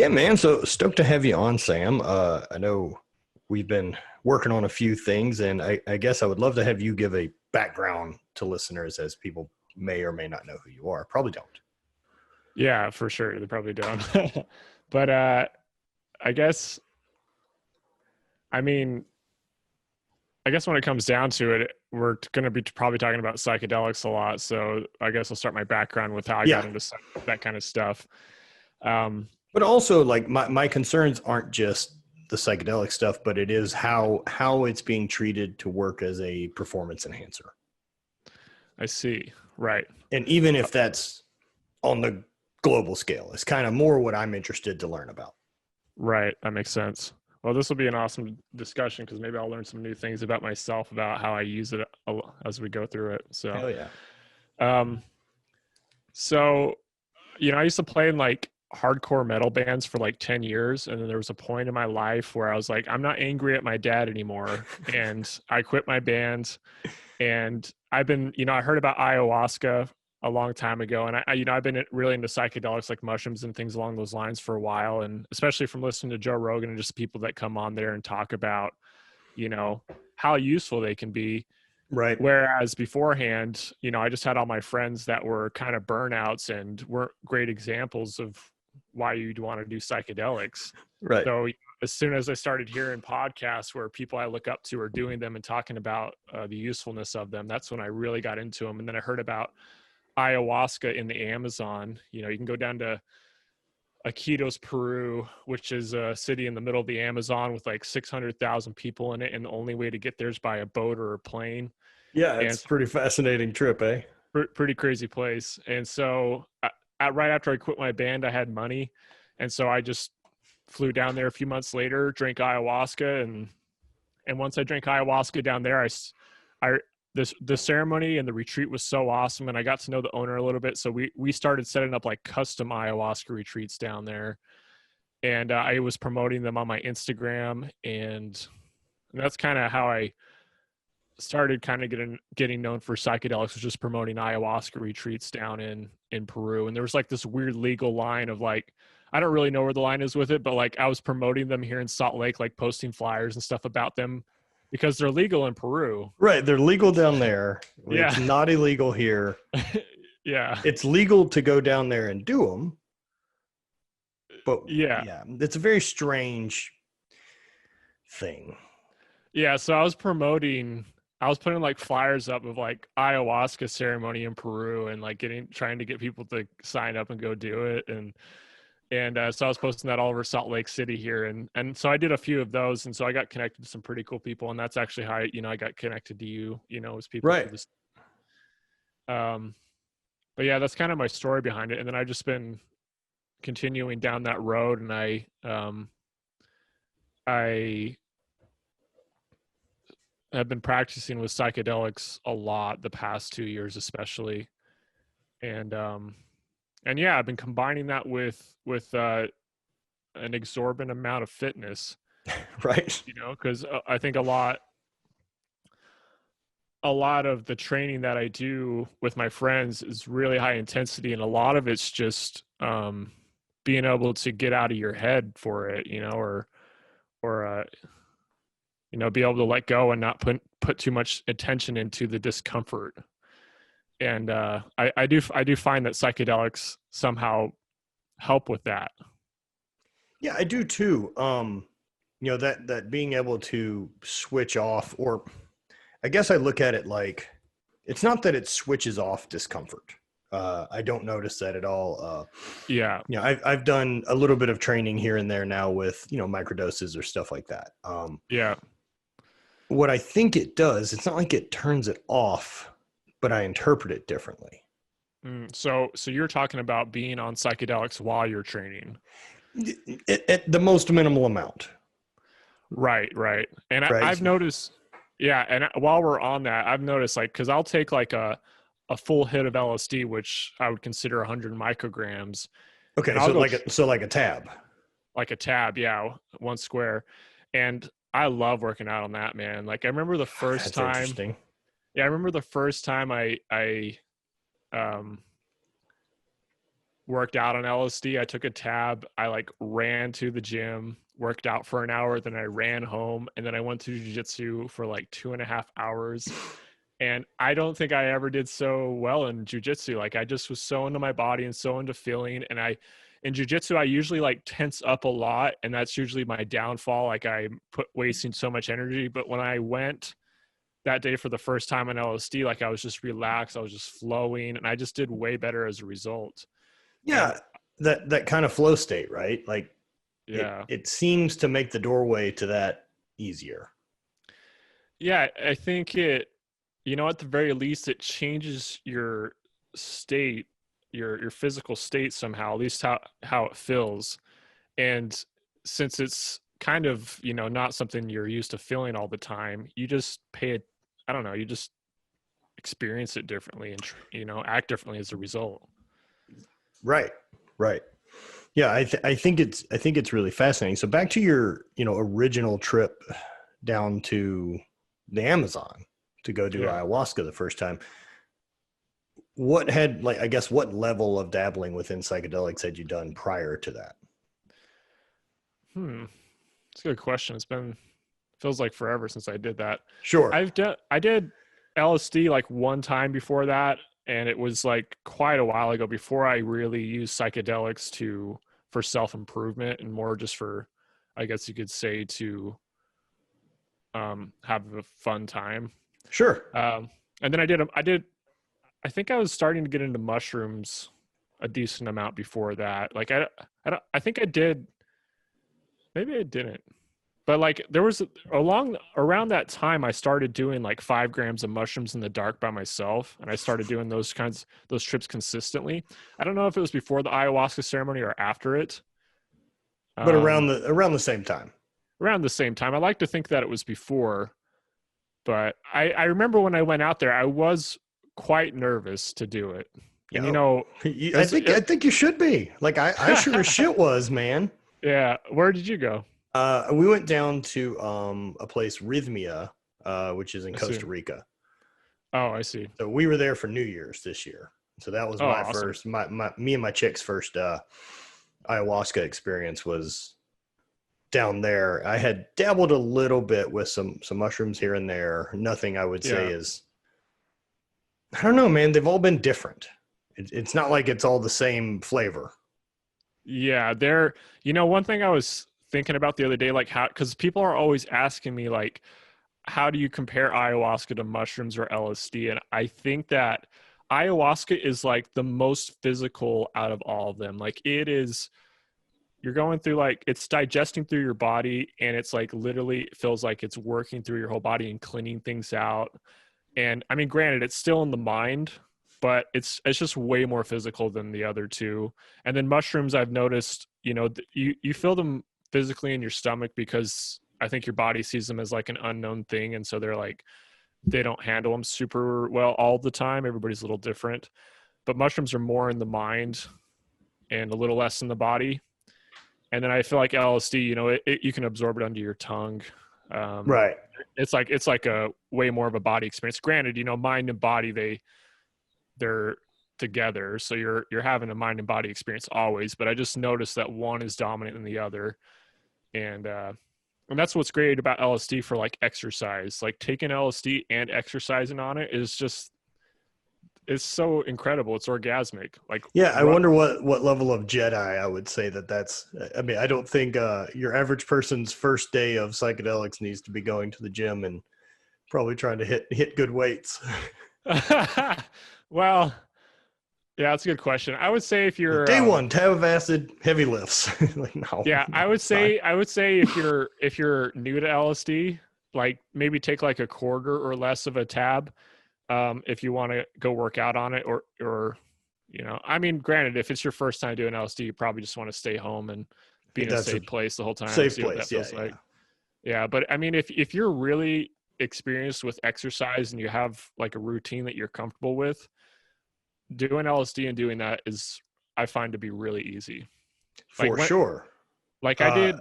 Yeah, man. So stoked to have you on, Sam. I know we've been working on a few things, and I guess I would love to have you give a background to listeners as people may or may not know who you are. Probably don't. Yeah, for sure. They probably don't. But I guess, I mean, I guess when it comes down to it, we're going to be probably talking about psychedelics a lot. So I guess I'll start my background with how I got Yeah, into that kind of stuff. Um, but also like my concerns aren't just the psychedelic stuff, but it is how it's being treated to work as a performance enhancer. I see. Right. And even if that's on the global scale, it's kind of more what I'm interested to learn about. Right. That makes sense. Well, this will be an awesome discussion because maybe I'll learn some new things about myself about how I use it as we go through it. Hell yeah. Um, so I used to play in like hardcore metal bands for like 10 years. And then there was a point in my life where I was like, I'm not angry at my dad anymore. And I quit my band. And I've been, I heard about ayahuasca a long time ago. And I've been really into psychedelics like mushrooms and things along those lines for a while. And especially from listening to Joe Rogan and just people that come on there and talk about, how useful they can be. Right. Whereas beforehand, I just had all my friends that were kind of burnouts and weren't great examples of why you'd want to do psychedelics. Right. So as soon as I started hearing podcasts where people I look up to are doing them and talking about the usefulness of them, that's when I really got into them. And then I heard about ayahuasca in the Amazon. You can go down to Iquitos, Peru, which is a city in the middle of the Amazon with like 600,000 people in it. And the only way to get there is by a boat or a plane. Yeah, And it's a pretty fascinating trip, eh? pretty crazy place. And so right after I quit my band, I had money. And so I just flew down there a few months later, drank ayahuasca. And once I drank ayahuasca down there, the ceremony and the retreat was so awesome. And I got to know the owner a little bit. So we started setting up like custom ayahuasca retreats down there. And I was promoting them on my Instagram. And that's kind of how I started kind of getting known for psychedelics, was just promoting ayahuasca retreats down in Peru. And there was like this weird legal line of like, I don't really know where the line is with it, but like I was promoting them here in Salt Lake, like posting flyers and stuff about them because they're legal in Peru. Right. They're legal down there. Yeah. It's not illegal here. Yeah. It's legal to go down there and do them. But yeah, it's a very strange thing. Yeah. So I was putting like flyers up of like ayahuasca ceremony in Peru and like trying to get people to sign up and go do it. And so I was posting that all over Salt Lake City here. And so I did a few of those. And so I got connected to some pretty cool people. And that's actually how, I got connected to you, as people. Right. But yeah, that's kind of my story behind it. And then I've just been continuing down that road. And I have been practicing with psychedelics a lot the past 2 years, especially. And yeah, I've been combining that with an exorbitant amount of fitness, right? Because I think a lot of the training that I do with my friends is really high intensity, and a lot of it's just being able to get out of your head for it, or be able to let go and not put too much attention into the discomfort. And I do find that psychedelics somehow help with that. Yeah, I do too. That being able to switch off, or I guess I look at it like it's not that it switches off discomfort. I don't notice that at all. Yeah. I've done a little bit of training here and there now with, microdoses or stuff like that. Yeah. What I think it does, it's not like it turns it off, but I interpret it differently. So you're talking about being on psychedelics while you're training. At the most minimal amount. Right. And right. I've noticed, and while we're on that, I've noticed like, cause I'll take like a full hit of LSD, which I would consider 100 micrograms. Okay. So like a tab. Like a tab. Yeah. 1 square. And I love working out on that, man. Like I remember the first time. Interesting. Yeah. I remember the first time I worked out on LSD. I took a tab. I like ran to the gym, worked out for an hour, then I ran home, and then I went to jiu-jitsu for like 2.5 hours. And I don't think I ever did so well in jiu-jitsu. Like I just was so into my body and so into feeling. And in jiu-jitsu, I usually like tense up a lot, and that's usually my downfall. Like I'm wasting so much energy. But when I went that day for the first time on LSD, like I was just relaxed, I was just flowing, and I just did way better as a result. And Yeah, that kind of flow state, right? Like yeah. it seems to make the doorway to that easier. Yeah, I think at the very least, it changes your state, your physical state somehow, at least how it feels. And since it's kind of, not something you're used to feeling all the time, you just I don't know, you just experience it differently and, act differently as a result. Right. Right. Yeah, I think it's really fascinating. So back to your, original trip down to the Amazon to go do Yeah. ayahuasca the first time. What had what level of dabbling within psychedelics had you done prior to that? It's a good question. Feels like forever since I did that. Sure. I did LSD like one time before that, and it was like quite a while ago before I really used psychedelics for self-improvement and more just for, I guess you could say, to have a fun time. Sure. And then I think I was starting to get into mushrooms a decent amount before that. Like I think I did, maybe I didn't. But like there was around that time, I started doing like 5 grams of mushrooms in the dark by myself, and I started doing those trips consistently. I don't know if it was before the ayahuasca ceremony or after it, but around the same time. Around the same time, I like to think that it was before, but I remember when I went out there, I was quite nervous to do it. And I think you should be. Like I sure as shit was, man. Yeah. Where did you go? We went down to a place, Rhythmia, which is in Costa Rica. Oh, I see. So we were there for New Year's this year. So that was my awesome. First, me and my chick's first ayahuasca experience was down there. I had dabbled a little bit with some mushrooms here and there. Nothing I would say is, I don't know, man. They've all been different. It's not like it's all the same flavor. Yeah, one thing I was thinking about the other day, like because people are always asking me like, how do you compare ayahuasca to mushrooms or LSD? And I think that ayahuasca is like the most physical out of all of them. Like you're going through, like, it's digesting through your body, and it's like literally feels like it's working through your whole body and cleaning things out. And I mean, granted, it's still in the mind, but it's just way more physical than the other two. And then mushrooms, I've noticed, you feel them physically in your stomach because I think your body sees them as like an unknown thing. And so they don't handle them super well all the time. Everybody's a little different, but mushrooms are more in the mind and a little less in the body. And then I feel like LSD, you can absorb it under your tongue. Right. It's like a way more of a body experience. Granted, mind and body, they're together. So you're having a mind and body experience always, but I just noticed that one is dominant than the other. And that's what's great about LSD for like exercise. Like taking LSD and exercising on it is just, it's so incredible. It's orgasmic. Like, yeah, I wonder what level of Jedi I would say that's. I mean, I don't think your average person's first day of psychedelics needs to be going to the gym and probably trying to hit good weights. Well, yeah, that's a good question. I would say if you're day one, tab of acid, heavy lifts. Like, no. Yeah, I would say if you're new to LSD, like maybe take like a quarter or less of a tab. If you want to go work out on it, or I mean, granted, if it's your first time doing LSD, you probably just want to stay home and be in a safe place the whole time. Safe place, yeah. Yeah, but I mean, if you're really experienced with exercise and you have like a routine that you're comfortable with, doing LSD and doing that is, I find, to be really easy. For sure. Like I did.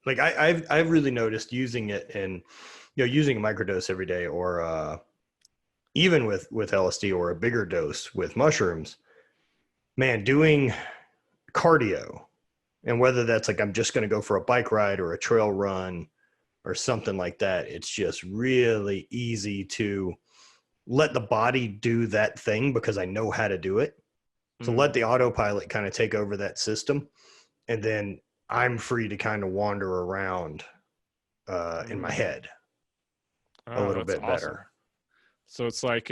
Like I've really noticed using it and using a microdose every day, or even with LSD or a bigger dose with mushrooms, Man, doing cardio, and whether that's like I'm just going to go for a bike ride or a trail run or something like that, it's just really easy to let the body do that thing because I know how to do it. So let the autopilot kind of take over that system, and then I'm free to kind of wander around in my head a Oh, little that's bit awesome. better. So it's like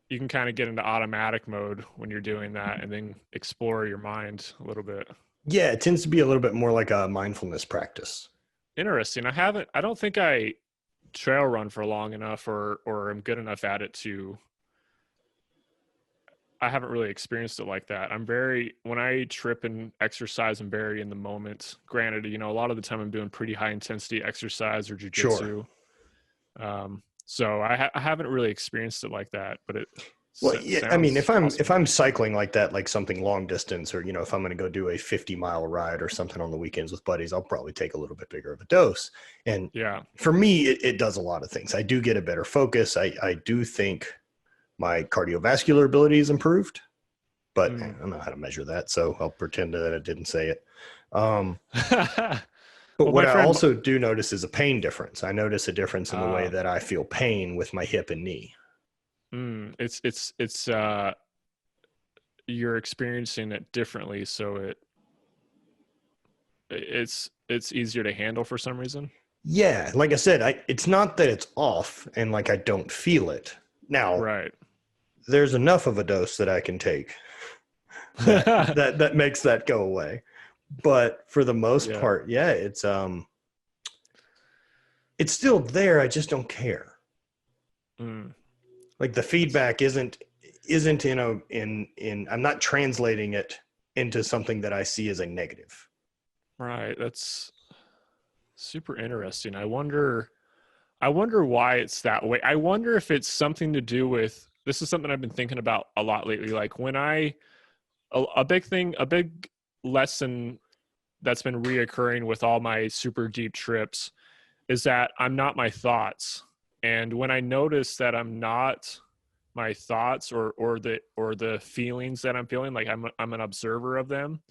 you can kind of get into automatic mode when you're doing that and then explore your mind a little bit. Yeah, it tends to be a little bit more like a mindfulness practice. Interesting. I don't think I trail run for long enough or am good enough at it to, I haven't really experienced it like that. When I trip and exercise, I'm very in the moment. Granted, a lot of the time I'm doing pretty high intensity exercise or Sure. jujitsu. So I haven't really experienced it like that, but it Well, yeah, I mean, sounds if awesome. I'm cycling like that, like something long distance, or if I'm going to go do a 50-mile ride or something on the weekends with buddies, I'll probably take a little bit bigger of a dose. And Yeah. for me, it does a lot of things. I do get a better focus. I do think my cardiovascular ability is improved, but I don't know how to measure that, so I'll pretend that I didn't say it. But Well, what my I friend, also do notice is a pain difference. I notice a difference in the way uh, that I feel pain with my hip and knee. it's you're experiencing it differently, so it's easier to handle for some reason. Yeah, like I said, it's not that it's off and like I don't feel it. Now, Right. there's enough of a dose that I can take that makes that go away. But for the most Yeah. part, yeah, it's still there. I just don't care. Mm, Like the that's feedback isn't in I'm not translating it into something that I see as a negative. right. That's super interesting. I wonder why it's that way. I wonder if it's something to do with, this is something I've been thinking about a lot lately. Like when a big lesson that's been reoccurring with all my super deep trips is that I'm not my thoughts. And when I notice that I'm not my thoughts or the feelings that I'm feeling, like I'm an observer of them,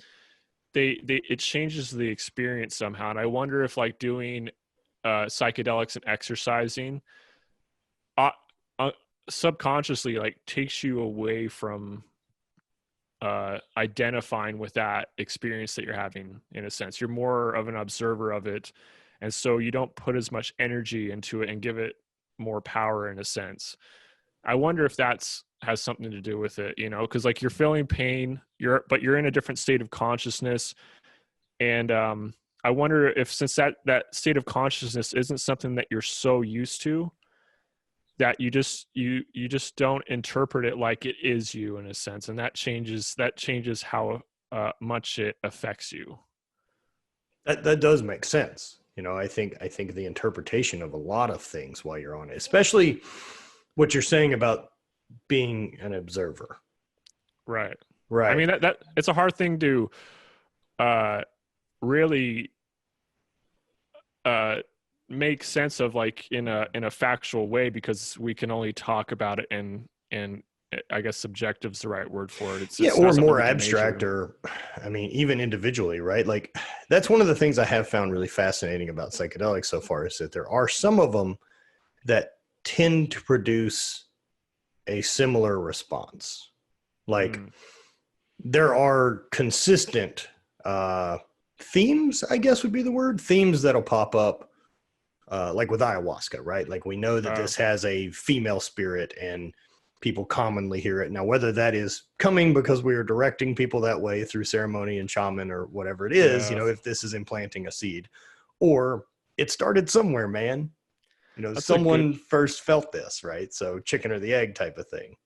they it changes the experience somehow. And I wonder if like doing psychedelics and exercising uh, uh, subconsciously like takes you away from identifying with that experience that you're having. In a sense, you're more of an observer of it, and so you don't put as much energy into it and give it more power. In a sense, I wonder if that's has something to do with it, because like you're feeling pain, but you're in a different state of consciousness. And I wonder if, since that state of consciousness isn't something that you're so used to, that you just don't interpret it like it is you, in a sense, and that changes how much it affects you. That does make sense. I think the interpretation of a lot of things while you're on it, especially what you're saying about being an observer. Right. I Right. mean, that it's a hard thing to uh really uh make sense of, like in a factual way, because we can only talk about it and I guess subjective's the right word for it. it's Yeah, it's or not something more we can abstract, measure. or I mean, even individually, right? Like that's one of the things I have found really fascinating about psychedelics so far is that there are some of them that tend to produce a similar response. Like Mm, there are consistent themes, I guess would be the word, themes that'll pop up, like with ayahuasca, right? Like we know that uh, this has a female spirit and people commonly hear it. Now, whether that is coming because we are directing people that way through ceremony and shaman or whatever it is, yeah, if this is implanting a seed, or it started somewhere, man. that's a good Someone first felt this, right? So chicken or the egg type of thing.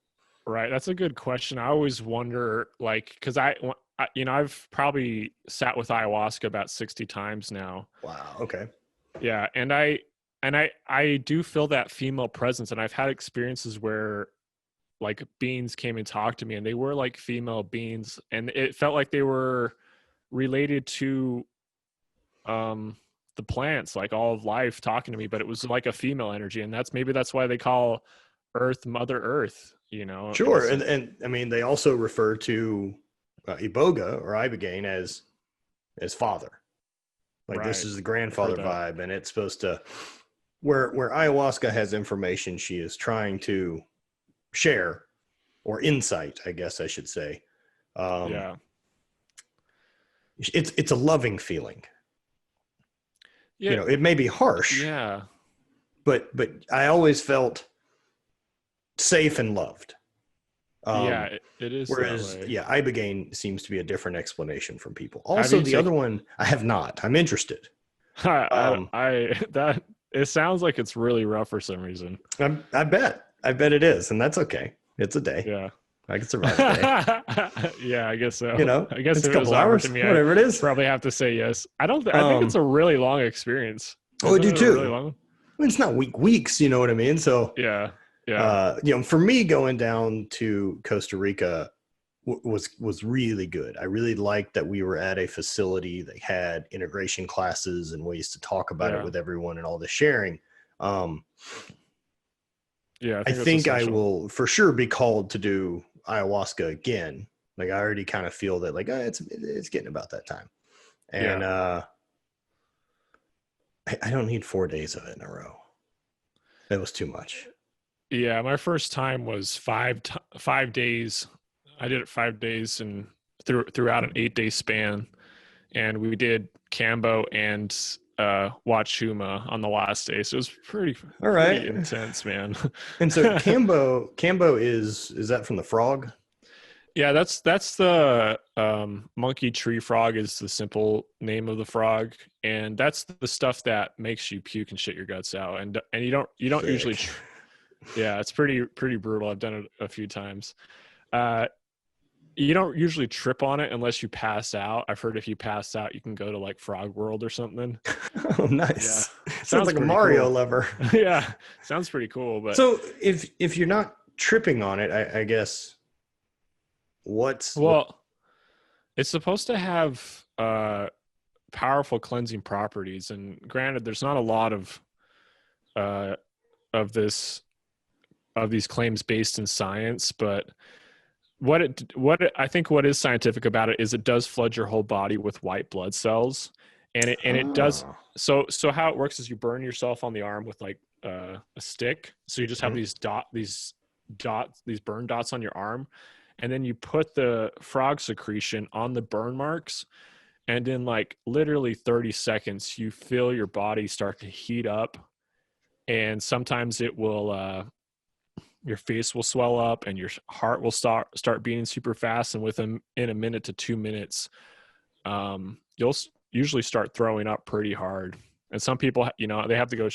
right. That's a good question. I always wonder, like, because I've probably sat with ayahuasca about 60 times now. Wow. Okay. Yeah, and I do feel that female presence, and I've had experiences where like beings came and talked to me, and they were like female beings, and it felt like they were related to um the plants, like all of life talking to me, but it was like a female energy, and that's why they call Earth Mother Earth. you know. Sure. And I mean, they also refer to Iboga or Ibogaine as father. Like this right. is the I've heard grandfather that. vibe, and it's supposed to where ayahuasca has information she is trying to share or insight, I guess I should say. Um, Yeah. it's a loving feeling. Yeah. You know, it may be harsh, Yeah. but I always felt safe and loved. Yeah. Um, It is that Whereas, way. yeah, ibogaine seems to be a different explanation from people. Have Also, you the taken? other one I have not. I'm interested. Um, That it sounds like it's really rough for some reason. I bet. I bet it is, and that's okay. It's a day. Yeah. I can survive a day. Yeah, I guess You so. know, I guess it's a if it was couple offered hours, to me, I'd whatever it is. probably have to say yes. I don't. I think it's Um, a really long experience. oh, I Isn't do it a really too. long one? I mean, it's not weeks. You know what I mean? So, Yeah. Yeah. you know, for me, going down to Costa Rica was really good. I really liked that we were at a facility that had integration classes and ways to talk about it Yeah. with everyone and all the sharing. Um, Yeah. I I think that's think I essential. will for sure be called to do ayahuasca again. Like I already kind of feel that like it's getting about that time. And Yeah. I don't need 4 days of it in a row. That was too much. Yeah. My first time was 5 days. I did it 5 days and throughout an 8 day span, and we did Cambo and Wachuma on the last day. So it was All pretty right. intense, man. And so Cambo is that from the frog? Yeah, that's the monkey tree frog is the simple name of the frog, and that's the stuff that makes you puke and shit your guts out. And you don't usually Sick. yeah, it's pretty brutal. I've done it a few times. Uh, you don't usually trip on it unless you pass out. I've heard if you pass out, you can go to like Frog World or something. Oh, Yeah, nice. Sounds sounds like a pretty Mario cool. lever. Yeah, sounds pretty cool. But So if you're not tripping on it, I guess what well, it's supposed to have powerful cleansing properties, and granted, there's not a lot uh, of this of these claims based in science, but I think what is scientific about it is it does flood your whole body with white blood cells, and it does. oh, So how it works is you burn yourself on the arm with like a stick, so you just have mhm. these burn dots on your arm, and then you put the frog secretion on the burn marks, and in like literally 30 seconds you feel your body start to heat up, and sometimes it will your face will swell up and your heart will start beating super fast, and within in a minute to 2 minutes you'll usually start throwing up pretty hard. And some people, they have to go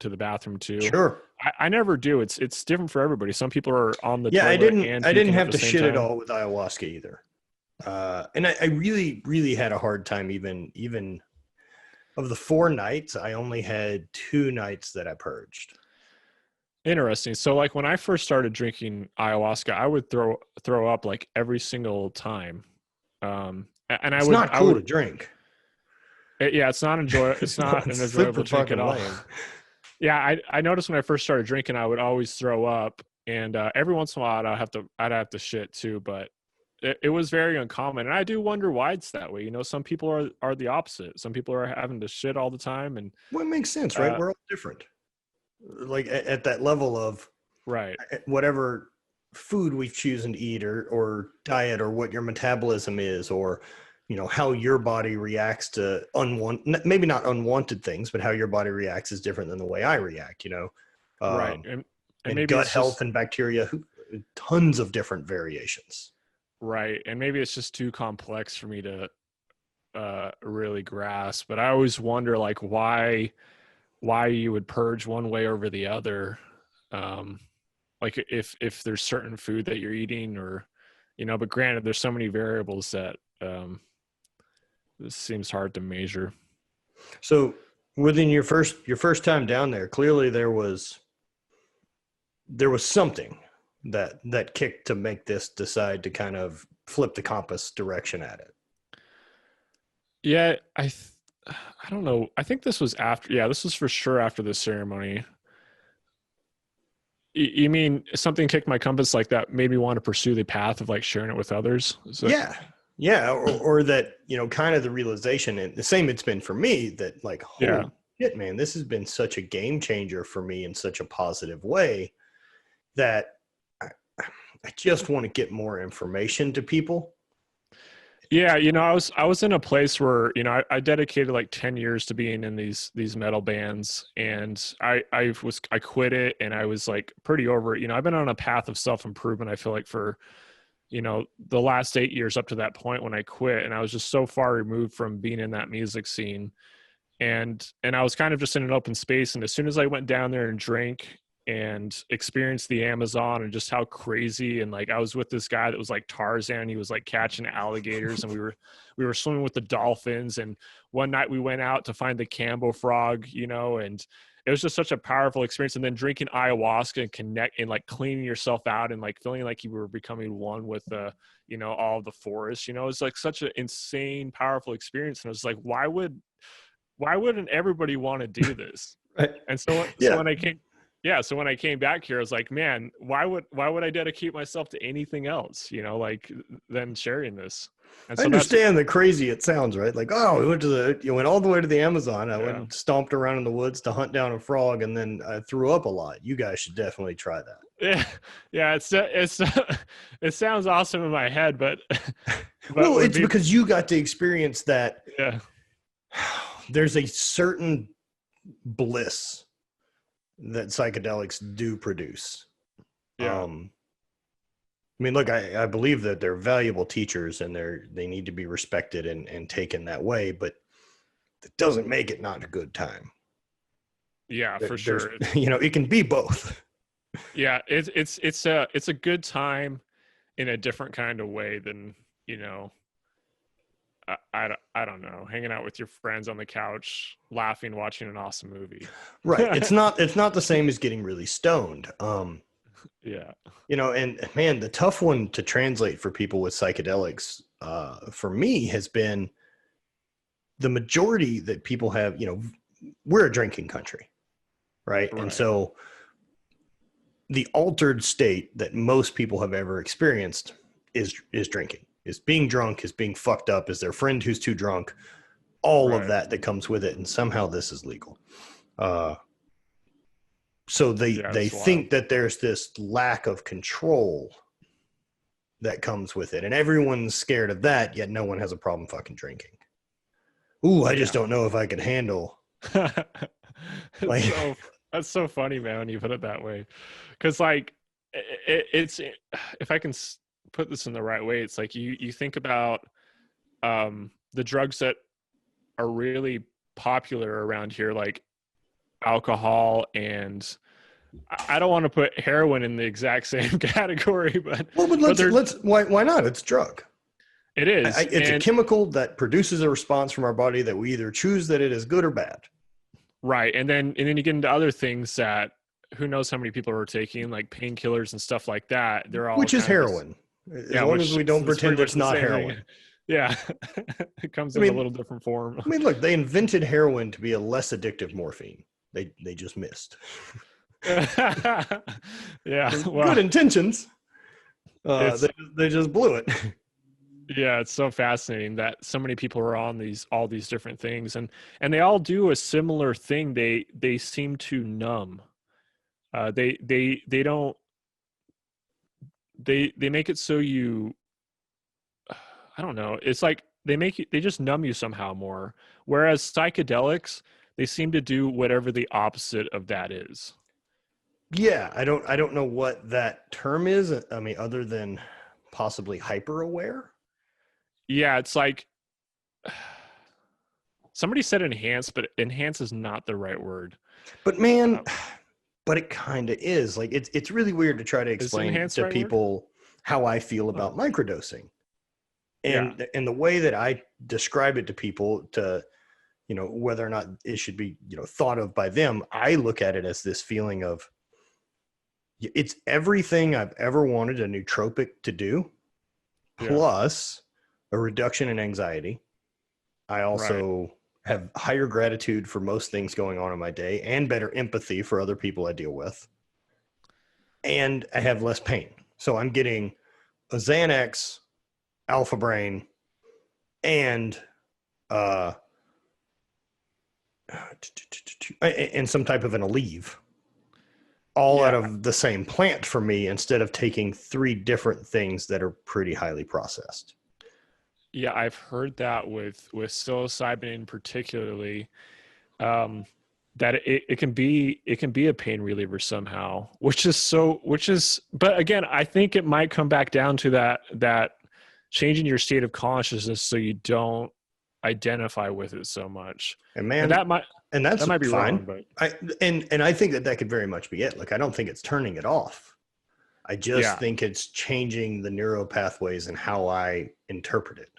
to the bathroom too. Sure. I never do. It's different for everybody. Some people are on the Yeah, toilet and I didn't puking at have the to same shit at time. all with ayahuasca either. And I really, really had a hard time even of the 4 nights, I only had 2 nights that I purged. Interesting. So like when I first started drinking ayahuasca, I would throw up like every single time. And It's not I cool would to drink. yeah, it's not it's No, not an it's enjoyable super drink at fucking all. lame. Yeah, I noticed when I first started drinking, I would always throw up, and every once in a while I'd have to shit too, but it was very uncommon, and I do wonder why it's that way. Some people are the opposite. Some people are having to shit all the time, and Well, it makes sense, right? uh, We're all different. Like at that level of right, whatever food we've chosen to eat or diet or what your metabolism is or how your body reacts to unwanted, maybe not unwanted things, but how your body reacts is different than the way I react, right, um, and and maybe gut it's health just and bacteria, tons of different variations. right, and maybe it's just too complex for me to really grasp. But I always wonder like why you would purge one way over the other. Um, like if there's certain food that you're eating, or but granted there's so many variables that this seems hard to measure. So within your first time down there, clearly there was something that kicked to make this decide to kind of flip the compass direction at it. Yeah, I don't know. I think this was after. Yeah, this was for sure after the ceremony. You mean something kicked my compass like that made me want to pursue the path of like sharing it with others? So, Yeah. Yeah. Or that, kind of the realization, and the same it's been for me, that like, yeah. holy shit, man, this has been such a game changer for me in such a positive way that I, I just want to get more information to people. Yeah, I was in a place where I dedicated like 10 years to being in these metal bands, and I quit it, and I was like pretty over it. I've been on a path of self improvement. I feel like for the last 8 years up to that point when I quit, and I was just so far removed from being in that music scene, and I was kind of just in an open space. And as soon as I went down there and drank and experienced the Amazon and just how crazy, and like I was with this guy that was like Tarzan. He was like catching alligators, and we were swimming with the dolphins. And one night we went out to find the Cambo frog, and it was just such a powerful experience. And then drinking ayahuasca and connect and like cleaning yourself out and like feeling like you were becoming one with the all of the forest. It's like such an insane powerful experience. And I was like, why wouldn't everybody want to do this? Right. And so Yeah. so when I came back here, I was like, man, why would I dedicate myself to anything else, than sharing this? And I so understand the crazy it sounds, right? Like, oh, you went all the way to the Amazon. I Yeah. went and stomped around in the woods to hunt down a frog, and then I threw up a lot. You guys should definitely try that. Yeah, it sounds awesome in my head, but Well, it's because you got to experience that. Yeah. There's a certain bliss that psychedelics do produce. Yeah. I mean, look, I believe that they're valuable teachers, and they need to be respected and taken that way, but it doesn't make it not a good time. Yeah, for sure. It can be both. Yeah, it's a good time in a different kind of way than, I don't know, hanging out with your friends on the couch, laughing, watching an awesome movie. Right. It's not the same as getting really stoned. Yeah. And man, the tough one to translate for people with psychedelics, for me, has been the majority that people have. We're a drinking country, right? And so the altered state that most people have ever experienced is drinking, is being drunk, is being fucked up, is their friend who's too drunk, all of that comes with it. And somehow this is legal. So they think that there's this lack of control that comes with it, and everyone's scared of that, yet no one has a problem fucking drinking. Ooh, I just don't know if I could handle. That's so funny, man, when you put it that way. Because like it's, if I can put this in the right way, it's like you think about the drugs that are really popular around here, like alcohol, and I don't want to put heroin in the exact same category, but let's why not? It's a drug. It is. It's a chemical that produces a response from our body that we either choose that it is good or bad. Right. And then you get into other things that who knows how many people are taking, like painkillers and stuff like that. They're all, which is heroin. As long as we don't pretend it's not heroin. Yeah. It comes in a little different form. I mean, look, they invented heroin to be a less addictive morphine. They just missed. Yeah. Good intentions. They just blew it. Yeah, it's so fascinating that so many people are on all these different things, and they all do a similar thing. They seem to numb. They don't. They make it so you. I don't know. It's like they just numb you somehow more. Whereas psychedelics, they seem to do whatever the opposite of that is. Yeah, I don't know what that term is. I mean, other than possibly hyper aware. Yeah, it's like somebody said enhance, but enhance is not the right word. But man, but it kind of is. Like it's really weird to try to explain to people how I feel about microdosing. And the way that I describe it to people, to whether or not it should be thought of by them, I look at it as this feeling of it's everything I've ever wanted a nootropic to do, plus a reduction in anxiety. I also have higher gratitude for most things going on in my day, and better empathy for other people I deal with. and I have less pain. So I'm getting a Xanax, Alpha Brain, and some type of an Aleve, all out of the same plant for me, instead of taking 3 different things that are pretty highly processed. Yeah, I've heard that with psilocybin particularly, that it can be a pain reliever somehow, but again, I think it might come back down to that changing your state of consciousness so you don't identify with it so much. And man, that might be fine. wrong, but I think that could very much be it. Like, I don't think it's turning it off. I just think it's changing the neural pathways and how I interpret it.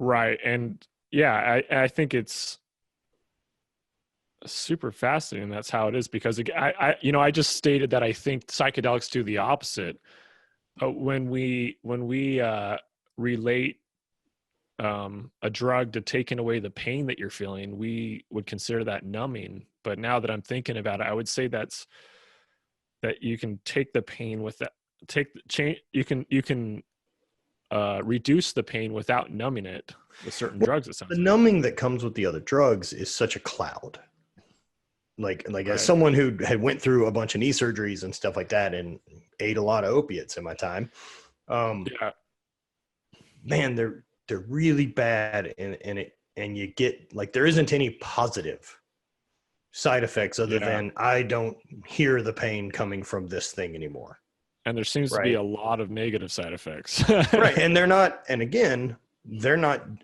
Right. And yeah, I think it's super fascinating. That's how it is, because I just stated that I think psychedelics do the opposite. When we relate a drug to taking away the pain that you're feeling, we would consider that numbing. But now that I'm thinking about it, I would say that you can take the pain with that, you can reduce the pain without numbing it with certain drugs. It sounds the numbing that comes with the other drugs is such a cloud. Like as someone who had went through a bunch of knee surgeries and stuff like that and ate a lot of opiates in my time, man, they're really bad, and you get, like, there isn't any positive side effects other than I don't hear the pain coming from this thing anymore. And there seems to be a lot of negative side effects. Right. And they're not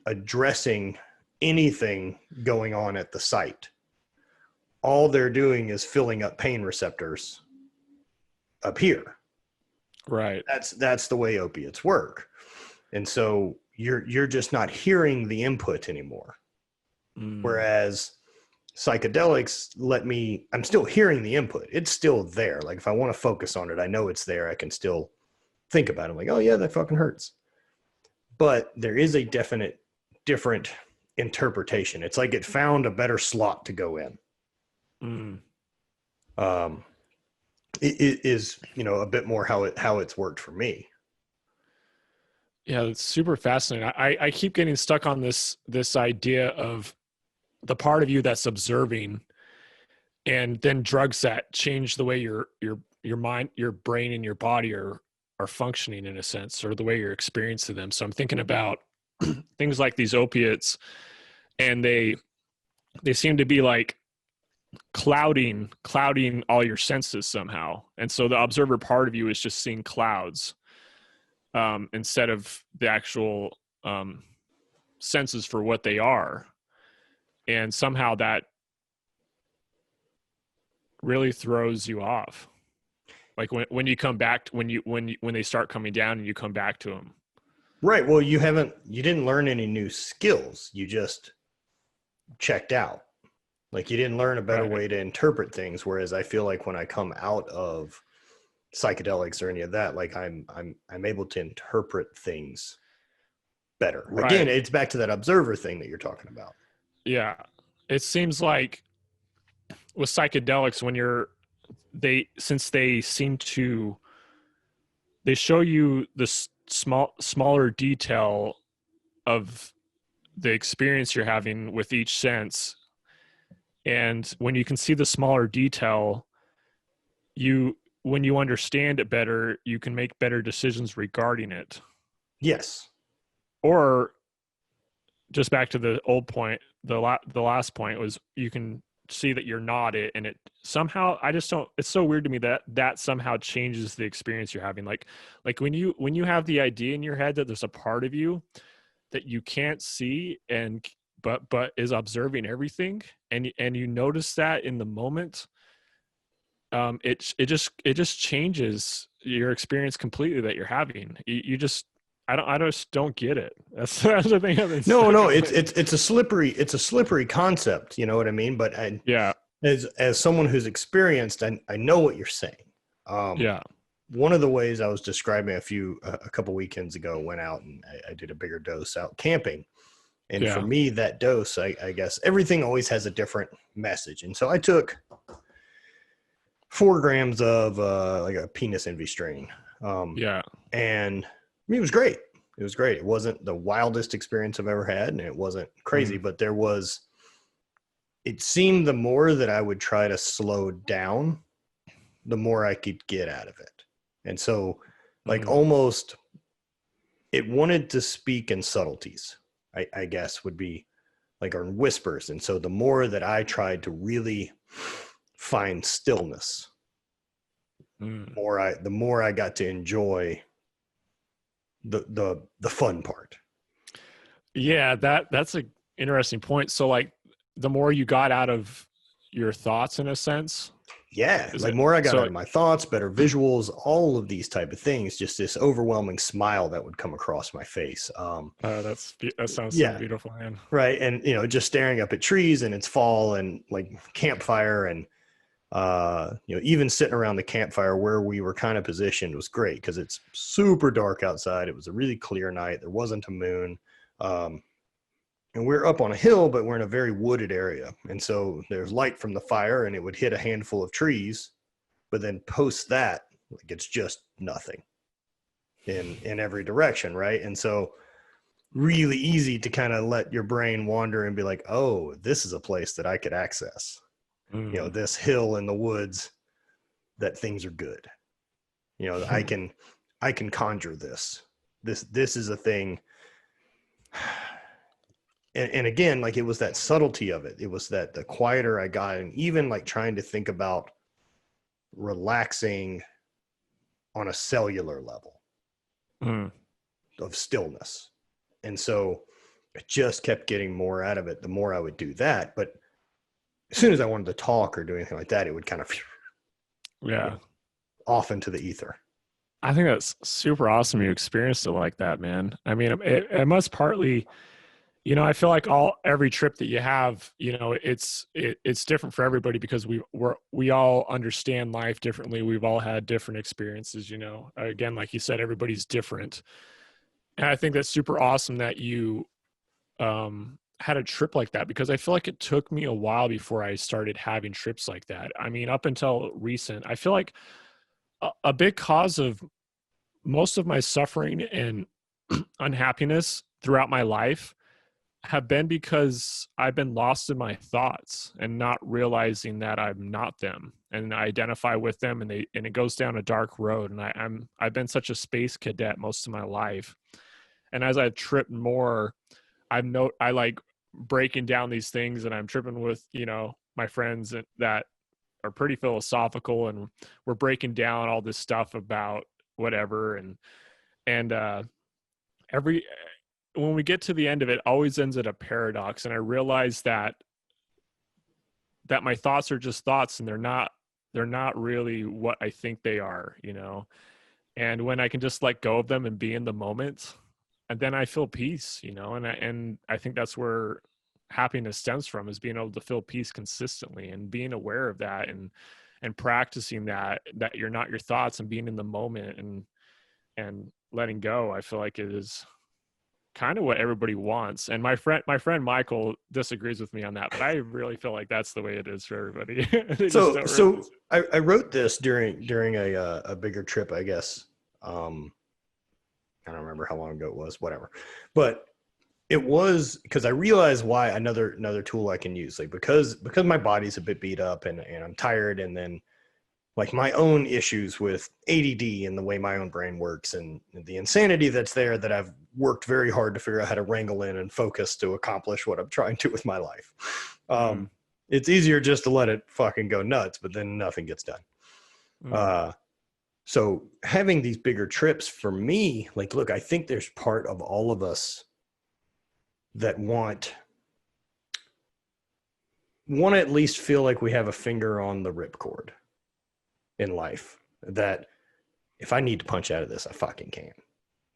addressing anything going on at the site. All they're doing is filling up pain receptors up here. Right. That's the way opiates work. And so you're just not hearing the input anymore. Whereas psychedelics I'm still hearing the input. It's still there. Like, if I want to focus on it, I know it's there. I can still think about it. I'm like, oh yeah, that fucking hurts. But there is a definite different interpretation. It's like it found a better slot to go in. It is, a bit more how it's worked for me. Yeah, it's super fascinating. I keep getting stuck on this idea of the part of you that's observing, and then drugs that change the way your mind, your brain, and your body are functioning, in a sense, or the way you're experiencing them. So I'm thinking about things like these opiates, and they seem to be like clouding all your senses somehow. And so the observer part of you is just seeing clouds, instead of the actual senses for what they are. And somehow that really throws you off. Like when you come back, when they start coming down and you come back to them. Right. Well, you didn't learn any new skills. You just checked out. Like, you didn't learn a better way to interpret things. Whereas I feel like when I come out of psychedelics or any of that, like I'm able to interpret things better. Right. Again, it's back to that observer thing that you're talking about. Yeah. It seems like with psychedelics, since they show you the smaller detail of the experience you're having with each sense. And when you can see the smaller detail, when you understand it better, you can make better decisions regarding it. Yes. Or just back to the old point, the last point was, you can see that you're not it, and it somehow, it's so weird to me that somehow changes the experience you're having. Like when you have the idea in your head that there's a part of you that you can't see but is observing everything, and you notice that in the moment, it just changes your experience completely that you're having. I just don't get it. That's the thing. No, it's a slippery concept. You know what I mean? But as someone who's experienced, I know what you're saying. One of the ways I was describing a couple weekends ago, went out and I did a bigger dose out camping. And for me, that dose, I guess everything always has a different message. And so I took 4 grams of like a penis envy strain. Yeah. And I mean, it was great. It was great. It wasn't the wildest experience I've ever had, and it wasn't crazy, but it seemed the more that I would try to slow down, the more I could get out of it. And so, like, almost it wanted to speak in subtleties, I guess would be like, or in whispers. And so the more that I tried to really find stillness, the more I got to enjoy the fun part. Yeah, that's a interesting point. So like the more you got out of your thoughts in a sense. Yeah, like more I got out of my thoughts, better visuals, all of these type of things, just this overwhelming smile that would come across my face. That sounds so beautiful, man. Right. And, just staring up at trees, and it's fall, and like campfire, and, even sitting around the campfire where we were kind of positioned was great because it's super dark outside. It was a really clear night. There wasn't a moon. And we're up on a hill, but we're in a very wooded area. And so there's light from the fire, and it would hit a handful of trees, but then post that, like, it's just nothing in every direction. Right. And so really easy to kind of let your brain wander and be like, oh, this is a place that I could access, this hill in the woods, that things are good. I can conjure this is a thing. And again, like, it was that subtlety of it. It was that the quieter I got, and even like trying to think about relaxing on a cellular level of stillness. And so I just kept getting more out of it the more I would do that. But as soon as I wanted to talk or do anything like that, it would kind of off into the ether. I think that's super awesome you experienced it like that, man. I mean, it must partly, I feel like every trip that you have, it's different for everybody because we all understand life differently. We've all had different experiences, again, like you said, everybody's different. And I think that's super awesome that you had a trip like that, because I feel like it took me a while before I started having trips like that. I mean, up until recent, I feel like a big cause of most of my suffering and unhappiness throughout my life have been because I've been lost in my thoughts and not realizing that I'm not them, and I identify with them, and it goes down a dark road. And I've been such a space cadet most of my life. And as I've tripped more, I like breaking down these things, and I'm tripping with, my friends that are pretty philosophical, and we're breaking down all this stuff about whatever. And when we get to the end of it, always ends at a paradox. And I realize that my thoughts are just thoughts, and they're not really what I think they are, and when I can just let go of them and be in the moment, and then I feel peace, and I think that's where happiness stems from, is being able to feel peace consistently and being aware of that, and practicing that you're not your thoughts, and being in the moment and letting go. I feel like it is kind of what everybody wants. And my friend Michael disagrees with me on that, but I really feel like that's the way it is for everybody. So I wrote this during a bigger trip, I guess. I don't remember how long ago it was, whatever. But it was because I realized why another tool I can use, like, because my body's a bit beat up, and I'm tired, and then like my own issues with ADD and the way my own brain works, and the insanity that's there, that I've worked very hard to figure out how to wrangle in and focus to accomplish what I'm trying to with my life. It's easier just to let it fucking go nuts, but then nothing gets done. So having these bigger trips for me, like, look, I think there's part of all of us that want to at least feel like we have a finger on the ripcord in life, that if I need to punch out of this, I fucking can,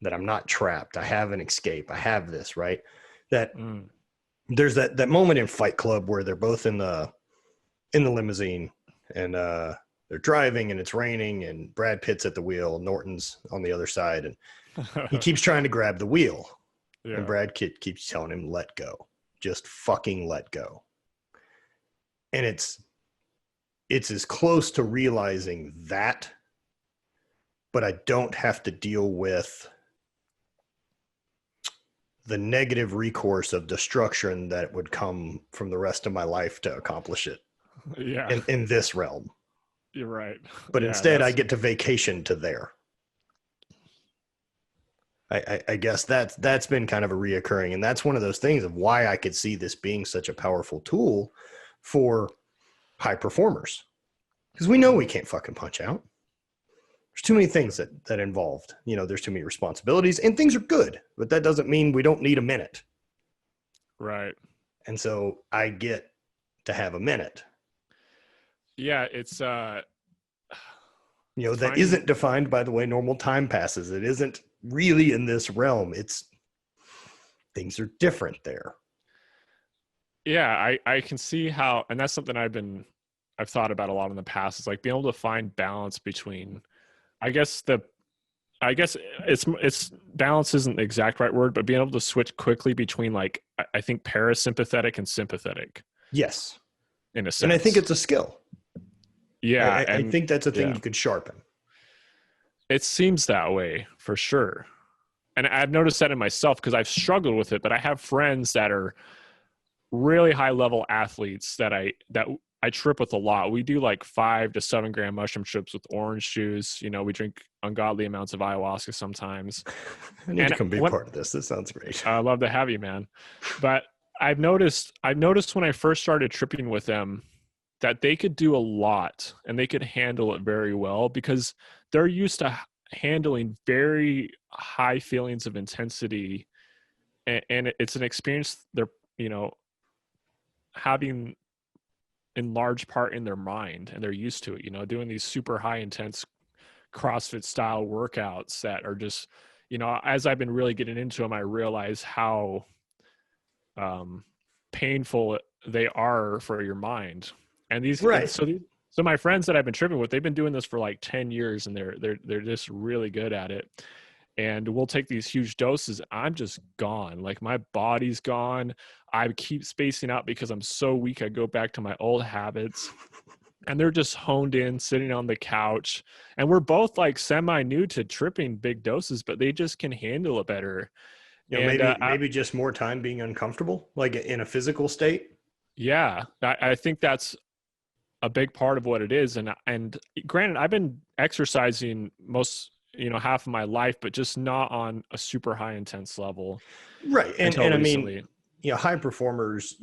that I'm not trapped. I have an escape. I have this, right? That there's that moment in Fight Club where they're both in the limousine, and they're driving, and it's raining, and Brad Pitt's at the wheel, Norton's on the other side, and he keeps trying to grab the wheel. Yeah. And Brad Pitt keeps telling him, let go, just fucking let go. And it's it's as close to realizing that, but I don't have to deal with the negative recourse of destruction that would come from the rest of my life to accomplish it. Yeah. In this realm. You're right. But Yeah, instead I get to vacation to there. I guess that's been kind of a reoccurring, and that's one of those things of why I could see this being such a powerful tool for high performers. Because we know we can't fucking punch out. There's too many things that involved. You know, there's too many responsibilities, and things are good, but that doesn't mean we don't need a minute. Right. And so I get to have a minute. Yeah, it's that isn't defined by the way normal time passes. It isn't really in this realm. It's things are different there. Yeah, I can see how, and that's something I've thought about a lot in the past. Is like being able to find balance between, I guess it's balance isn't the exact right word, but being able to switch quickly between, like, I think parasympathetic and sympathetic. Yes. In a sense. And I think it's a skill. Yeah. I think that's a thing you could sharpen. It seems that way for sure. And I've noticed that in myself because I've struggled with it, but I have friends that are really high level athletes that I trip with a lot. We do like 5 to 7 gram mushroom trips with orange juice. You know, we drink ungodly amounts of ayahuasca sometimes. I need to come be part of this. This sounds great. I love to have you, man. But I've noticed when I first started tripping with them that they could do a lot and they could handle it very well because they're used to handling very high feelings of intensity. And it's an experience they're, having in large part in their mind, and they're used to it, doing these super high intense CrossFit style workouts that are just, as I've been really getting into them, I realize how painful they are for your mind. And these, right. So my friends that I've been tripping with, they've been doing this for like 10 years and they're just really good at it. And we'll take these huge doses. I'm just gone. Like my body's gone. I keep spacing out because I'm so weak. I go back to my old habits. And they're just honed in, sitting on the couch. And we're both like semi-new to tripping big doses, but they just can handle it better. Maybe just more time being uncomfortable, like in a physical state. Yeah, I think that's a big part of what it is. And granted, I've been exercising most, half of my life, but just not on a super high intense level. Right. And I mean, high performers,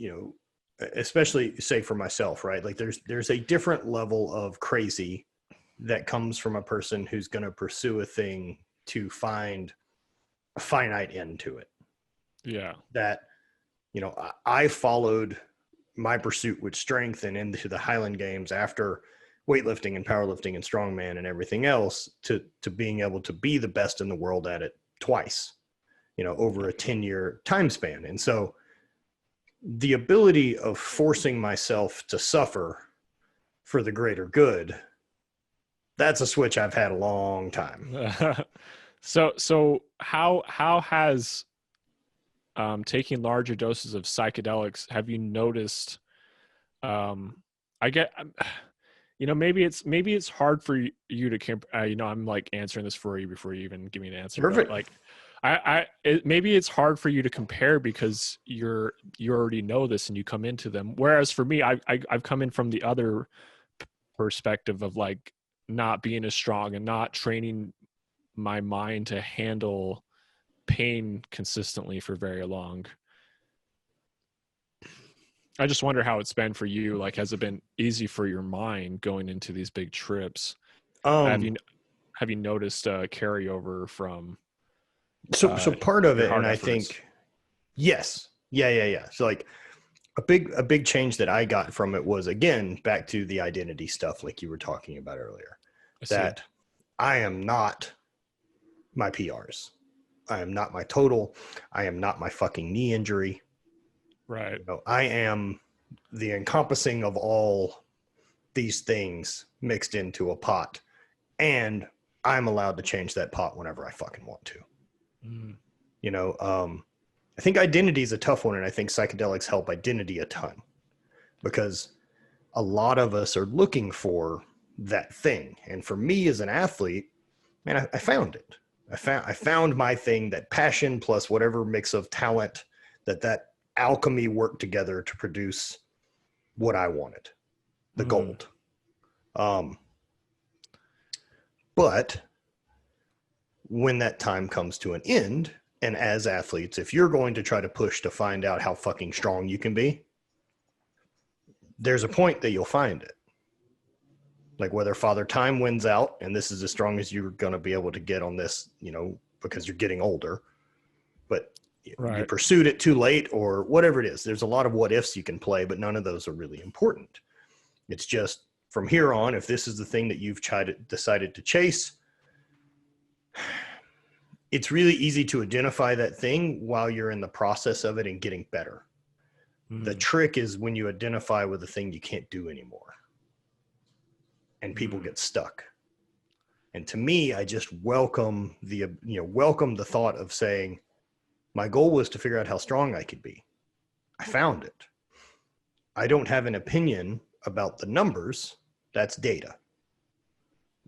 especially say for myself, right? Like there's a different level of crazy that comes from a person who's going to pursue a thing to find a finite end to it. Yeah. That, I followed my pursuit with strength and into the Highland Games after weightlifting and powerlifting and strongman and everything else to being able to be the best in the world at it twice, over a 10-year time span. And so the ability of forcing myself to suffer for the greater good, that's a switch I've had a long time. So how has taking larger doses of psychedelics, have you noticed, maybe it's hard for you to I'm like answering this for you before you even give me an answer. Perfect. Like maybe it's hard for you to compare because you already know this and you come into them. Whereas for me, I've come in from the other perspective of like not being as strong and not training my mind to handle pain consistently for very long. I just wonder how it's been for you. Like, has it been easy for your mind going into these big trips? Have you noticed a carryover from? So part of it, and efforts? I think, yes. Yeah. So like a big change that I got from it was, again, back to the identity stuff like you were talking about earlier, that I am not my PRs. I am not my total. I am not my fucking knee injury. Right. I am the encompassing of all these things mixed into a pot, and I'm allowed to change that pot whenever I fucking want to. I think identity is a tough one, and I think psychedelics help identity a ton, because a lot of us are looking for that thing. And for me as an athlete, man, I found it. I found my thing, that passion plus whatever mix of talent, that alchemy worked together to produce what I wanted, the gold. But when that time comes to an end, and as athletes, if you're going to try to push to find out how fucking strong you can be, there's a point that you'll find it. Like whether Father Time wins out and this is as strong as you're going to be able to get on this, you know, because you're getting older, but you pursued it too late or whatever it is. There's a lot of what ifs you can play, but none of those are really important. It's just from here on, if this is the thing that you've decided to chase, it's really easy to identify that thing while you're in the process of it and getting better. The trick is when you identify with the thing you can't do anymore and people get stuck. And to me, I just welcome the thought of saying, my goal was to figure out how strong I could be. I found it. I don't have an opinion about the numbers. That's data.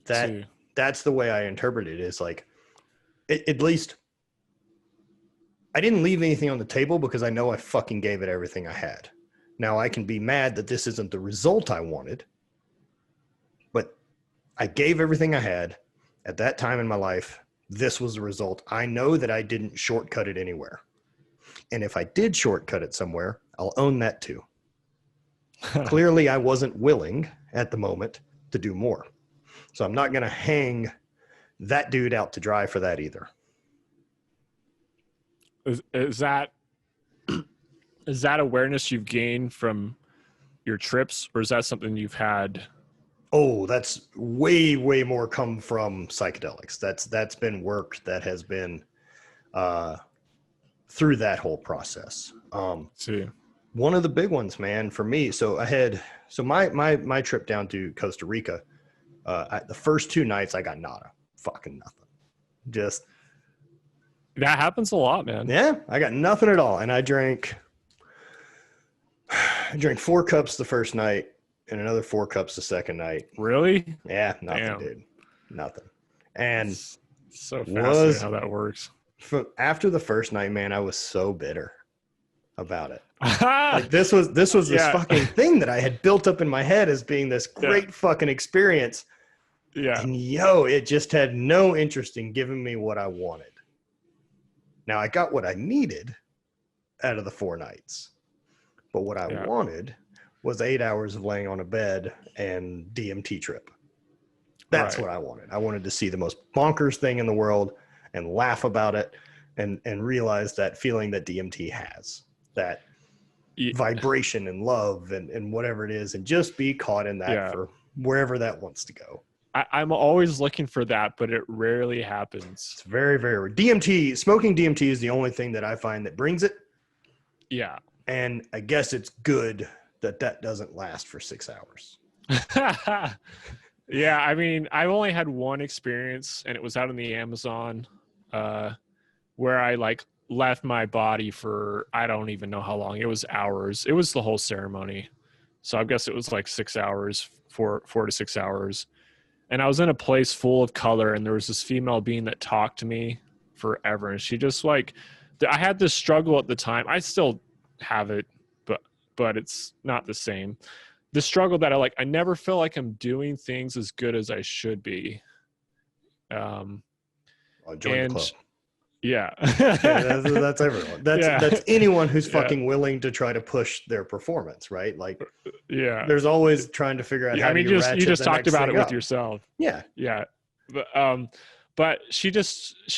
That's the way I interpret it, is like, at least I didn't leave anything on the table because I know I fucking gave it everything I had. Now I can be mad that this isn't the result I wanted, but I gave everything I had at that time in my life. This was the result. I know that I didn't shortcut it anywhere. And if I did shortcut it somewhere, I'll own that too. Clearly I wasn't willing at the moment to do more. So I'm not going to hang that dude out to dry for that either. Is that awareness you've gained from your trips, or is that something you've had? Oh, that's way more come from psychedelics. That's been work that has been through that whole process. One of the big ones, man, for me. So my trip down to Costa Rica, the first 2 nights I got nada, fucking nothing. Just that happens a lot, man. Yeah, I got nothing at all, and I drank 4 cups the first night and another 4 cups the second night. Really? Yeah, nothing, dude. Nothing. And it's so fascinating how that works. After the first night, man, I was so bitter about it. Like this was this fucking thing that I had built up in my head as being this great fucking experience. Yeah. And it just had no interest in giving me what I wanted. Now I got what I needed out of the 4 nights, but what I wanted was 8 hours of laying on a bed and DMT trip. That's what I wanted. I wanted to see the most bonkers thing in the world and laugh about it and realize that feeling that DMT has, that vibration and love and whatever it is, and just be caught in that for wherever that wants to go. I'm always looking for that, but it rarely happens. It's very, very rare. Smoking DMT is the only thing that I find that brings it. Yeah. And I guess it's good that doesn't last for 6 hours. Yeah. I mean, I've only had one experience, and it was out in the Amazon, where I left my body for, I don't even know how long. It was hours. It was the whole ceremony. So I guess it was 6 hours, 4 to 6 hours. And I was in a place full of color, and there was this female being that talked to me forever. And she just I had this struggle at the time. I still have it, but it's not the same. The struggle that I never feel like I'm doing things as good as I should be. Join the club. Yeah. That's everyone. That's anyone who's fucking willing to try to push their performance, right? There's always trying to figure out how to you just talked about it with yourself. Yeah. But she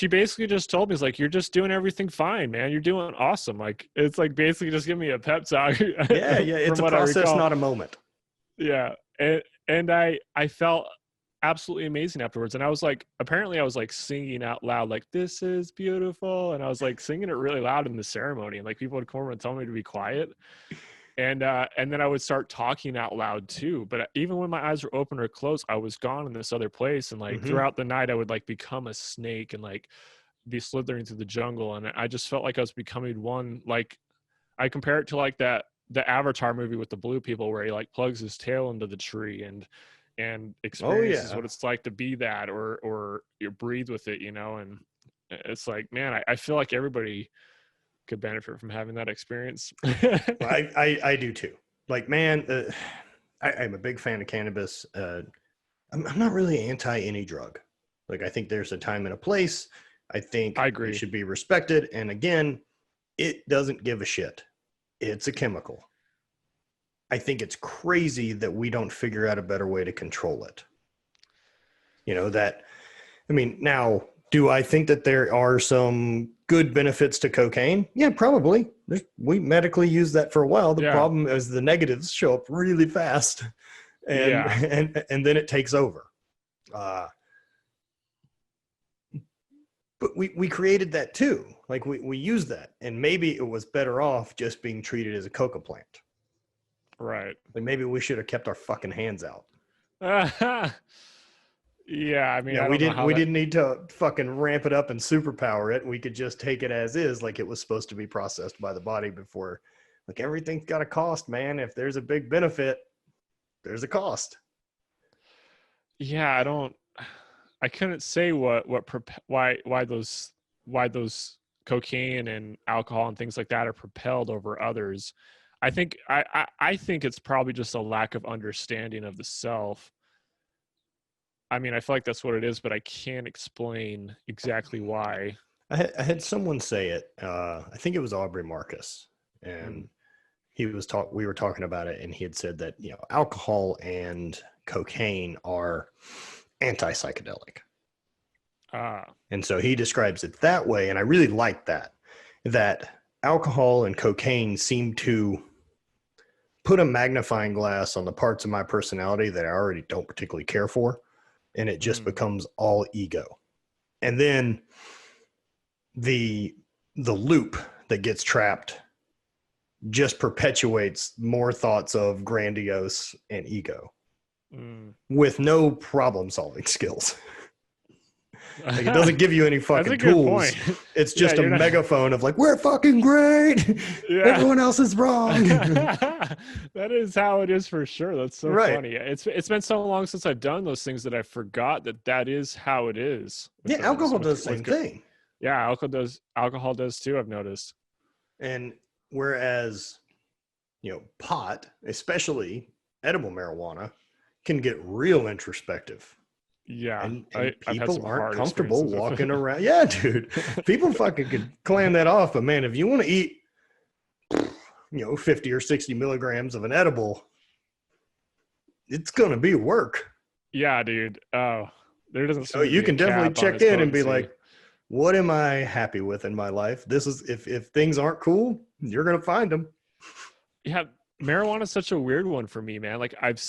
basically just told me, it's you're just doing everything fine, man. You're doing awesome. It's basically just giving me a pep talk. Yeah. It's a process, not a moment. Yeah. And I felt absolutely amazing afterwards. And I was apparently I was singing out loud, this is beautiful. And I was singing it really loud in the ceremony, and people would come over and tell me to be quiet. And then I would start talking out loud too. But even when my eyes were open or closed, I was gone in this other place. And throughout the night, I would become a snake and be slithering through the jungle. And I just felt like I was becoming one. I compare it to that the Avatar movie with the blue people where he like plugs his tail into the tree and Oh experiences yeah. what it's like to be that, or you breathe with it, you know. And it's like, man, I feel like everybody could benefit from having that experience. Well, I do too. Like, man, I'm a big fan of cannabis. I'm not really anti any drug. Like, I think there's a time and a place. I think I it agree. should be respected. And again, it doesn't give a shit. It's a chemical. I think it's crazy that we don't figure out a better way to control it. You know, that, I mean, now, do I think that there are some good benefits to cocaine? Yeah, probably. We medically use that for a while. The Yeah. problem is the negatives show up really fast, and Yeah. and then it takes over. But we created that too. Like we use that, and maybe it was better off just being treated as a coca plant. Right. Like maybe we should have kept our fucking hands out. Yeah, I mean, Yeah, I don't know how we that, didn't need to fucking ramp it up and superpower it. We could just take it as is, like it was supposed to be processed by the body before. Like everything's got a cost, man. If there's a big benefit, there's a cost. yeah, I couldn't say why those cocaine and alcohol and things like that are propelled over others. I think I think it's probably just a lack of understanding of the self. I mean, I feel like that's what it is, but I can't explain exactly why. I had someone say it. I think it was Aubrey Marcus, and we were talking about it, and he had said that, you know, alcohol and cocaine are anti-psychedelic. And so he describes it that way, and I really like that alcohol and cocaine seem to put a magnifying glass on the parts of my personality that I already don't particularly care for, and it just becomes all ego. And then the loop that gets trapped just perpetuates more thoughts of grandiose and ego with no problem solving skills. Like it doesn't give you any fucking tools. It's just a megaphone of like, we're fucking great. Yeah. Everyone else is wrong. That is how it is for sure. That's so funny. It's been so long since I've done those things that I forgot that is how it is. Yeah, alcohol does the same thing. Yeah, alcohol does too, I've noticed. And whereas, you know, pot, especially edible marijuana, can get real introspective. Yeah, and people aren't comfortable walking around. Yeah, dude, people fucking could clam that off. But man, if you want to eat, you know, 50 or 60 milligrams of an edible, it's gonna be work. Yeah, dude. Oh, there doesn't. So you can definitely check in and be like, what am I happy with in my life? This is if things aren't cool, you're gonna find them. Yeah, marijuana is such a weird one for me, man. Like I've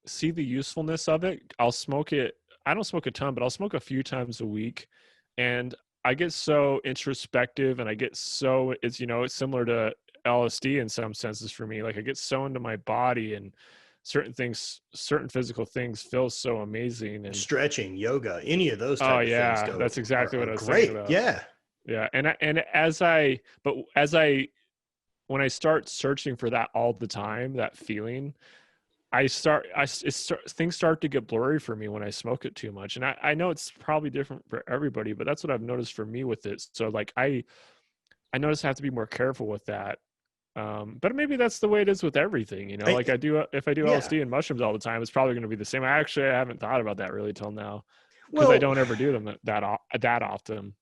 see the usefulness of it. I'll smoke it. I don't smoke a ton, but I'll smoke a few times a week, and I get so introspective, and I get so it's similar to LSD in some senses for me. Like I get so into my body, and certain physical things feel so amazing. And stretching, yoga, any of those type of things that's exactly what I was thinking about. Yeah. And when I start searching for that all the time, that feeling, things start to get blurry for me when I smoke it too much. And I know it's probably different for everybody, but that's what I've noticed for me with it. So like I notice I have to be more careful with that. But maybe that's the way it is with everything, you know, if I do LSD and mushrooms all the time, it's probably going to be the same. I haven't thought about that really till now, because I don't ever do them that often.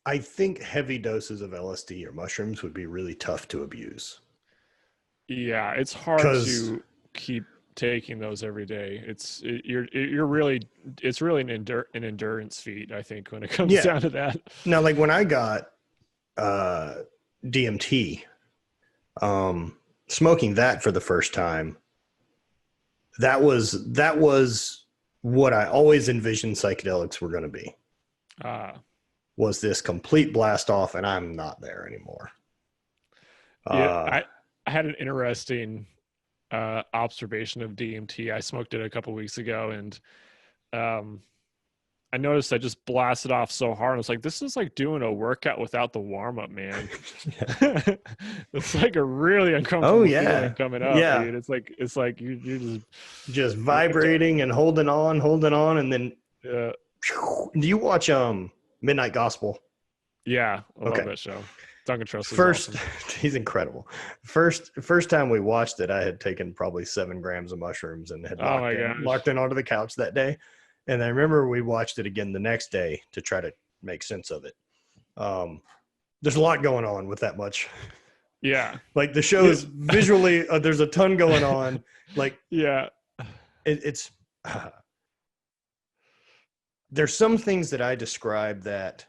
I think heavy doses of LSD or mushrooms would be really tough to abuse. Yeah, it's hard to keep taking those every day. It's really an endurance feat, I think, when it comes down to that. Now, like when I got DMT, smoking that for the first time, that was what I always envisioned psychedelics were going to be. Was this complete blast off, and I'm not there anymore. I had an interesting observation of DMT. I smoked it a couple weeks ago, and I noticed I just blasted off so hard. I was like, this is like doing a workout without the warm up, man. It's like a really Oh uncomfortable feeling yeah, coming up, yeah. dude. It's like you're Just you're vibrating and holding on, and then uh, do you watch Midnight Gospel? yeah, I love Okay. that show. Duncan Trussell's First, awesome. he's incredible. First time we watched it, I had taken probably 7 grams of mushrooms and had Oh my gosh. locked in onto the couch that day. And I remember we watched it again the next day to try to make sense of it. There's a lot going on with that much. Yeah. Like the show is visually, there's a ton going on. Like Yeah. it's there's some things that I describe that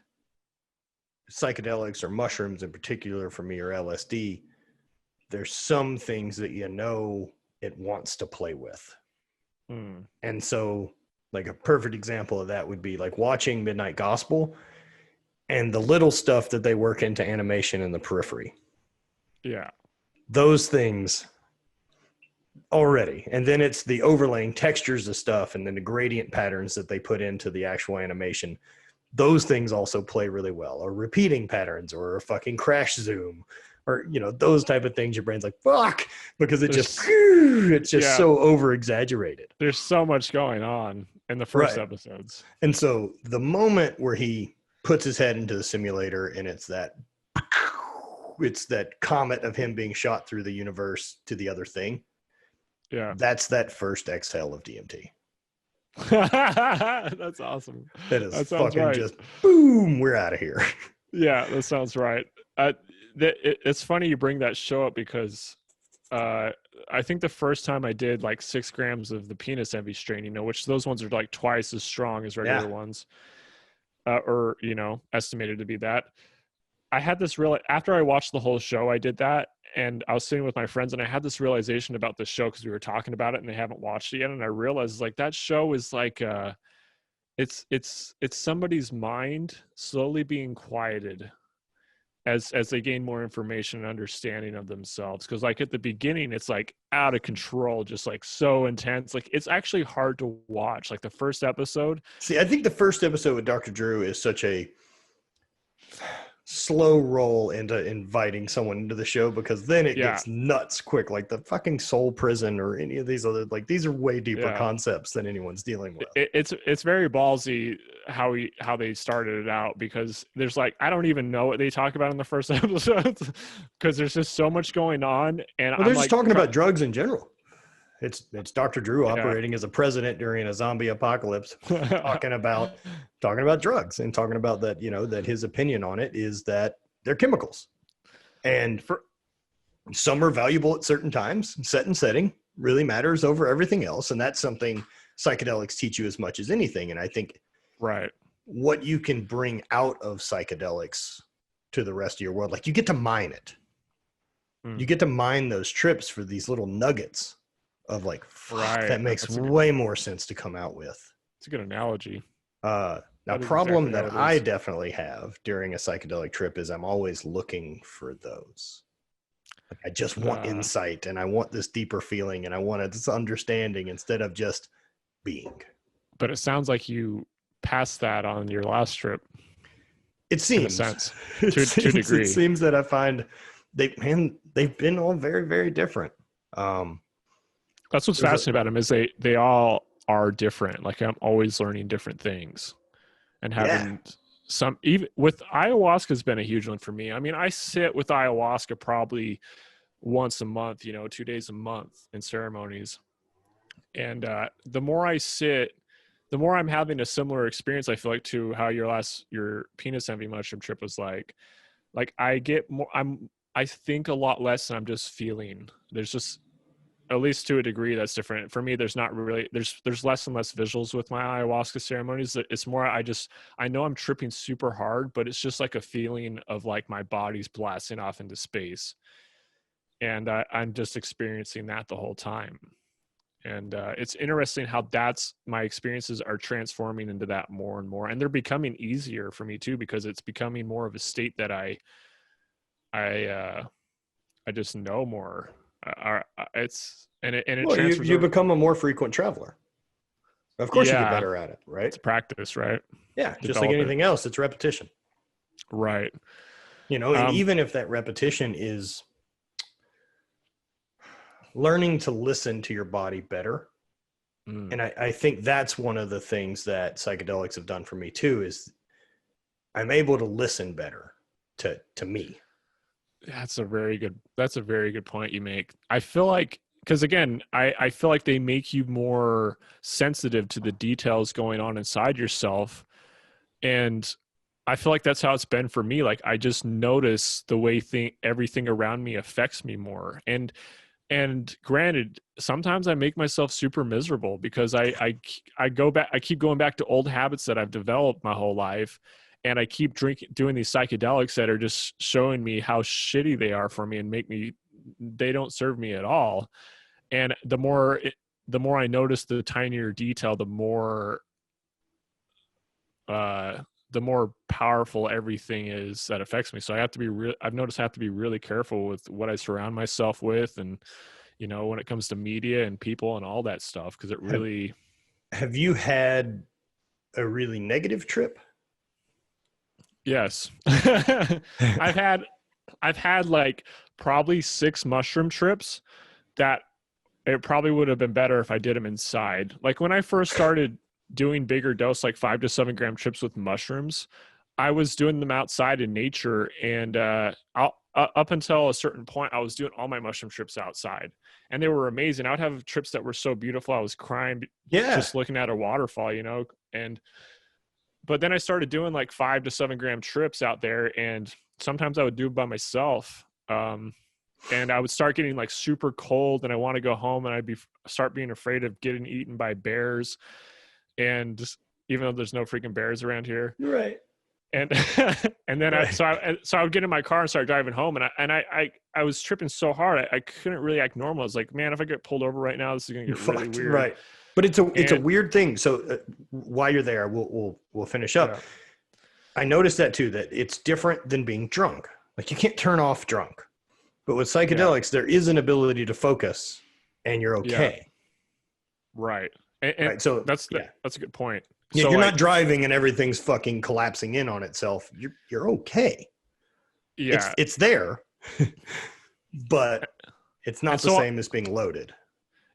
psychedelics or mushrooms in particular for me, or LSD, there's some things that it wants to play with. And so like a perfect example of that would be like watching Midnight Gospel and the little stuff that they work into animation in the periphery. Yeah. Those things already. And then it's the overlaying textures of stuff and then the gradient patterns that they put into the actual animation. Those things also play really well, or repeating patterns, or a fucking crash zoom, or those type of things. Your brain's like fuck, because it's just so over exaggerated. There's so much going on in the first episodes. And so the moment where he puts his head into the simulator and it's that comet of him being shot through the universe to the other thing. Yeah. That's that first exhale of DMT. That's awesome. That fucking right. Just boom, we're out of here. Yeah, that sounds right. It's funny you bring that show up because I think the first time I did like 6 grams of the penis envy strain, which those ones are like twice as strong as regular ones, or estimated to be that. I had this after I watched the whole show, I did that, and I was sitting with my friends, and I had this realization about the show because we were talking about it, and they haven't watched it yet, and I realized like that show is like it's somebody's mind slowly being quieted as they gain more information and understanding of themselves. Because like at the beginning, it's like out of control, just like so intense. Like it's actually hard to watch. Like the first episode. See, I think the first episode with Dr. Drew is such a slow roll into inviting someone into the show, because then it gets nuts quick. Like the fucking soul prison or any of these other, like these are way deeper concepts than anyone's dealing with. It's very ballsy how they started it out, because there's like, I don't even know what they talk about in the first episode because there's just so much going on. And they're just talking about drugs in general. It's Dr. Drew operating as a president during a zombie apocalypse, talking about drugs and talking about that, that his opinion on it is that they're chemicals, and for some are valuable at certain times. Set and setting really matters over everything else, and that's something psychedelics teach you as much as anything. And I think what you can bring out of psychedelics to the rest of your world, like you get to mine it. You get to mine those trips for these little nuggets of like, that makes way more sense to come out with. It's a good analogy. Now, problem exactly that I definitely have during a psychedelic trip is I'm always looking for those. Like I just want insight, and I want this deeper feeling, and I want this understanding instead of just being. But it sounds like you passed that on your last trip. It seems. In a sense, to a degree. It seems that I find they've been all very, very different. That's what's fascinating about them, is they all are different. Like I'm always learning different things, and having some, even with ayahuasca has been a huge one for me. I mean, I sit with ayahuasca probably once a month, 2 days a month in ceremonies. And the more I sit, the more I'm having a similar experience, I feel like, to how your penis envy mushroom trip was like I get more, I think a lot less than I'm just feeling. There's just, at least to a degree, that's different for me. There's not really, there's less and less visuals with my ayahuasca ceremonies. It's more, I know I'm tripping super hard, but it's just like a feeling of like my body's blasting off into space, and I'm just experiencing that the whole time. And it's interesting how my experiences are transforming into that more and more, and they're becoming easier for me too, because it's becoming more of a state that I just know more. It's and it well, you become a more frequent traveler, Of course you get Yeah, better at it, right? it's practice, right? Yeah, just like Develop it. anything else, it's repetition. Right. And Um, even if that repetition is learning to listen to your body better. mm, And I think that's one of the things that psychedelics have done for me too, is I'm able to listen better to me. that's a very good point you make. I feel like, because again, I feel like they make you more sensitive to the details going on inside yourself. And I feel like that's how it's been for me. Like I just notice the way everything around me affects me more. And granted, sometimes I make myself super miserable because I go back, I keep going back to old habits that I've developed my whole life, and I keep doing these psychedelics that are just showing me how shitty they are for me and they don't serve me at all. And the more I notice the tinier detail, the more powerful everything is that affects me. So I have to be I've noticed I have to be really careful with what I surround myself with, and when it comes to media and people and all that stuff, because it Have, really. have you had a really negative trip? Yes. I've had like probably 6 mushroom trips that it probably would have been better if I did them inside. Like when I first started doing bigger dose, like 5 to 7 gram trips with mushrooms, I was doing them outside in nature. And up until a certain point, I was doing all my mushroom trips outside, and they were amazing. I would have trips that were so beautiful. I was crying Yeah. just looking at a waterfall, but then I started doing like 5 to 7 gram trips out there, and sometimes I would do it by myself. And I would start getting like super cold, and I want to go home, and start being afraid of getting eaten by bears. And even though there's no freaking bears around here, Right. and and then Right. I would get in my car and start driving home, and I was tripping so hard I couldn't really act normal. I was like, man, if I get pulled over right now, this is gonna get really Fucked. weird. Right. But it's a And weird thing. So while you're there, we'll finish up. yeah, I noticed that too, that it's different than being drunk. Like you can't turn off drunk. But with yeah, psychedelics, there is an ability to focus and you're yeah, okay. right. And Right. So yeah. that's a good point. Yeah, So you're not like, driving and everything's fucking collapsing in on itself. You're okay. yeah, It's there, but it's and not the so same as being loaded.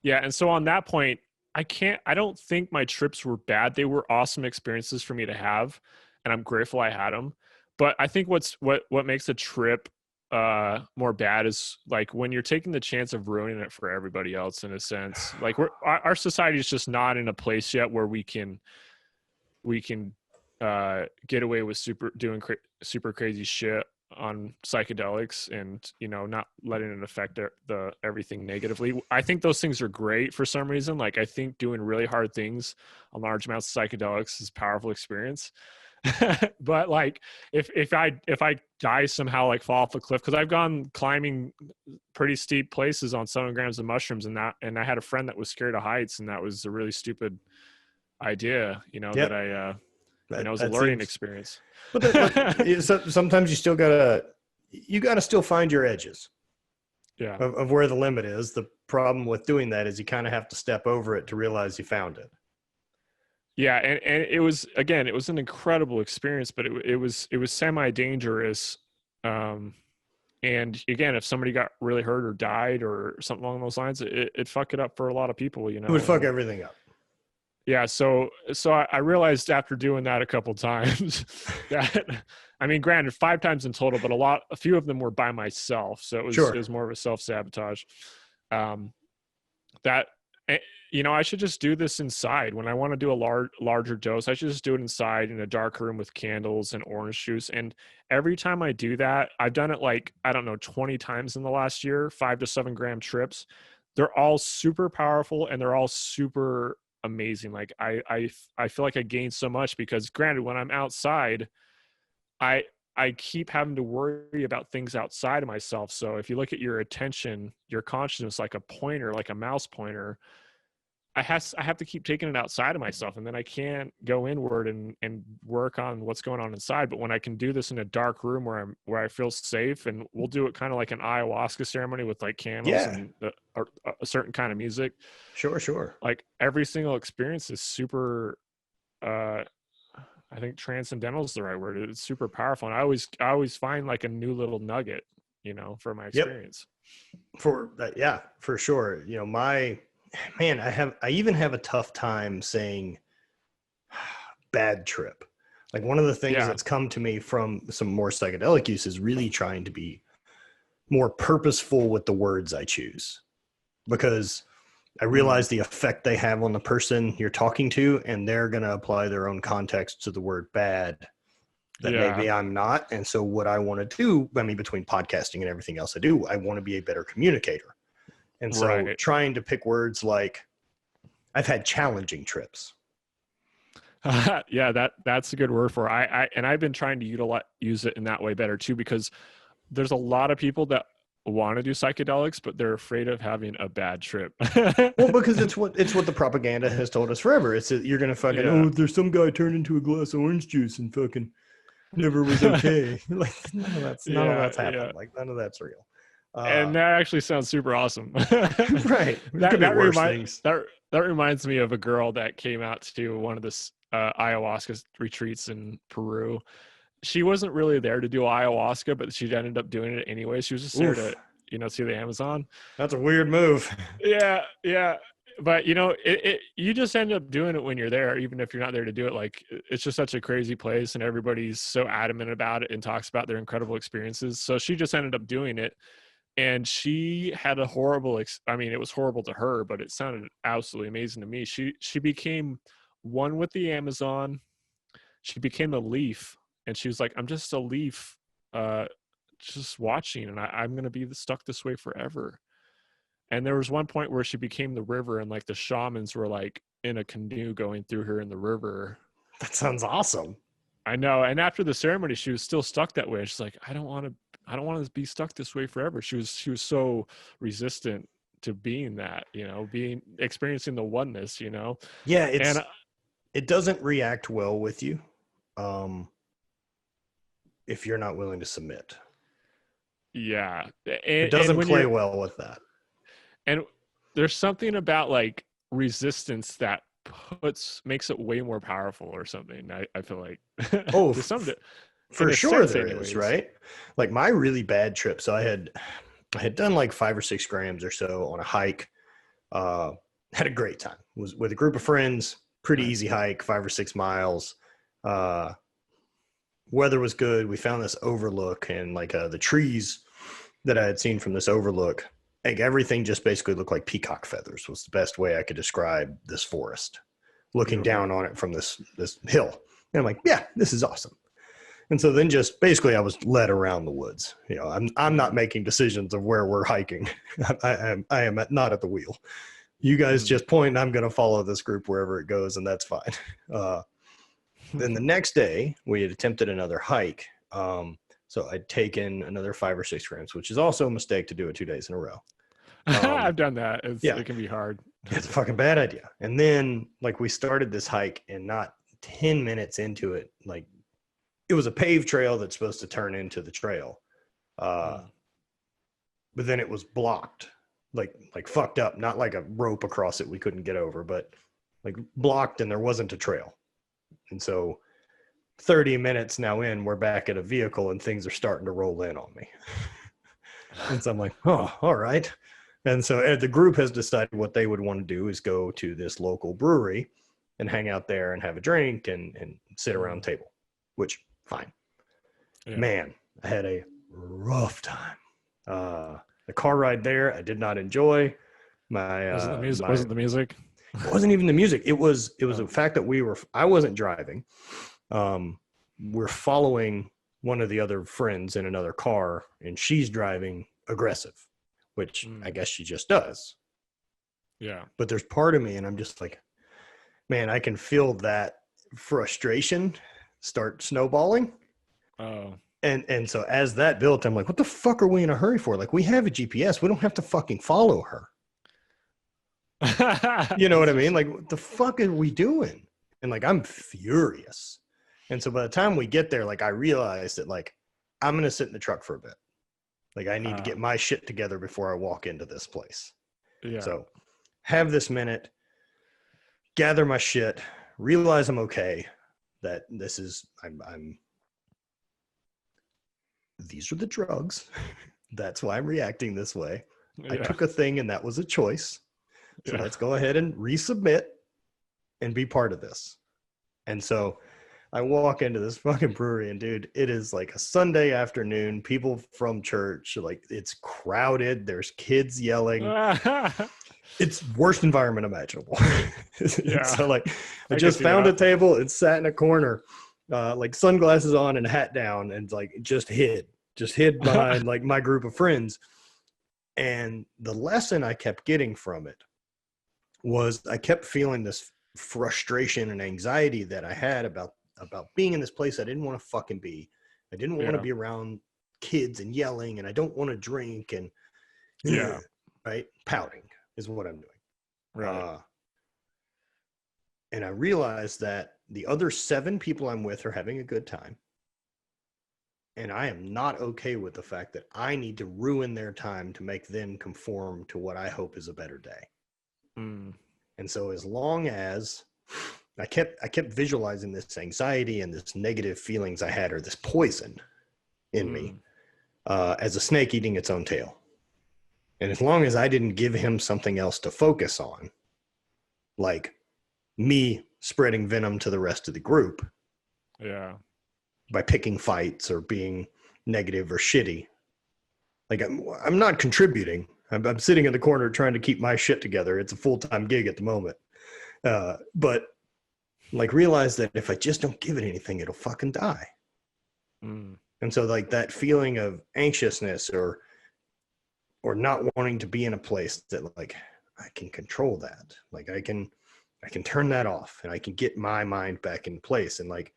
yeah, and so on that point, I don't think my trips were bad. They were awesome experiences for me to have, and I'm grateful I had them. But I think what makes a trip more bad is like when you're taking the chance of ruining it for everybody else, in a sense. Like our society is just not in a place yet where we can get away with super crazy shit on psychedelics, and not letting it affect the everything negatively. I think those things are great for some reason. Like I think doing really hard things on large amounts of psychedelics is a powerful experience. But like if I die somehow, like fall off a cliff, because I've gone climbing pretty steep places on 7 grams of mushrooms, and I had a friend that was scared of heights, and that was a really stupid idea, that Yep. it was a That learning seems, experience. sometimes you gotta still find your edges Yeah. of where the limit is. The problem with doing that is you kind of have to step over it to realize you found it. Yeah. And it was, again, it was an incredible experience, but it was semi-dangerous. And again, if somebody got really hurt or died or something along those lines, it'd fuck it up for a lot of people, It would fuck and everything up. yeah. So I realized after doing that a couple times that, I mean, granted, 5 times in total, but a few of them were by myself. So it Sure. was more of a self-sabotage. Um, that I should just do this inside. When I want to do a larger dose, I should just do it inside in a dark room with candles and orange juice. And every time I do that, I've done it like, I don't know, 20 times in the last year, 5 to 7 gram trips. They're all super powerful, and they're all super amazing. Like I feel like I gain so much, because granted, when I'm outside, I I keep having to worry about things outside of myself. So if you look at your attention, your consciousness, like a pointer, like a mouse pointer, I have to keep taking it outside of myself, and then I can't go inward and work on what's going on inside. But when I can do this in a dark room where I feel safe, and we'll do it kind of like an ayahuasca ceremony with like candles Yeah. and a certain kind of music. Sure. Like every single experience is super. I think transcendental is the right word. It's super powerful, and I always find like a new little nugget, for my experience. For that, yeah, for sure. I even have a tough time saying bad trip. Like one of the things that's come to me from some more psychedelic use is really trying to be more purposeful with the words I choose, because I realize the effect they have on the person you're talking to, and they're going to apply their own context to the word bad that maybe I'm not. And so what I want to do, between podcasting and everything else I do, I want to be a better communicator. And so trying to pick words like, I've had challenging trips. Yeah, that's a good word for it. I've been trying to use it in that way better too, because there's a lot of people that want to do psychedelics, but they're afraid of having a bad trip. Well, because it's what the propaganda has told us forever. It's that you're going to fucking, there's some guy turned into a glass of orange juice and fucking never was okay. Like none of that's happened. Yeah. Like none of that's real. And that actually sounds super awesome. Right. That reminds me of a girl that came out to one of the ayahuasca retreats in Peru. She wasn't really there to do ayahuasca, but she ended up doing it anyway. She was just there to, see the Amazon. That's a weird move. Yeah. But you just end up doing it when you're there, even if you're not there to do it. Like it's just such a crazy place, and everybody's so adamant about it and talks about their incredible experiences. So she just ended up doing it, and she had a horrible. It was horrible to her, but it sounded absolutely amazing to me. She became one with the Amazon. She became a leaf, and she was like, "I'm just a leaf, just watching, and I'm gonna be stuck this way forever." And there was one point where she became the river, and like the shamans were like in a canoe going through her in the river. That sounds awesome. I know. And after the ceremony, she was still stuck that way. She's like, I don't want to be stuck this way forever. She was so resistant to being that, experiencing the oneness, Yeah. It doesn't react well with you. If you're not willing to submit. Yeah. It doesn't play well with that. And there's something about like resistance that makes it way more powerful or something. I feel like. Oh, for sure there is, right? Like my really bad trip. So I had done like 5 or 6 grams or so on a hike. Had a great time. Was with a group of friends. Pretty easy hike, 5 or 6 miles. Weather was good. We found this overlook, and like the trees that I had seen from this overlook, like everything just basically looked like peacock feathers was the best way I could describe this forest, looking down on it from this hill. And I'm like, yeah, this is awesome. And so then just basically I was led around the woods. I'm not making decisions of where we're hiking. I am not at the wheel. You guys just point, and I'm going to follow this group wherever it goes, and that's fine. Then the next day we had attempted another hike. So I'd taken another 5 or 6 grams, which is also a mistake to do it 2 days in a row. I've done that. It can be hard. It's a fucking bad idea. And then like we started this hike, and not 10 minutes into it, like it was a paved trail that's supposed to turn into the trail. But then it was blocked, like fucked up, not like a rope across it we couldn't get over, but like blocked, and there wasn't a trail. And so 30 minutes now in, we're back at a vehicle, and things are starting to roll in on me. And so I'm like, oh, all right. And so the group has decided what they would want to do is go to this local brewery and hang out there and have a drink and sit around the table, which fine. Yeah. Man, I had a rough time. The car ride there, I did not enjoy. Wasn't the music? It wasn't even the music. It was the fact that I wasn't driving. We're following one of the other friends in another car, and she's driving aggressive, which I guess she just does. Yeah. But there's part of me, and I'm just like, man, I can feel that frustration start snowballing. Oh. And so as that built, I'm like, what the fuck are we in a hurry for? Like, we have a GPS. We don't have to fucking follow her. You know what I mean? Like, what the fuck are we doing? And like, I'm furious. And so by the time we get there, like, I realized that like, I'm going to sit in the truck for a bit. Like, I need to get my shit together before I walk into this place. Yeah. So have this minute, gather my shit, realize I'm okay, that this is, these are the drugs. That's why I'm reacting this way. Yeah. I took a thing and that was a choice. So let's go ahead and resubmit and be part of this. And so I walk into this fucking brewery and dude, it is like a Sunday afternoon. People from church, like it's crowded. There's kids yelling. It's worst environment imaginable. Yeah. So like I just found a table and sat in a corner, like sunglasses on and a hat down, and like just hid behind like my group of friends. And the lesson I kept getting from it was I kept feeling this frustration and anxiety that I had about being in this place I didn't want to fucking be. I didn't want to be around kids and yelling, and I don't want to drink, and right, pouting is what I'm doing. Right. And I realized that the other 7 people I'm with are having a good time. And I am not okay with the fact that I need to ruin their time to make them conform to what I hope is a better day. Mm. And so as long as I kept visualizing this anxiety and this negative feelings I had, or this poison in me, as a snake eating its own tail. And as long as I didn't give him something else to focus on, like me spreading venom to the rest of the group, by picking fights or being negative or shitty, like I'm not contributing. I'm sitting in the corner trying to keep my shit together. It's a full-time gig at the moment. But like realize that if I just don't give it anything, it'll fucking die. And so like that feeling of anxiousness or not wanting to be in a place that like I can control that. Like I can turn that off and I can get my mind back in place. And like,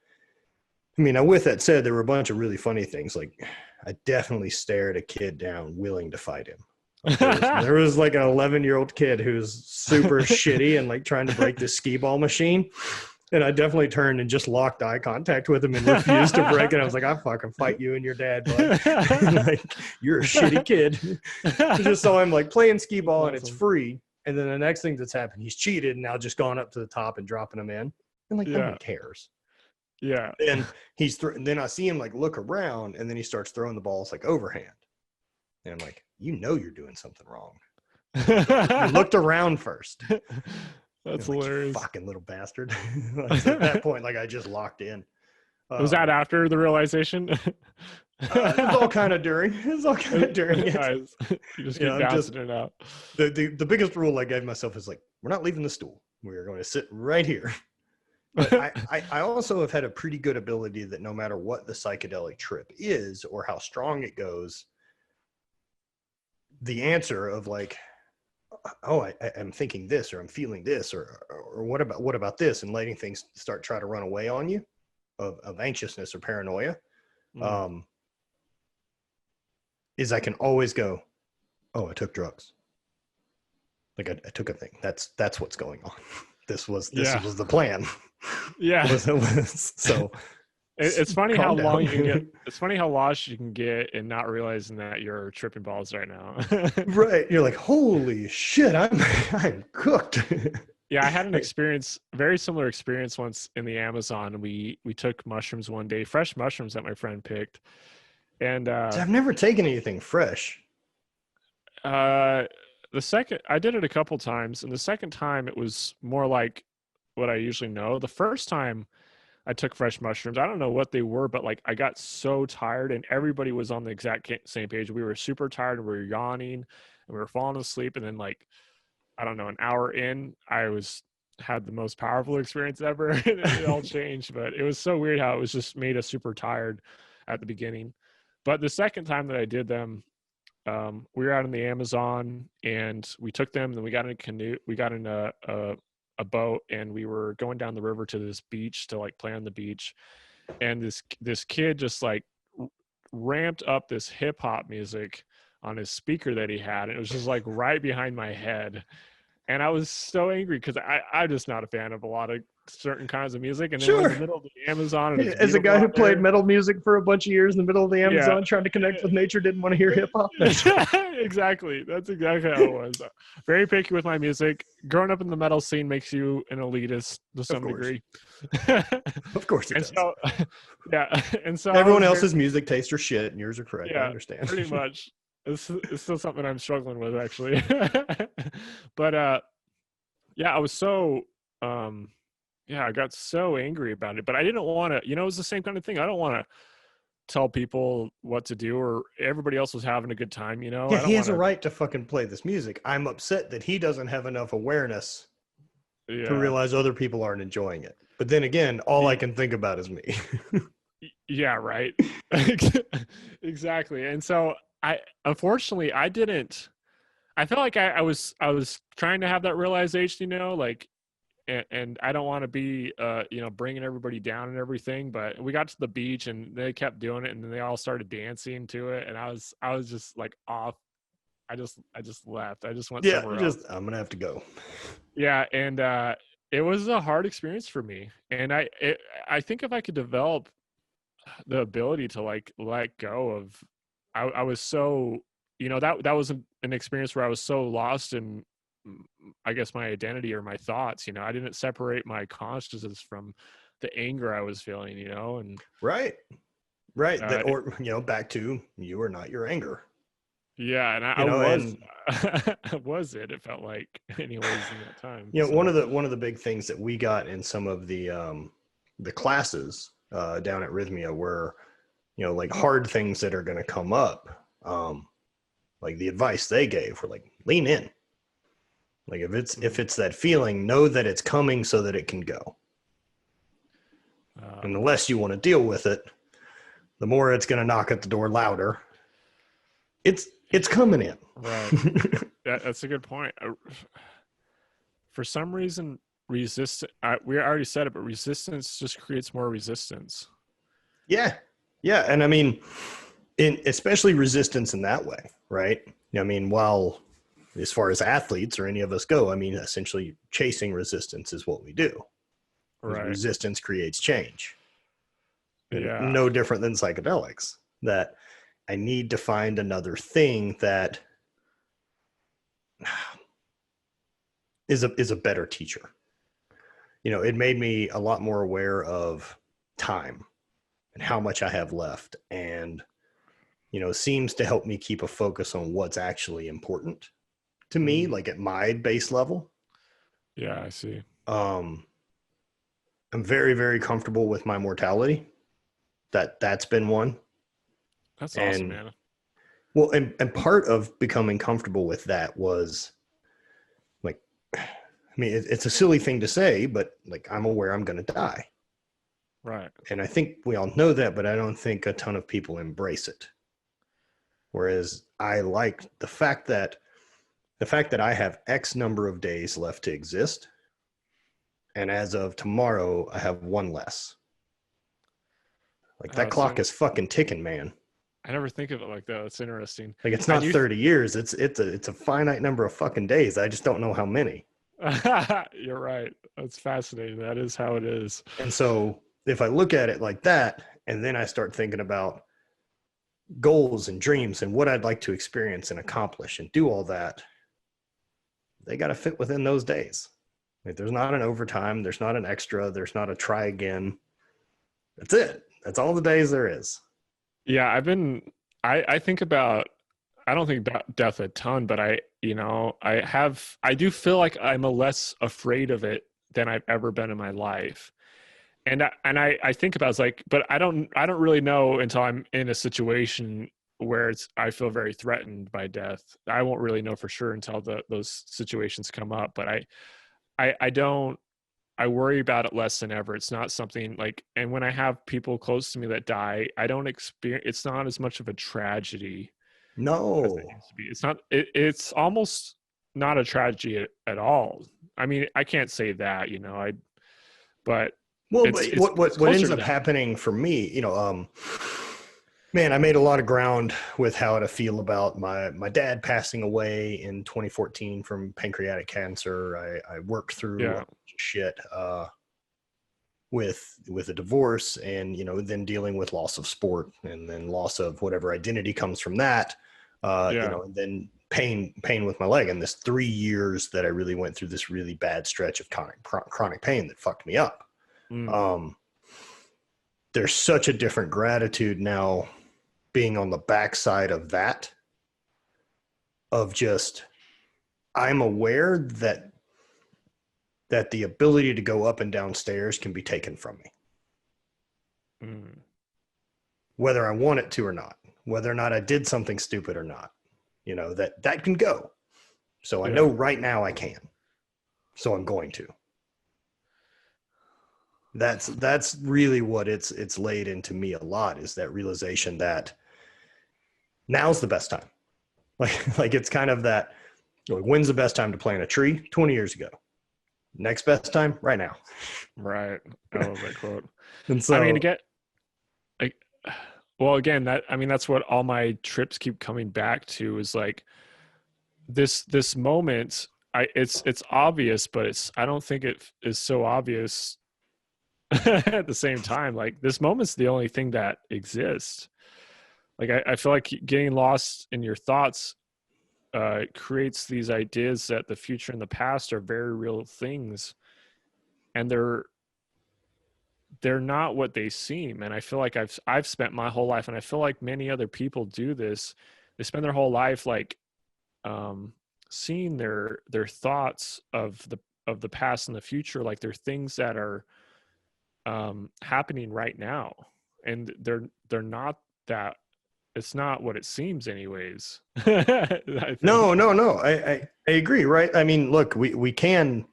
I mean, now with that said, there were a bunch of really funny things. Like I definitely stared a kid down willing to fight him. There was like an 11-year-old kid who's super shitty and like trying to break this skee ball machine. And I definitely turned and just locked eye contact with him and refused to break it. I was like, I'll fucking fight you and your dad, bud. Like, you're a shitty kid. I just saw him like playing skee ball and it's free. And then the next thing that's happened, he's cheated and now just gone up to the top and dropping them in. And like, no one cares. Yeah. And then I see him like look around and then he starts throwing the balls like overhand. And I'm like, you know, you're doing something wrong. You looked around first. That's like, hilarious. You fucking little bastard. Like, so at that point, like I just locked in. Was that after the realization? It was all kind of during. It was all kind of during it. Nice. You just keep bouncing it out. The biggest rule I gave myself is like, we're not leaving the stool. We're going to sit right here. But I also have had a pretty good ability that no matter what the psychedelic trip is or how strong it goes, the answer of like, oh, I'm thinking this, or I'm feeling this, or what about this, and letting things start try to run away on you of anxiousness or paranoia, is I can always go, oh, I took drugs. Like I took a thing. That's what's going on. This was the plan. Yeah. So it's funny how long you can get. It's funny how lost you can get and not realizing that you're tripping balls right now. Right. You're like, holy shit, I'm cooked. Yeah, I had an experience, very similar experience once in the Amazon. We took mushrooms one day, fresh mushrooms that my friend picked. And I've never taken anything fresh. The second, I did it a couple times, and the second time it was more like what I usually know. The first time I took fresh mushrooms, I don't know what they were, but like I got so tired and everybody was on the exact same page. We were super tired and we were yawning and we were falling asleep. And then like, I don't know, an hour in, had the most powerful experience ever. And it all changed, but it was so weird how it was just made us super tired at the beginning. But the second time that I did them, we were out in the Amazon and we took them, and then we got in a canoe, we got in a boat, and we were going down the river to this beach to like play on the beach. And this kid just like ramped up this hip hop music on his speaker that he had. And it was just like right behind my head. And I was so angry because I'm just not a fan of a lot of certain kinds of music. And then we're in Sure. the middle of the Amazon, and it's As a beautiful guy who out played there. metal music for a bunch of years in the middle of the Yeah. Amazon, trying to connect with nature, didn't want to hear hip hop. Exactly. That's exactly how it was. Very picky with my music. Growing up in the metal scene makes you an elitist to some degree. Of course it And does. so, yeah. And so Everyone else's music tastes are shit, and yours are correct. yeah, I understand. pretty much. It's still something I'm struggling with, actually. But yeah, I was so yeah, I got so angry about it, but I didn't want to, it was the same kind of thing. I don't want to tell people what to do, or everybody else was having a good time, Yeah, I don't he has want a to. right to fucking play this music. I'm upset that he doesn't have enough awareness to Yeah. realize other people aren't enjoying it. But then again, all I can think about is me. Yeah, right. Exactly. And so unfortunately I felt like I was trying to have that realization, like, and I don't want to be bringing everybody down and everything, but we got to the beach and they kept doing it, and then they all started dancing to it, and I was just like off. I just left. I just went Yeah, somewhere else. I'm gonna have to go. Yeah, and it was a hard experience for me, and I think if I could develop the ability to like let go of, I was so, that was an experience where I was so lost in, I guess, my identity or my thoughts. I didn't separate my consciousness from the anger I was feeling, and Right. That, or back to, you are not your anger. yeah, and I was was it felt like, anyways, in that time. So. One of the big things that we got in some of the classes down at Rhythmia were, like hard things that are going to come up. Like the advice they gave were like, lean in. Like if it's that feeling, know that it's coming so that it can go. And the less you want to deal with it, the more it's going to knock at the door louder. It's coming in. Right. That's a good point. For some reason, resistance. We already said it, but resistance just creates more resistance. Yeah, and I mean, especially resistance in that way, right? I mean, while as far as athletes or any of us go, I mean, essentially chasing resistance is what we do. Right. Resistance creates change. Yeah. No different than psychedelics. That I need to find another thing that is a better teacher. It made me a lot more aware of time and how much I have left, and seems to help me keep a focus on what's actually important to me, like at my base level. Yeah, I see. I'm very, very comfortable with my mortality. That's been one. That's awesome, man. Well, and part of becoming comfortable with that was like, I mean, it's a silly thing to say, but like, I'm aware I'm going to die. Right. And I think we all know that, but I don't think a ton of people embrace it. Whereas I like the fact that I have X number of days left to exist. And as of tomorrow, I have one less. Like that clock is fucking ticking, man. I never think of it like that. It's interesting. Like it's not 30 years. It's a finite number of fucking days. I just don't know how many. You're right. That's fascinating. That is how it is. And so if I look at it like that, and then I start thinking about goals and dreams and what I'd like to experience and accomplish and do all that, they got to fit within those days. Like there's not an overtime. There's not an extra. There's not a try again. That's it. That's all the days there is. Yeah. I think about, I don't think about death a ton, but I do feel like I'm less afraid of it than I've ever been in my life. And I think about, it's like, but I don't really know until I'm in a situation where I feel very threatened by death. I won't really know for sure until those situations come up, but I worry about it less than ever. It's not something like, and when I have people close to me that die, I don't experience, it's not as much of a tragedy. No, it's not, it's almost not a tragedy at all. I mean, I can't say that, but what ends up happening for me, Man, I made a lot of ground with how to feel about my dad passing away in 2014 from pancreatic cancer. I worked through a Yeah. bunch of shit with a divorce, and then dealing with loss of sport, and then loss of whatever identity comes from that. Yeah. And then pain with my leg, and this 3 years that I really went through this really bad stretch of chronic pain that fucked me up. Mm. Um, there's such a different gratitude now being on the backside of that, of just, I'm aware that the ability to go up and down stairs can be taken from me, Mm. whether I want it to or not, whether or not I did something stupid or not, that can go. So I Yeah. know right now I can. So I'm going to. That's really what it's laid into me a lot, is that realization that now's the best time. Like it's kind of that, when's the best time to plant a tree? 20 years ago. Next best time, right now. Right. I love that quote. And I mean, so, again, like, well, again, that's what all my trips keep coming back to, is like this moment. It's obvious, but I don't think it is so obvious at the same time. Like, this moment's the only thing that exists. Like, I feel like getting lost in your thoughts creates these ideas that the future and the past are very real things, and they're not what they seem. And I feel like I've spent my whole life, and I feel like many other people do this. They spend their whole life like seeing their thoughts of the past and the future like they're things that are happening right now, and they're not that. It's not what it seems anyways. I no, think. no, no. I agree, right? I mean, look, we can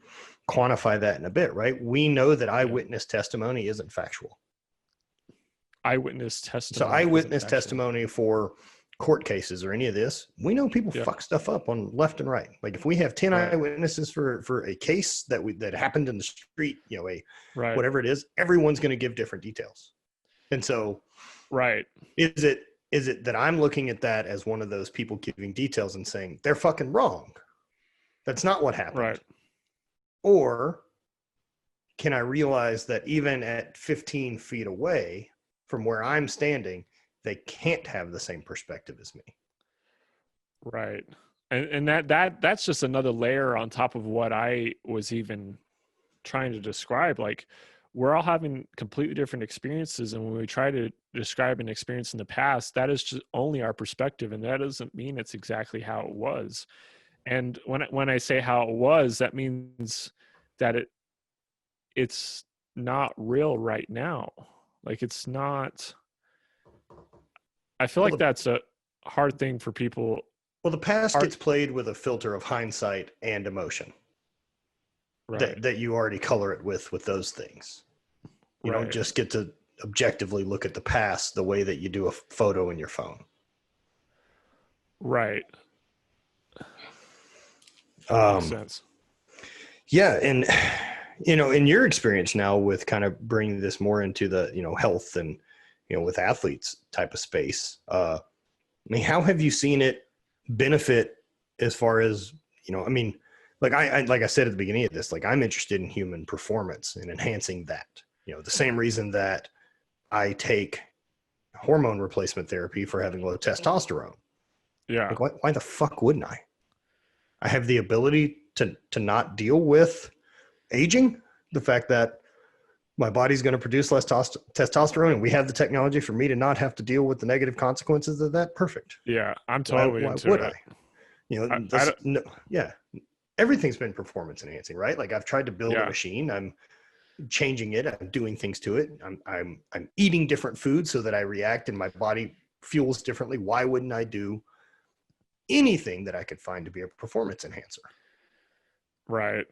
quantify that in a bit, right? We know that Yeah. eyewitness testimony isn't factual. Eyewitness So testimony isn't eyewitness factual. testimony for court cases or any of this, we know people Yeah. fuck stuff up on left and right. Like if we have 10 Right. eyewitnesses for a case that happened in the street, a Right. whatever it is, everyone's going to give different details. And so Right. is it that I'm looking at that as one of those people giving details and saying they're fucking wrong? That's not what happened. Right. Or can I realize that even at 15 feet away from where I'm standing, they can't have the same perspective as me? Right. And that's just another layer on top of what I was even trying to describe. Like, we're all having completely different experiences, and when we try to describe an experience in the past, that is just only our perspective, and that doesn't mean it's exactly how it was. And when I say how it was, that means that it's not real right now. Like, it's not. I feel Well, like that's a hard thing for people. the past Hard. gets played with a filter of hindsight and emotion Right. that you already color it with those things. You don't Right. just get to objectively look at the past the way that you do a photo in your phone. Right. Makes sense. Yeah. And, in your experience now with kind of bringing this more into the, health and, with athletes type of space, I mean, how have you seen it benefit as far as, I mean, like like I said at the beginning of this, like I'm interested in human performance and enhancing that, the same reason that I take hormone replacement therapy for having low testosterone. Yeah. Like, why the fuck wouldn't I? I have the ability to not deal with aging, the fact that my body's going to produce less testosterone, and we have the technology for me to not have to deal with the negative consequences of that. Perfect. Yeah. I'm Why, totally why into would I? it. I This, don't, no, yeah, everything's been performance enhancing, right? Like I've tried to build a yeah. machine. I'm changing it. I'm doing things to it. I'm eating different foods so that I react and my body fuels differently. Why wouldn't I do anything that I could find to be a performance enhancer? Right.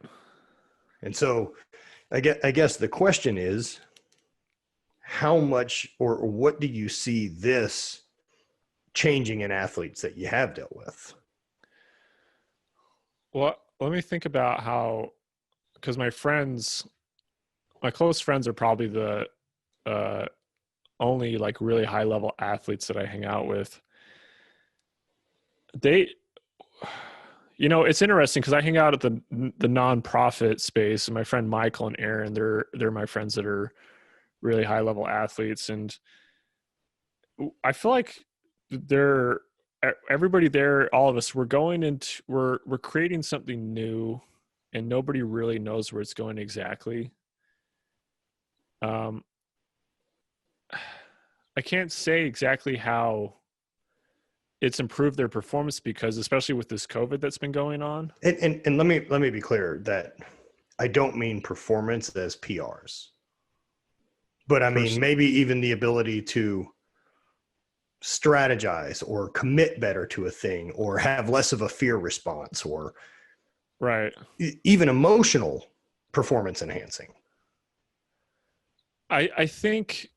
And so I guess the question is, how much or what do you see this changing in athletes that you have dealt with? Well, let me think about how, because my close friends are probably the, uh, only like really high level athletes that I hang out with. They, you know, it's interesting because I hang out at the nonprofit space, and my friend Michael and Aaron, they're my friends that are really high level athletes, and I feel like they're everybody there, all of us, we're creating something new, and nobody really knows where it's going exactly. Um, I can't say exactly how it's improved their performance because, especially with this COVID that's been going on. And let me be clear that I don't mean performance as PRs, but I mean maybe even the ability to strategize or commit better to a thing or have less of a fear response or Right. even emotional performance enhancing. I think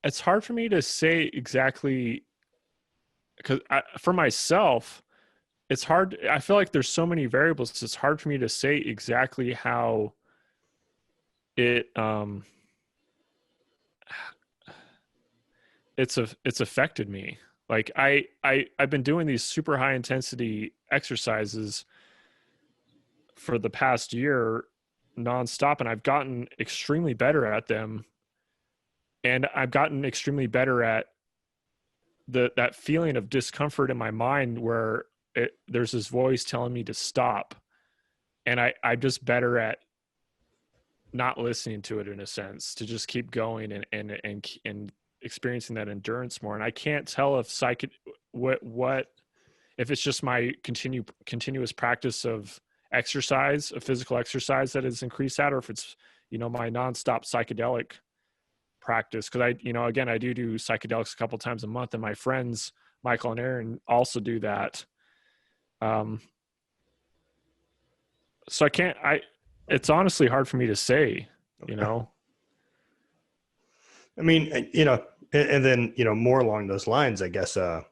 it's hard for me to say exactly because for myself, it's hard. I feel like there's so many variables. It's hard for me to say exactly how it's affected me. Like I've been doing these super high intensity exercises for the past year nonstop, and I've gotten extremely better at them. And I've gotten extremely better at that feeling of discomfort in my mind where there's this voice telling me to stop, and I'm just better at not listening to it, in a sense, to just keep going and experiencing that endurance more. And I can't tell if what if it's just my continuous practice of exercise, of physical exercise, that has increased that, or if it's, you know, my nonstop psychedelic practice. Because I, you know, again, I do psychedelics a couple times a month, and my friends Michael and Aaron also do that. So it's honestly hard for me to say, you know. I mean, you know, and then, you know, more along those lines, I guess, you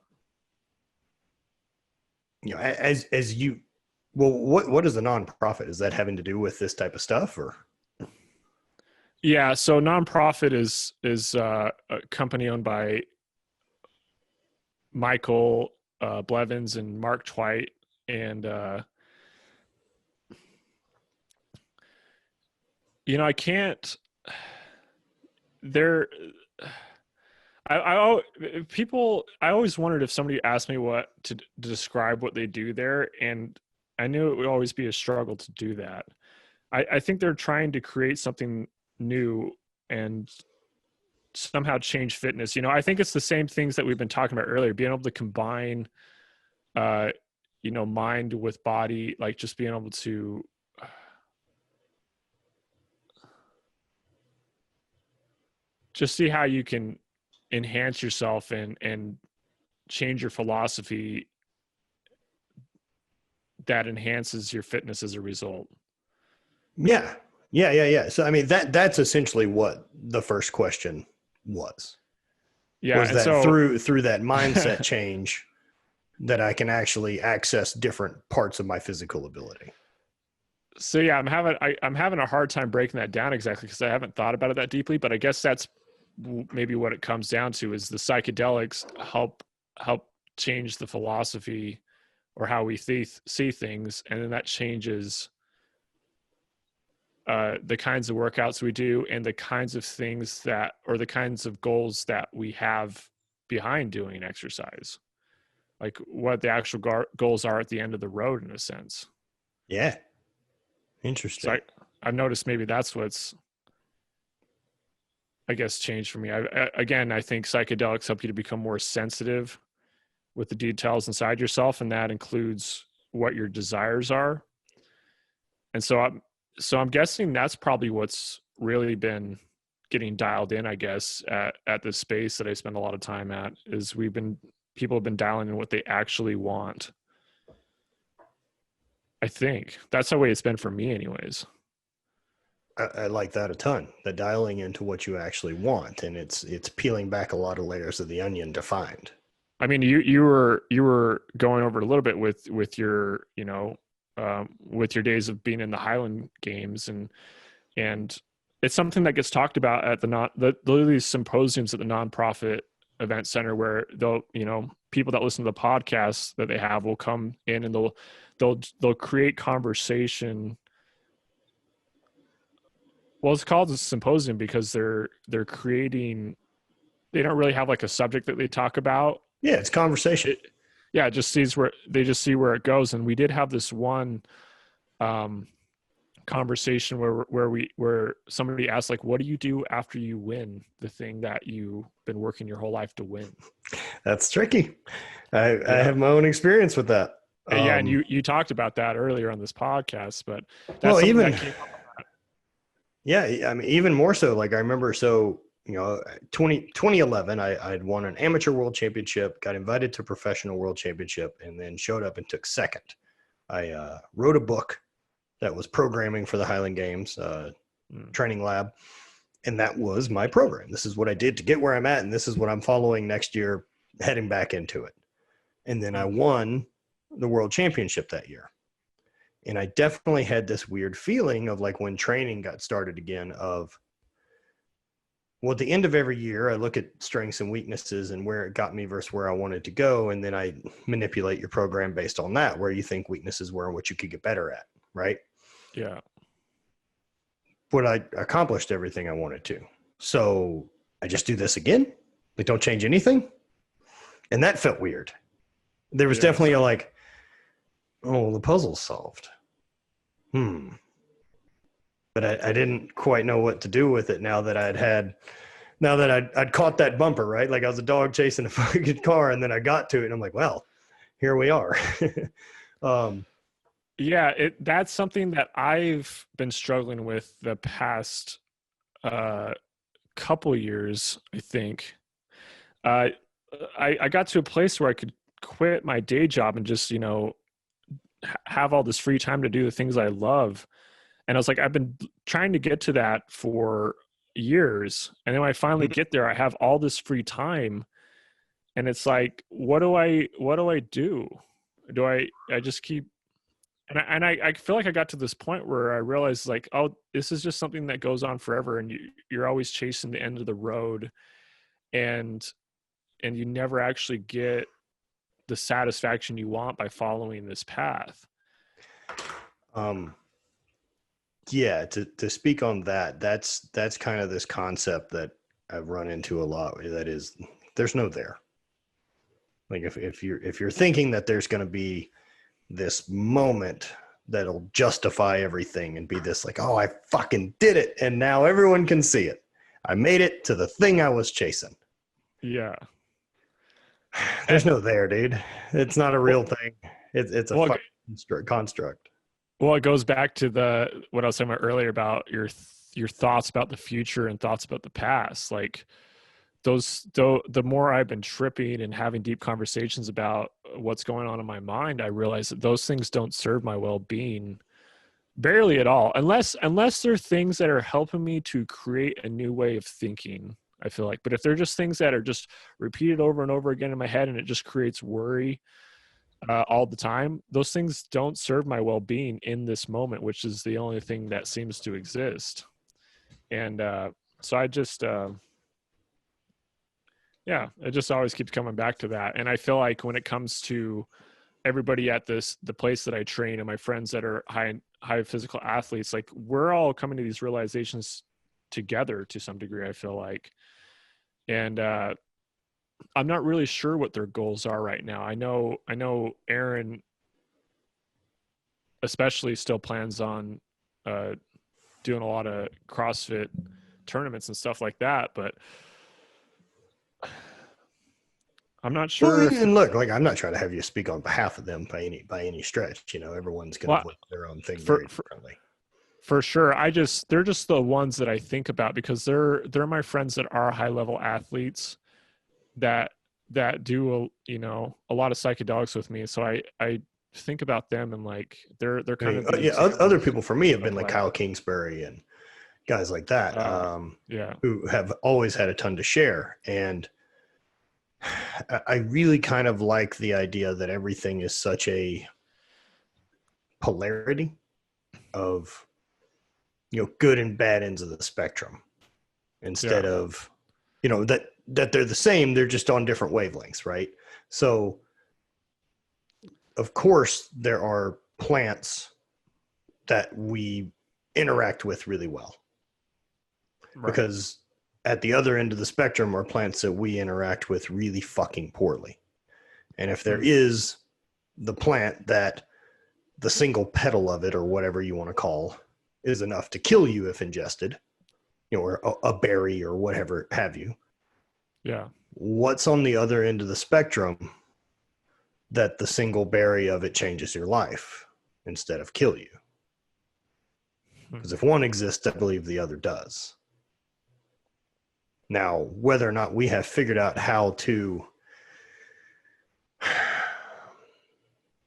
know, as you, well, what is a nonprofit? Is that having to do with this type of stuff, or? Yeah, so nonprofit is a company owned by Michael Blevins and Mark Twite, and you know, I can't. There, I always wondered if somebody asked me what to describe what they do there, and I knew it would always be a struggle to do that. I think they're trying to create something new and somehow change fitness. You know, I think it's the same things that we've been talking about earlier, being able to combine you know, mind with body, like just being able to just see how you can enhance yourself and change your philosophy that enhances your fitness as a result. Yeah. So I mean, that's essentially what the first question was. Yeah, Was and that so through that mindset change that I can actually access different parts of my physical ability. so yeah, I'm having a hard time breaking that down exactly because I haven't thought about it that deeply, but I guess that's maybe what it comes down to, is the psychedelics help change the philosophy or how we see things, and then that changes the kinds of workouts we do and the kinds of things that, or the kinds of goals that we have behind doing exercise, like what the actual goals are at the end of the road, in a sense. Yeah. Interesting. So I've noticed maybe that's what's, I guess, changed for me. Again, I think psychedelics help you to become more sensitive with the details inside yourself, and that includes what your desires are. And so I'm guessing that's probably what's really been getting dialed in, I guess, at this space that I spend a lot of time at, is people have been dialing in what they actually want. I think that's the way it's been for me anyways. I like that a ton. The dialing into what you actually want, and it's peeling back a lot of layers of the onion to find. I mean, you were going over it a little bit with your, with your days of being in the Highland games, and it's something that gets talked about at these symposiums at the nonprofit event center, where they'll, people that listen to the podcast that they have will come in and they'll create conversation. Well, it's called a symposium because they're creating, they don't really have like a subject that they talk about. Yeah, it's conversation. It just sees where they just see where it goes. And we did have this one conversation where somebody asked, like, what do you do after you win the thing that you've been working your whole life to win? That's tricky. I have my own experience with that. And you talked about that earlier on this podcast, but that's well, something even that came up. yeah, I mean, even more so. Like I remember, so 2011, I had won an amateur world championship, got invited to professional world championship, and then showed up and took second. I wrote a book that was programming for the Highland Games training lab. And that was my program. This is what I did to get where I'm at. And this is what I'm following next year, heading back into it. And then I won the world championship that year. And I definitely had this weird feeling of like when training got started again of, well, at the end of every year, I look at strengths and weaknesses and where it got me versus where I wanted to go. And then I manipulate your program based on that, where you think weaknesses were and what you could get better at. Right. Yeah. But I accomplished everything I wanted to. So I just do this again. Like, don't change anything. And that felt weird. There was definitely a like, oh, the puzzle's solved. But I didn't quite know what to do with it now that I'd caught that bumper, right? Like I was a dog chasing a fucking car, and then I got to it and I'm like, well, here we are. That's something that I've been struggling with the past couple years, I think. I got to a place where I could quit my day job and just, have all this free time to do the things I love. And I was like, I've been trying to get to that for years. And then when I finally get there, I have all this free time. And it's like, what do I do? Do I just keep, and I feel like I got to this point where I realized like, oh, this is just something that goes on forever. And you're always chasing the end of the road, and you never actually get the satisfaction you want by following this path. Yeah, to speak on that, that's kind of this concept that I've run into a lot. That is, there's no there. Like if you're thinking that there's going to be this moment that'll justify everything and be this like, oh, I fucking did it, and now everyone can see it. I made it to the thing I was chasing. Yeah. There's no there, dude. It's not a real thing. It's a fucking construct. Well, it goes back to what I was talking about earlier about your thoughts about the future and thoughts about the past. Like the more I've been tripping and having deep conversations about what's going on in my mind, I realize that those things don't serve my well-being barely at all, unless they're things that are helping me to create a new way of thinking, I feel like. But if they're just things that are just repeated over and over again in my head and it just creates worry all the time, those things don't serve my well-being in this moment, which is the only thing that seems to exist. And so I just it just always keeps coming back to that. And I feel like when it comes to everybody at the place that I train and my friends that are high physical athletes, like we're all coming to these realizations together to some degree, I feel like. And I'm not really sure what their goals are right now. I know Aaron especially still plans on doing a lot of CrossFit tournaments and stuff like that, but I'm not sure. Well, and look, like I'm not trying to have you speak on behalf of them by any stretch. Everyone's going to look at their own thing very differently. For sure. They're just the ones that I think about because they're my friends that are high level athletes that do a lot of psychedelics with me. So I think about them and like they're kind of other people for me have been like Kyle Kingsbury and guys like that who have always had a ton to share. And I really kind of like the idea that everything is such a polarity of good and bad ends of the spectrum instead Yeah. of, that they're the same, they're just on different wavelengths, right? So of course there are plants that we interact with really well, Right. because at the other end of the spectrum are plants that we interact with really fucking poorly. And if there Mm. is the plant that the single petal of it, or whatever you want to call, is enough to kill you if ingested, or a berry or whatever have you, Yeah. what's on the other end of the spectrum that the single berry of it changes your life instead of kill you? Because if one exists, I believe the other does. Now, whether or not we have figured out how to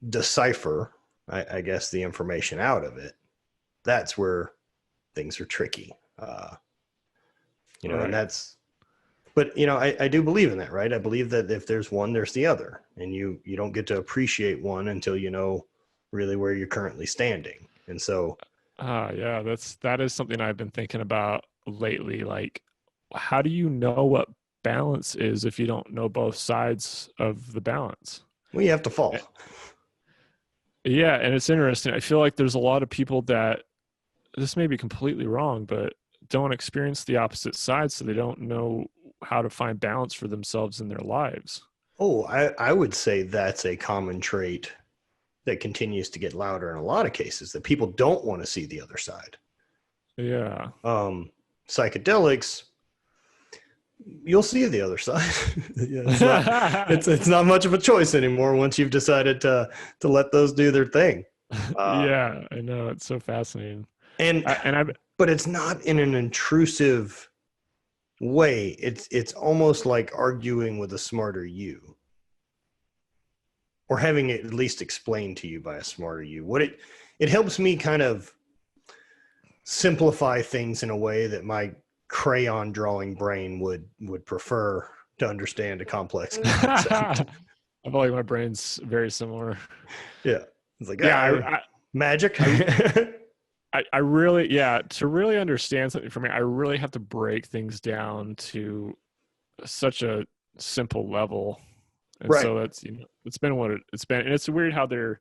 decipher, I guess, the information out of it, that's where things are tricky. Right. And that's, but I do believe in that, right? I believe that if there's one, there's the other, and you don't get to appreciate one until you know really where you're currently standing. And so, Yeah, that is something I've been thinking about lately. Like, how do you know what balance is if you don't know both sides of the balance? well, you have to fall. Yeah, and it's interesting. I feel like there's a lot of people that, this may be completely wrong, but don't experience the opposite side, so they don't know how to find balance for themselves in their lives. Oh, I would say that's a common trait that continues to get louder in a lot of cases, that people don't want to see the other side. Yeah. Psychedelics, you'll see the other side. It's not much of a choice anymore once you've decided to let those do their thing. Yeah, I know, it's so fascinating. And but it's not in an intrusive way. It's almost like arguing with a smarter you, or having it at least explained to you by a smarter you. It helps me kind of simplify things in a way that my crayon drawing brain would prefer to understand a complex concept. I feel like my brain's very similar. Yeah, it's like, Yeah, magic. I really, yeah, to really understand something for me, I really have to break things down to such a simple level. And Right. so that's, it's been what it's been. And it's weird how they're,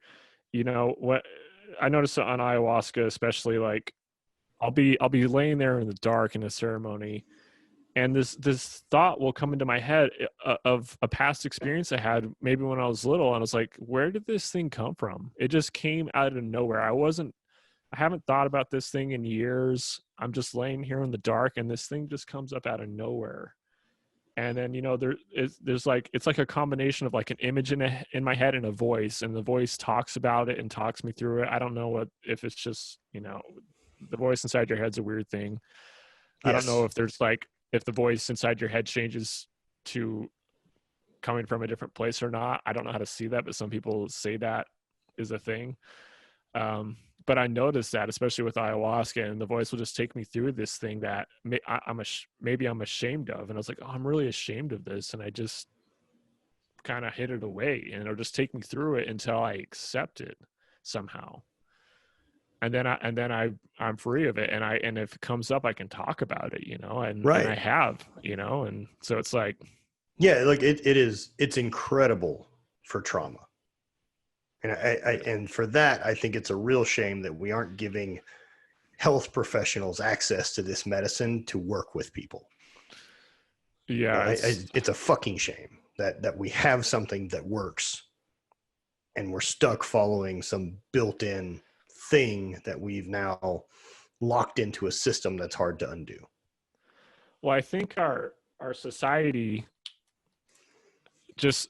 what I noticed on ayahuasca, especially, like, I'll be laying there in the dark in a ceremony, and this thought will come into my head of a past experience I had maybe when I was little, and I was like, where did this thing come from? It just came out of nowhere. I haven't thought about this thing in years. I'm just laying here in the dark, and this thing just comes up out of nowhere. And then, there's like, it's like a combination of like an image in my head and a voice, and the voice talks about it and talks me through it. I don't know if it's just, the voice inside your head's a weird thing. I don't know Yes. if there's like, if the voice inside your head changes to coming from a different place or not. I don't know how to see that, but some people say that is a thing. But I noticed that, especially with ayahuasca, and the voice will just take me through this thing that maybe I'm ashamed of. And I was like, oh, I'm really ashamed of this. And I just kind of hid it away, and it'll just take me through it until I accept it somehow. And then I'm free of it. And if it comes up, I can talk about it, and Right. I have, and so it's like, yeah, like it's incredible for trauma. And and for that, I think it's a real shame that we aren't giving health professionals access to this medicine to work with people. yeah, It's a fucking shame that we have something that works, and we're stuck following some built-in thing that we've now locked into a system that's hard to undo. well, I think our society just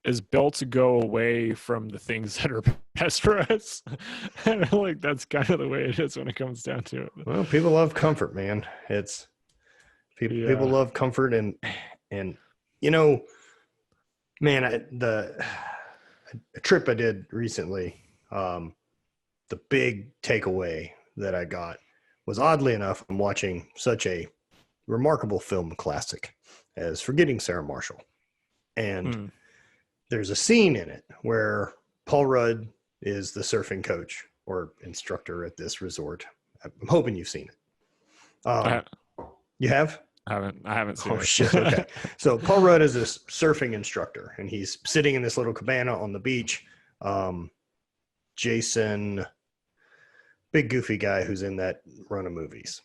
is built to go away from the things that are best for us. And I feel like that's kind of the way it is when it comes down to it. Well, people love comfort, man. It's people love comfort, and man, a trip I did recently, the big takeaway that I got was, oddly enough, I'm watching such a remarkable film classic as Forgetting Sarah Marshall. And there's a scene in it where Paul Rudd is the surfing coach or instructor at this resort. I'm hoping you've seen it. I You have? haven't seen Oh it. shit. Okay. So Paul Rudd is this surfing instructor, and he's sitting in this little cabana on the beach. Jason, big goofy guy who's in that run of movies.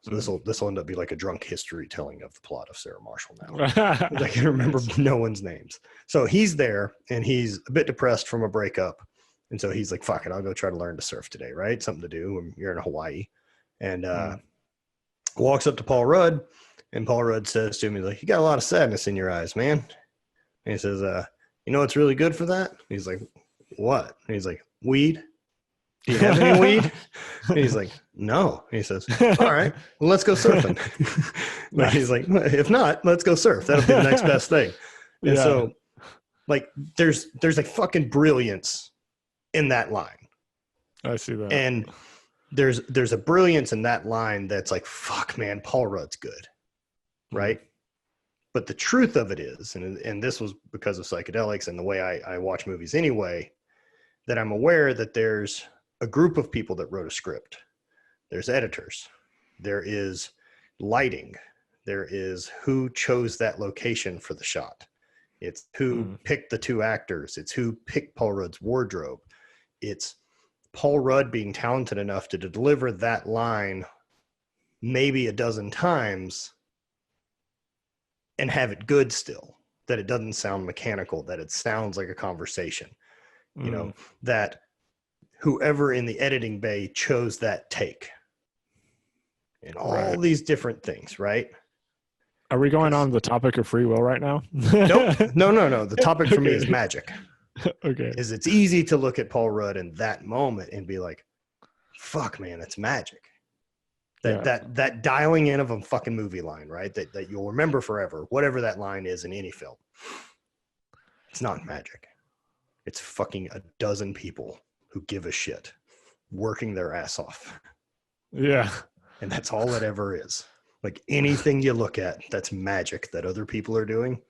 So this will end up be like a drunk history telling of the plot of Sarah Marshall now. I can remember no one's names. So he's there, and he's a bit depressed from a breakup, and so he's like, "Fuck it, I'll go try to learn to surf today." Right? Something to do when you're in Hawaii, and walks up to Paul Rudd, and Paul Rudd says to him, he's like, "You got a lot of sadness in your eyes, man." And he says, "You know what's really good for that?" And he's like, "What?" And he's like, "Weed. Do you have any weed?" And he's like, "No." And he says, "All right, well, let's go surfing." Like, he's like, "If not, let's go surf. That'll be the next best thing." And so, like, there's a fucking brilliance in that line. I see that. And there's a brilliance in that line that's like, fuck, man, Paul Rudd's good, right? But the truth of it is, and this was because of psychedelics and the way I watch movies anyway, that I'm aware that there's a group of people that wrote a script. There's editors. There is lighting. There is who chose that location for the shot. It's who picked the two actors. It's who picked Paul Rudd's wardrobe. It's Paul Rudd being talented enough to deliver that line maybe a dozen times and have it good still, that it doesn't sound mechanical, that it sounds like a conversation, you know, that whoever in the editing bay chose that take and all these different things, right? Are we going on the topic of free will right now? Nope. No. The topic for me is magic. Okay. Is it's easy to look at Paul Rudd in that moment and be like, fuck, man, that's magic. That dialing in of a fucking movie line, right? That you'll remember forever, whatever that line is in any film. It's not magic. It's fucking a dozen people who give a shit working their ass off. Yeah. And that's all it ever is. Like anything you look at that's magic that other people are doing,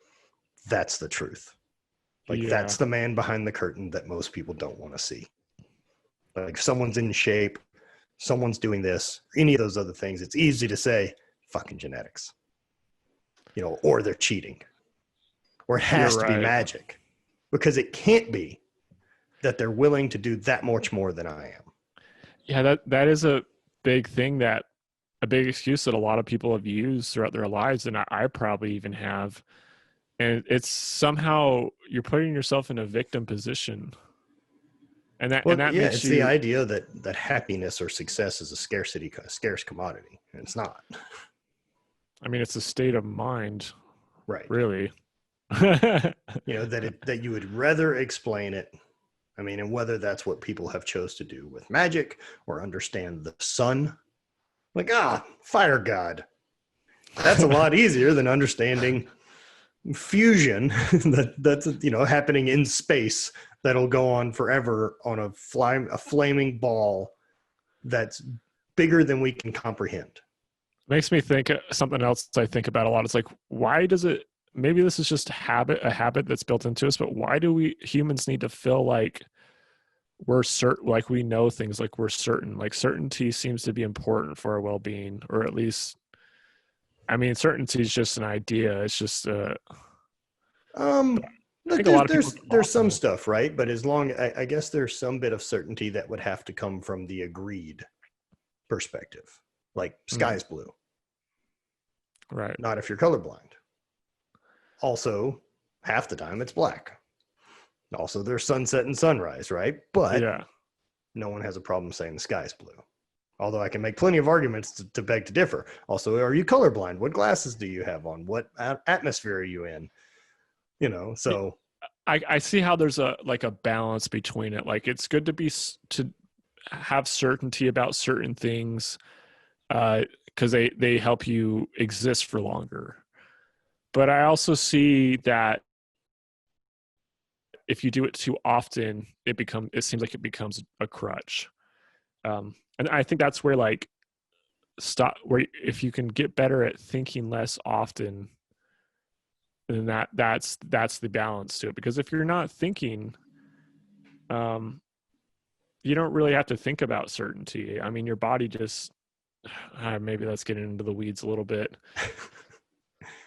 that's the truth. Like that's the man behind the curtain that most people don't want to see. Like someone's in shape, someone's doing this, any of those other things. It's easy to say fucking genetics, you know, or they're cheating, or it has to be magic, because it can't be that they're willing to do that much more than I am. Yeah, that is a big thing, that a big excuse that a lot of people have used throughout their lives, and I probably even have. And it's somehow you're putting yourself in a victim position. And that makes it's the idea that happiness or success is a scarce commodity, and it's not. I mean, it's a state of mind, right? Really, you know, that you would rather explain it. I mean, and whether that's what people have chose to do with magic or understand the sun, like fire god. That's a lot easier than understanding fusion that's you know happening in space that'll go on forever on a flaming ball that's bigger than we can comprehend. Makes me think something else I think about a lot. It's like, why does it, maybe this is just a habit that's built into us, but why do we humans need to feel like we're certain, like we know things, like we're certain, like certainty seems to be important for our well-being, or at least, I mean, certainty is just an idea. It's just there's some stuff, right? But as long, I guess there's some bit of certainty that would have to come from the agreed perspective, like sky's blue, right? Not if you're colorblind. Also, half the time it's black. Also, there's sunset and sunrise, right? But no one has a problem saying the sky's blue. Although I can make plenty of arguments to beg to differ. Also, are you colorblind? What glasses do you have on? What atmosphere are you in? You know, so I see how there's a balance between it. Like it's good to have certainty about certain things because they help you exist for longer. But I also see that if you do it too often, it seems like it becomes a crutch. And I think that's where where if you can get better at thinking less often, then that's the balance to it. Because if you're not thinking, you don't really have to think about certainty. I mean, your body just, maybe that's getting into the weeds a little bit,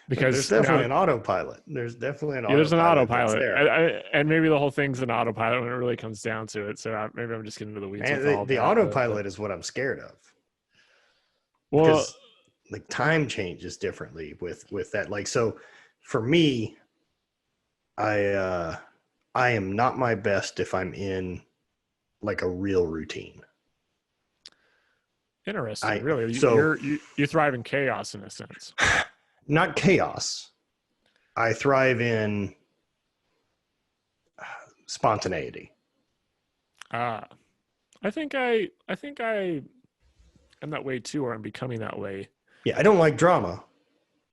Like, there's because definitely an autopilot. There's definitely an yeah, there's an autopilot that's autopilot, there. and maybe the whole thing's an autopilot when it really comes down to it. So maybe I'm just getting into the weeds And with all the that. autopilot is what I'm scared of, Well, because like time changes differently with that. Like, so for me, I am not my best if I'm in like a real routine. interesting. Really, So you thrive in chaos in a sense. not chaos. I thrive in spontaneity. I think I am that way too, or I'm becoming that way. Yeah, I don't like drama.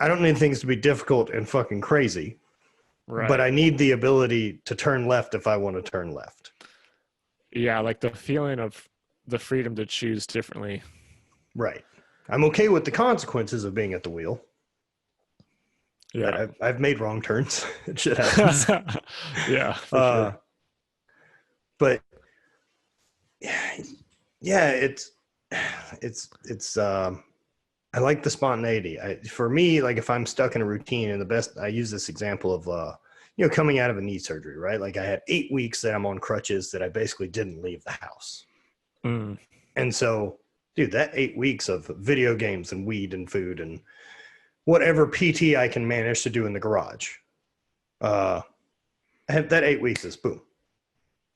I don't need things to be difficult and fucking crazy, Right. but I need the ability to turn left if I want to turn left. Yeah, like the feeling of the freedom to choose differently. Right. I'm okay with the consequences of being at the wheel. Yeah. That I've made wrong turns. It shit happens. Yeah, for sure. But yeah, it's I like the spontaneity. For me, like if I'm stuck in a routine, and I use this example of coming out of a knee surgery, right? Like I had 8 weeks that I'm on crutches that I basically didn't leave the house. And so, dude, that 8 weeks of video games and weed and food and whatever PT I can manage to do in the garage, I have that 8 weeks is boom,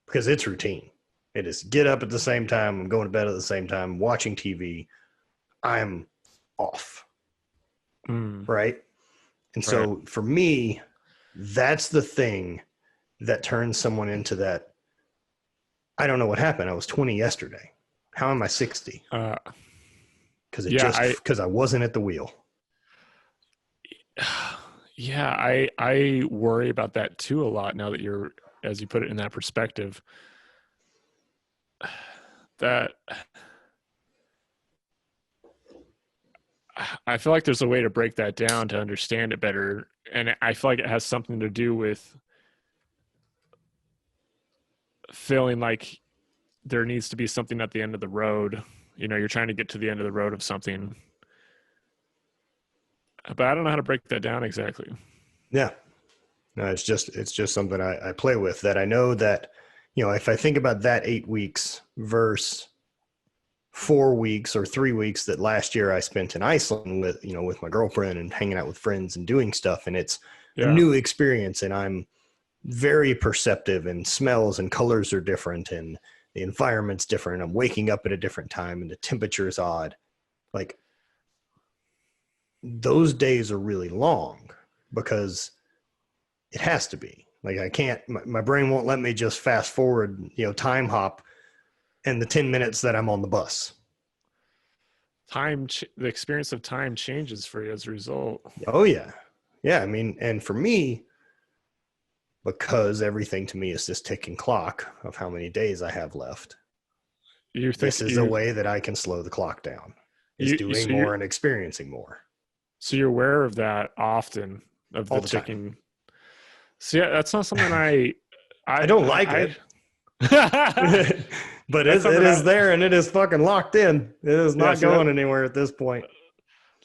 because it's routine. It is get up at the same time, I'm going to bed at the same time, watching TV, I'm off. Right. And so for me, that's the thing that turns someone into that. I don't know what happened. I was 20 yesterday. How am I 60? Because I wasn't at the wheel. Yeah, I worry about that too a lot now that as you put it in that perspective. That I feel like there's a way to break that down to understand it better, and I feel like it has something to do with feeling like there needs to be something at the end of the road. You're trying to get to the end of the road of something, but I don't know how to break that down exactly. Yeah. No, it's just something I play with, that I know that, if I think about that 8 weeks versus 4 weeks or 3 weeks that last year I spent in Iceland with my girlfriend and hanging out with friends and doing stuff. And it's a new experience, and I'm very perceptive, and smells and colors are different, and the environment's different. I'm waking up at a different time, and the temperature is odd. Like, those days are really long because it has to be. Like, I can't, my brain won't let me just fast forward, time hop and the 10 minutes that I'm on the bus. The experience of time changes for you as a result. Oh yeah. Yeah. I mean, and for me, because everything to me is this ticking clock of how many days I have left, this is a way that I can slow the clock down, is doing more and experiencing more. So you're aware of that often, of the ticking time. So yeah, that's not something I don't like it. But it is there, and it is fucking locked in. It is not going anywhere at this point.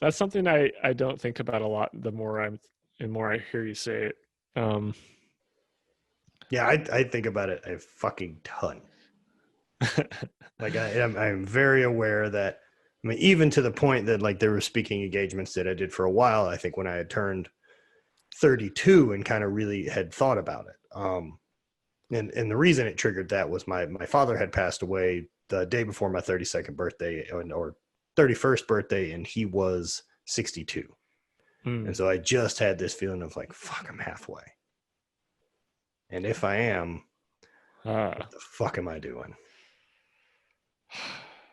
That's something I don't think about a lot. The more I hear you say it. Yeah, I think about it a fucking ton. Like I'm very aware that, I mean, even to the point that like there were speaking engagements that I did for a while, I think when I had turned 32 and kind of really had thought about it. And the reason it triggered that was my father had passed away the day before my 32nd birthday or 31st birthday, and he was 62. And so I just had this feeling of like, fuck, I'm halfway. And if I am, what the fuck am I doing?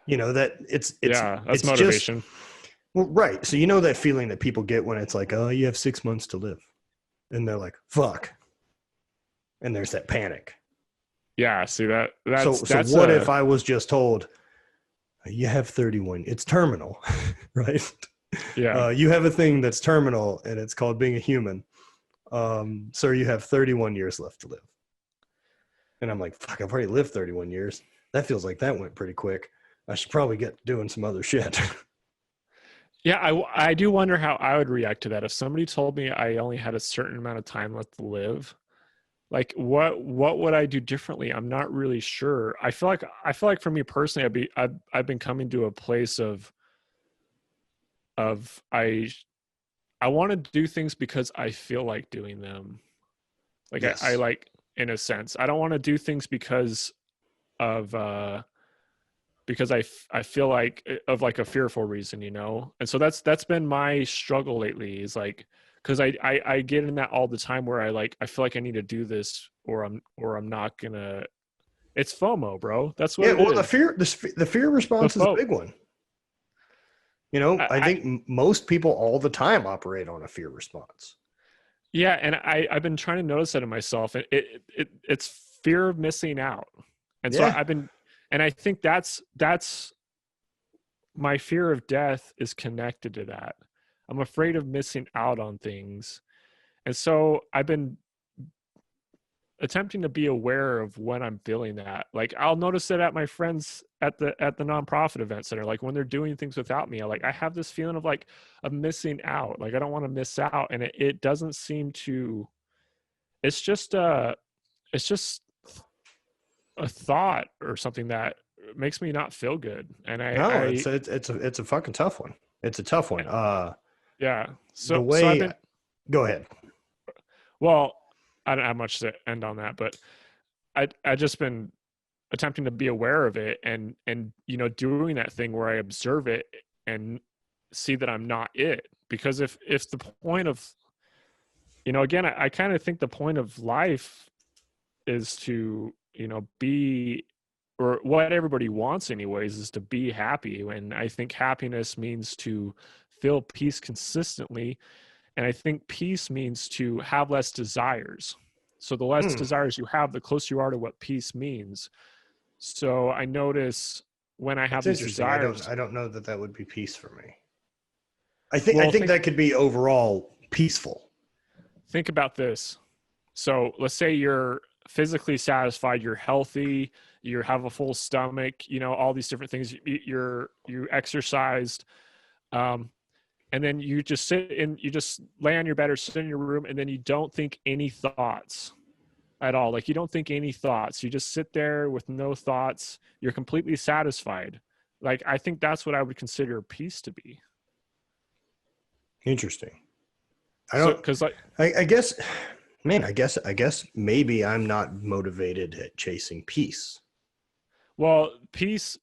That it's motivation. Well, right. So that feeling that people get when it's like, oh, you have 6 months to live. And they're like, fuck. And there's that panic. Yeah. See that's so what if I was just told, you have 31, it's terminal, right? Yeah. You have a thing that's terminal, and it's called being a human. Sir, you have 31 years left to live. And I'm like, fuck, I've already lived 31 years. That feels like that went pretty quick. I should probably get doing some other shit. Yeah, I do wonder how I would react to that if somebody told me I only had a certain amount of time left to live. Like, what would I do differently? I'm not really sure. I feel like for me personally, I've been coming to a place of I want to do things because I feel like doing them. Like Yes. I like, in a sense, I don't want to do things because of I feel like of like a fearful reason, you know? And so that's been my struggle lately, is like, because I get in that all the time where I feel like I need to do this or I'm not gonna. It's FOMO, bro. That's what Yeah, it well, is. the fear response is a big one. You know, I think most people all the time operate on a fear response. Yeah, and I've been trying to notice that in myself, and it's fear of missing out. And so Yeah. and I think that's my fear of death is connected to that. I'm afraid of missing out on things. And so I've been attempting to be aware of when I'm feeling that. Like, I'll notice it at my friends at the nonprofit event center. Like, when they're doing things without me, I have this feeling of missing out. Like, I don't want to miss out. And it doesn't seem to, it's just a thought or something that makes me not feel good. And it's a fucking tough one. It's a tough one. Yeah. So I've been, go ahead. well, I don't have much to end on that, but I just been attempting to be aware of it and doing that thing where I observe it and see that I'm not it. Because if the point of, again, I kind of think the point of life is to, be, or what everybody wants anyways, is to be happy. And I think happiness means to feel peace consistently. And I think peace means to have less desires. So the less desires you have, the closer you are to what peace means. So I notice when I have these desires. I don't know that would be peace for me. I think that could be overall peaceful. Think about this. So let's say you're physically satisfied, you're healthy, you have a full stomach, all these different things. You exercised, and then you just you just lay on your bed or sit in your room, and then you don't think any thoughts at all. Like, you don't think any thoughts. You just sit there with no thoughts. You're completely satisfied. Like, I think that's what I would consider peace to be. Interesting. I guess maybe I'm not motivated at chasing peace. Well, peace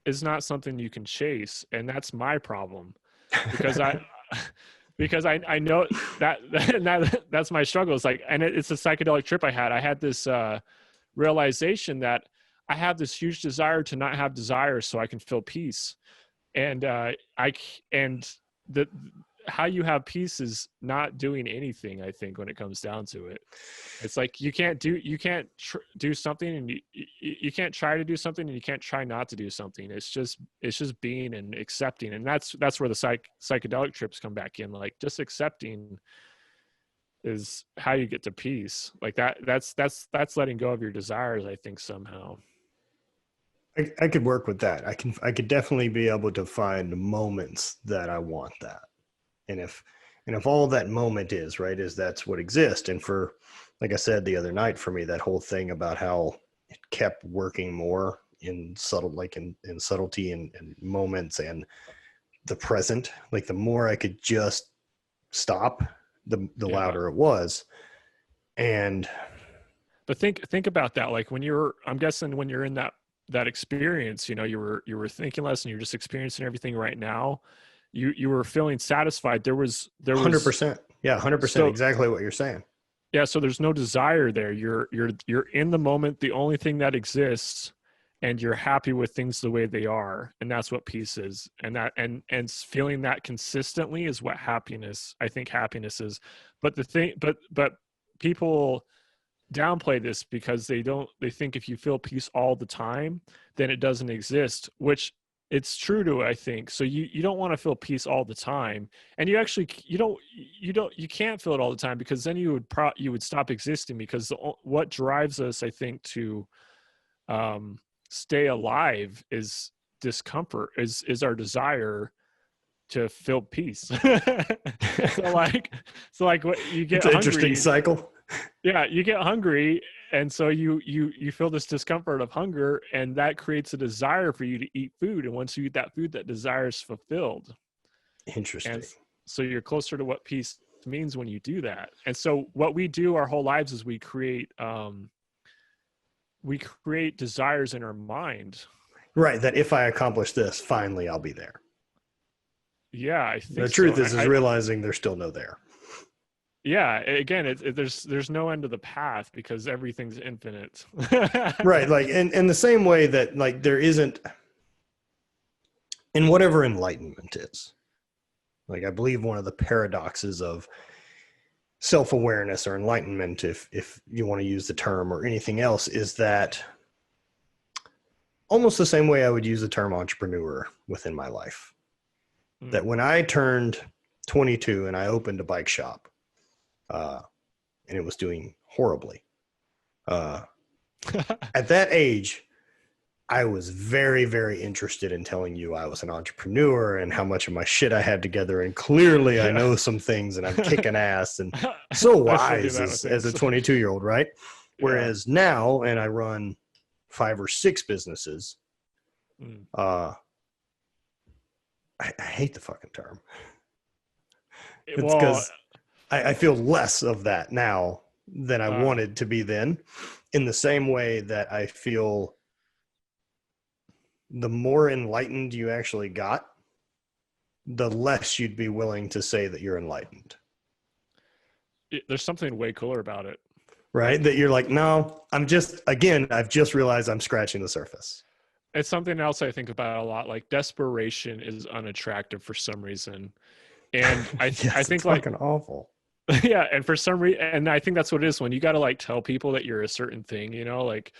is not something you can chase, and that's my problem. Because I know that's my struggle. It's like, and it's a psychedelic trip I had. I had this realization that I have this huge desire to not have desires so I can feel peace. And how you have peace is not doing anything. I think when it comes down to it, it's like you can't do something, and you can't try to do something, and you can't try not to do something. It's just being and accepting. And that's where the psychedelic trips come back in. Like, just accepting is how you get to peace. Like that's letting go of your desires, I think, somehow. I could work with that. I could definitely be able to find moments that I want that. And if all that moment is that's what exists. And for, like I said the other night, for me, that whole thing about how it kept working more in subtlety and moments and the present, like the more I could just stop, the louder it was. But think about that. Like, I'm guessing when you're in that experience, you were thinking less, and you're just experiencing everything right now. You were feeling satisfied. There was 100%. Yeah, 100%. Exactly what you're saying. Yeah. So there's no desire there. You're in the moment, the only thing that exists, and you're happy with things the way they are. And that's what peace is. And feeling that consistently is what I think happiness is. But but people downplay this because they think if you feel peace all the time, then it doesn't exist, which it's true to, I think. So you don't want to feel peace all the time, and you can't feel it all the time, because then you would stop existing. Because what drives us, I think, to stay alive is discomfort, is our desire to feel peace. so like what you get It's an hungry, interesting cycle. yeah, you get hungry, and so you feel this discomfort of hunger, and that creates a desire for you to eat food, and once you eat that food, that desire is fulfilled. Interesting. And so you're closer to what peace means when you do that. And so what we do our whole lives is we create desires in our mind. Right. That if I accomplish this, finally I'll be there. Yeah, I think the truth so. is realizing there's still no there. Yeah, again, there's no end to the path because everything's infinite. Right. Like in the same way that like there isn't in whatever enlightenment is. Like I believe one of the paradoxes of self-awareness or enlightenment, if you want to use the term, or anything else, is that almost the same way I would use the term entrepreneur within my life. That when I turned 22 and I opened a bike shop, and it was doing horribly. At that age, I was very, very interested in telling you I was an entrepreneur and how much of my shit I had together. And clearly I know some things and I'm kicking ass and so wise as a 22-year-old, right? Whereas now, and I run 5 or 6 businesses, I hate the fucking term. It's because I feel less of that now than I wanted to be then, in the same way that I feel the more enlightened you actually got, the less you'd be willing to say that you're enlightened. There's something way cooler about it. Right? That you're like, no, I've just realized I'm scratching the surface. It's something else I think about a lot. Like desperation is unattractive for some reason. And I think like fucking awful. Yeah. And for some reason, and I think that's what it is when you got to like tell people that you're a certain thing, you know, like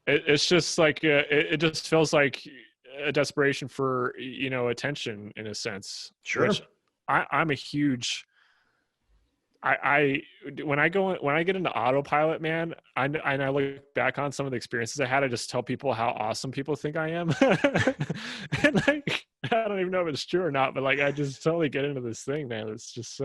it's just like, it just feels like a desperation for, you know, attention in a sense. Sure. Which I'm a huge, when I get into autopilot, man, and I look back on some of the experiences I had, I just tell people how awesome people think I am. And like, I don't even know if it's true or not, but like, I just totally get into this thing, man. It's just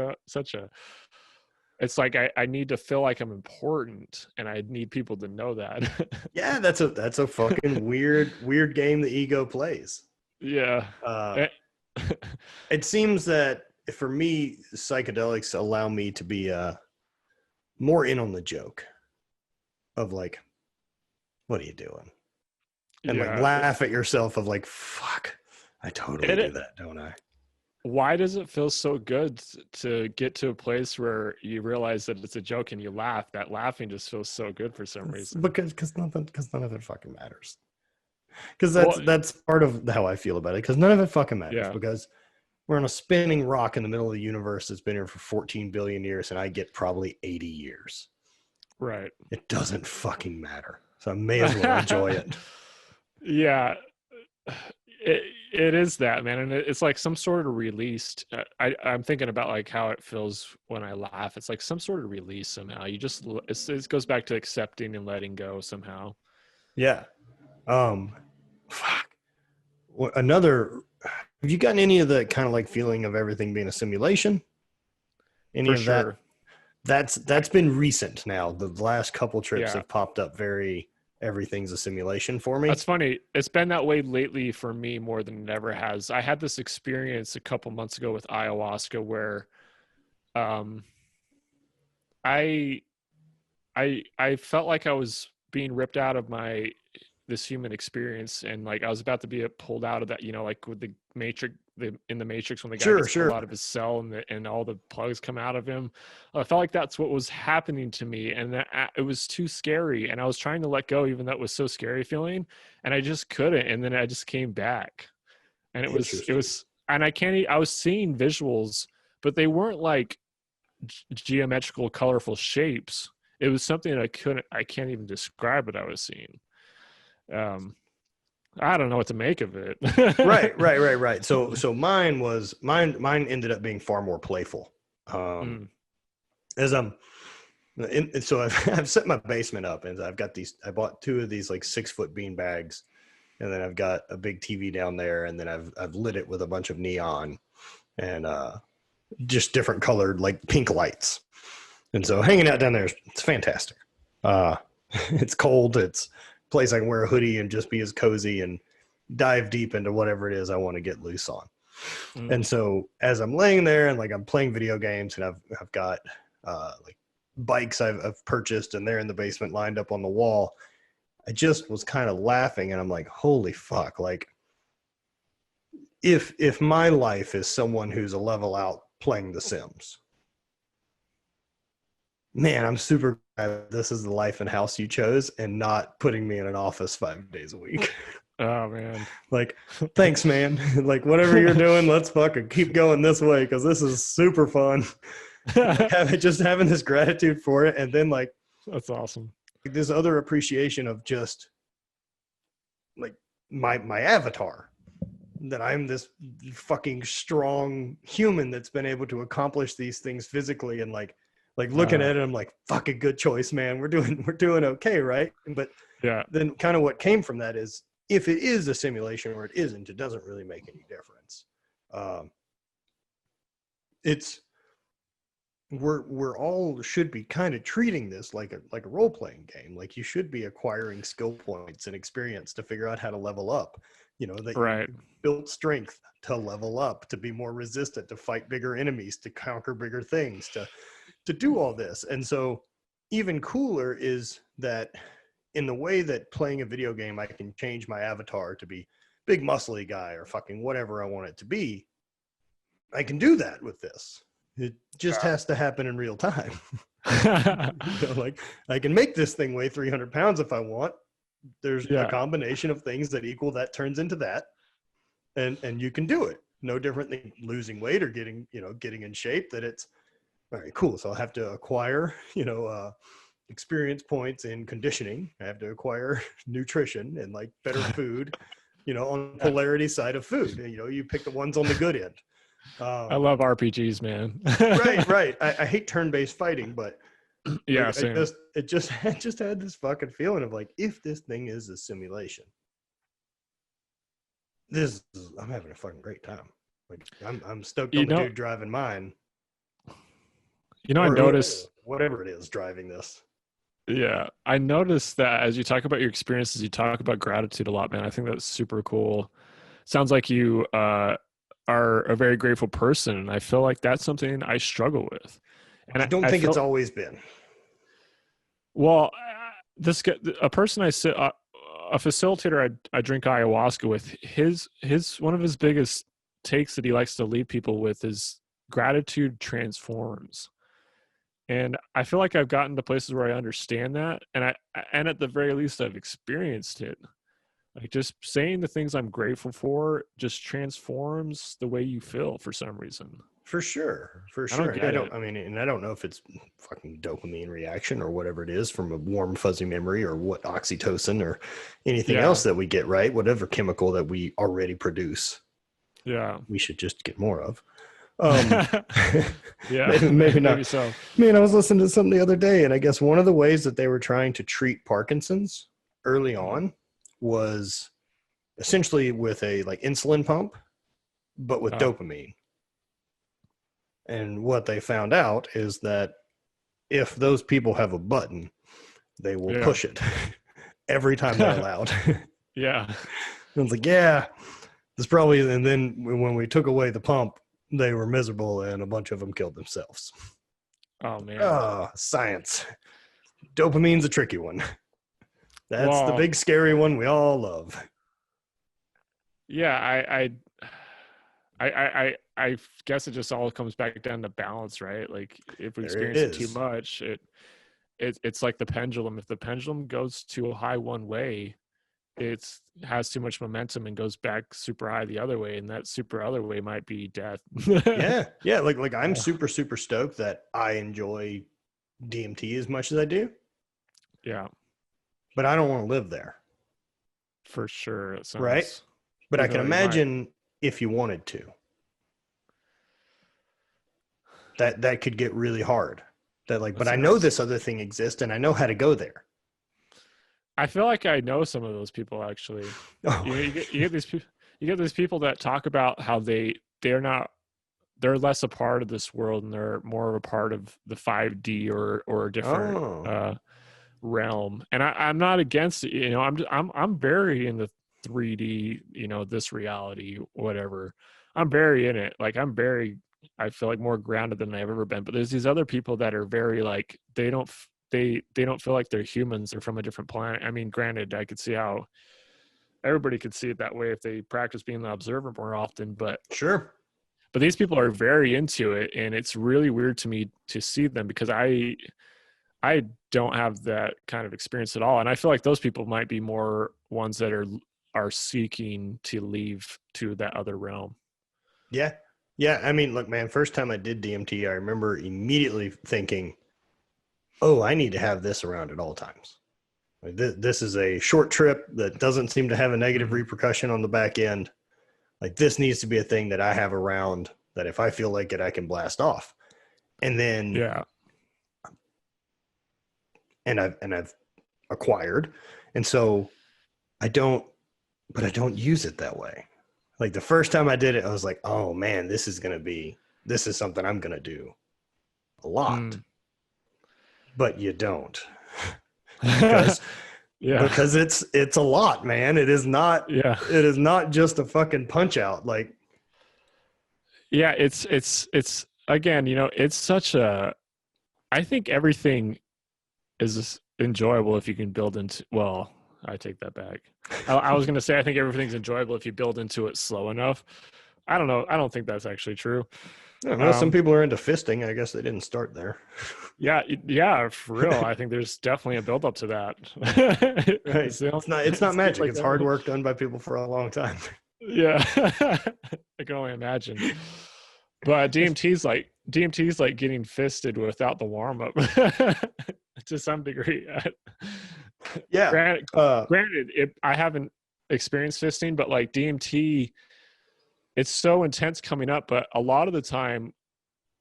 it's like, I need to feel like I'm important and I need people to know that. Yeah. That's a fucking weird game the ego plays. Yeah. It seems that for me, psychedelics allow me to be more in on the joke of like, what are you doing? And like laugh at yourself of like, fuck, I totally do that, don't I? Why does it feel so good to get to a place where you realize that it's a joke and you laugh? That laughing just feels so good for some reason. Because none of it fucking matters. Because that's part of how I feel about it. Because none of it fucking matters. Because we're on a spinning rock in the middle of the universe that's been here for 14 billion years, and I get probably 80 years. Right. It doesn't fucking matter. So I may as well enjoy it. Yeah. It is that, man. And it's like some sort of released. I'm thinking about like how it feels when I laugh. It's like some sort of release somehow. You just, it goes back to accepting and letting go somehow. Yeah. Fuck. Have you gotten any of the kind of like feeling of everything being a simulation? Any of that? That's been recent now. The last couple trips have popped up everything's a simulation for me. That's funny. It's been that way lately for me more than it ever has. I had this experience a couple months ago with ayahuasca where I felt like I was being ripped out of this human experience, and like I was about to be pulled out of that, you know, like with the Matrix, in the Matrix when the guy gets pulled out of his cell and all the plugs come out of him. I felt like that's what was happening to me, and it was too scary, and I was trying to let go even though it was so scary feeling, and I just couldn't, and then I just came back, and it was and I was seeing visuals, but they weren't like geometrical colorful shapes. It was something I can't even describe what I was seeing. I don't know what to make of it. Right. So mine ended up being far more playful. As And so I've set my basement up, and I've got I bought 2 of these like 6-foot bean bags, and then I've got a big TV down there, and then I've lit it with a bunch of neon and just different colored like pink lights. And so hanging out down there, it's fantastic. It's cold. It's a place I can wear a hoodie and just be as cozy and dive deep into whatever it is I want to get loose on. And so as I'm laying there and like I'm playing video games, and I've got like bikes I've purchased, and they're in the basement lined up on the wall, I just was kind of laughing, and I'm like, holy fuck, like if my life is someone who's a level out playing The Sims, man, I'm super glad this is the life and house you chose, and not putting me in an office 5 days a week. Oh man. Like, thanks, man. Like, whatever you're doing, let's fucking keep going this way, because this is super fun. Like, having this gratitude for it, and then like That's awesome. this other appreciation of just like my avatar, that I'm this fucking strong human that's been able to accomplish these things physically, and like looking at it, I'm like, fucking good choice, man. We're doing okay, right? But Yeah. then kind of what came from that is, if it is a simulation or it isn't, it doesn't really make any difference. We're all should be kind of treating this like a role-playing game. Like, you should be acquiring skill points and experience to figure out how to level up. You know, that Right. you built strength to level up, to be more resistant, to fight bigger enemies, to conquer bigger things, to do all this. And so even cooler is that in the way that playing a video game, I can change my avatar to be big muscly guy or fucking whatever I want it to be. I can do that with this. It just has to happen in real time. You know, like, I can make this thing weigh 300 pounds if I want. There's a combination of things that equal that turns into that. And you can do it. No different than losing weight or getting in shape. That it's all right, cool. So I'll have to acquire, experience points in conditioning. I have to acquire nutrition and like better food, on the polarity side of food. You pick the ones on the good end. I love RPGs, man. Right. I hate turn-based fighting, but yeah, like, same. I just had this fucking feeling of like, if this thing is a simulation, I'm having a fucking great time. Like, I'm stoked on the dude driving mine. I noticed whatever it is driving this. Yeah, I noticed that as you talk about your experiences, you talk about gratitude a lot, man. I think that's super cool. Sounds like you are a very grateful person, and I feel like that's something I struggle with. And I don't think it's always been. Well, a person a facilitator I drink ayahuasca with, his one of his biggest takes that he likes to leave people with is gratitude transforms. And I feel like I've gotten to places where I understand that, and at the very least I've experienced it. Like, just saying the things I'm grateful for just transforms the way you feel for some reason. For sure. I don't know if it's fucking dopamine reaction or whatever it is from a warm fuzzy memory, or what oxytocin or anything else that we get, right? Whatever chemical that we already produce. Yeah. We should just get more of. Yeah, maybe not. Maybe so. Man, I was listening to something the other day, and I guess one of the ways that they were trying to treat Parkinson's early on was essentially with a like insulin pump, but with dopamine. And what they found out is that if those people have a button, they will push it every time they're allowed. Yeah. I was like, yeah, this probably. And then when we took away the pump, they were miserable, and a bunch of them killed themselves. Oh man. Science. Dopamine's a tricky one. That's the big scary one we all love. Yeah, I guess it just all comes back down to balance, right? Like, if we experience it too much, it's like the pendulum. If the pendulum goes too high one way, it has too much momentum and goes back super high the other way, and that super other way might be death. yeah. Like I'm super stoked that I enjoy DMT as much as I do. Yeah, but I don't want to live there. For sure, right? But I can imagine if you wanted to, that could get really hard. that like, but That's I know nice. this other thing exists and I know how to go there. I feel like I know some of those people actually. Oh, You get these people. You get these people that talk about how they're not they're less a part of this world and they're more of a part of the 5D or a different oh, realm. And I'm not against it. You know, I'm very in the 3D. You know, this reality, whatever. I'm very in it. Like I feel like more grounded than I've ever been. But there's these other people that are very like they don't feel like they're humans. They're from a different planet. I mean, granted, I could see how everybody could see it that way if they practice being the observer more often, sure. but these people are very into it, and it's really weird to me to see them because I don't have that kind of experience at all, and I feel like those people might be more ones that are seeking to leave to that other realm. Yeah. Yeah. I mean, look, man, first time I did DMT, I remember immediately thinking, oh, I need to have this around at all times. Like this is a short trip that doesn't seem to have a negative repercussion on the back end. Like this needs to be a thing that I have around that if I feel like it, I can blast off. And then, Yeah. and I've acquired. And so I don't use it that way. Like the first time I did it, I was like, oh man, this is something I'm going to do a lot, but you don't because Yeah. because it's a lot, man. It is not Yeah. it is not just a fucking punch out. Like, Yeah. It's again, you know, it's such a, I think everything is enjoyable if you can build into, well, I take that back. I was going to say, I think everything's enjoyable if you build into it slow enough. I don't know. I don't think that's actually true. I don't know, some people are into fisting. I guess they didn't start there. Yeah, for real. I think there's definitely a build up to that. Right. It's not magic. Like It's hard work done by people for a long time. Yeah. I can only imagine. But DMT's like getting fisted without the warm up to some degree. Yeah. Granted, I haven't experienced fisting, but like DMT, it's so intense coming up. But a lot of the time,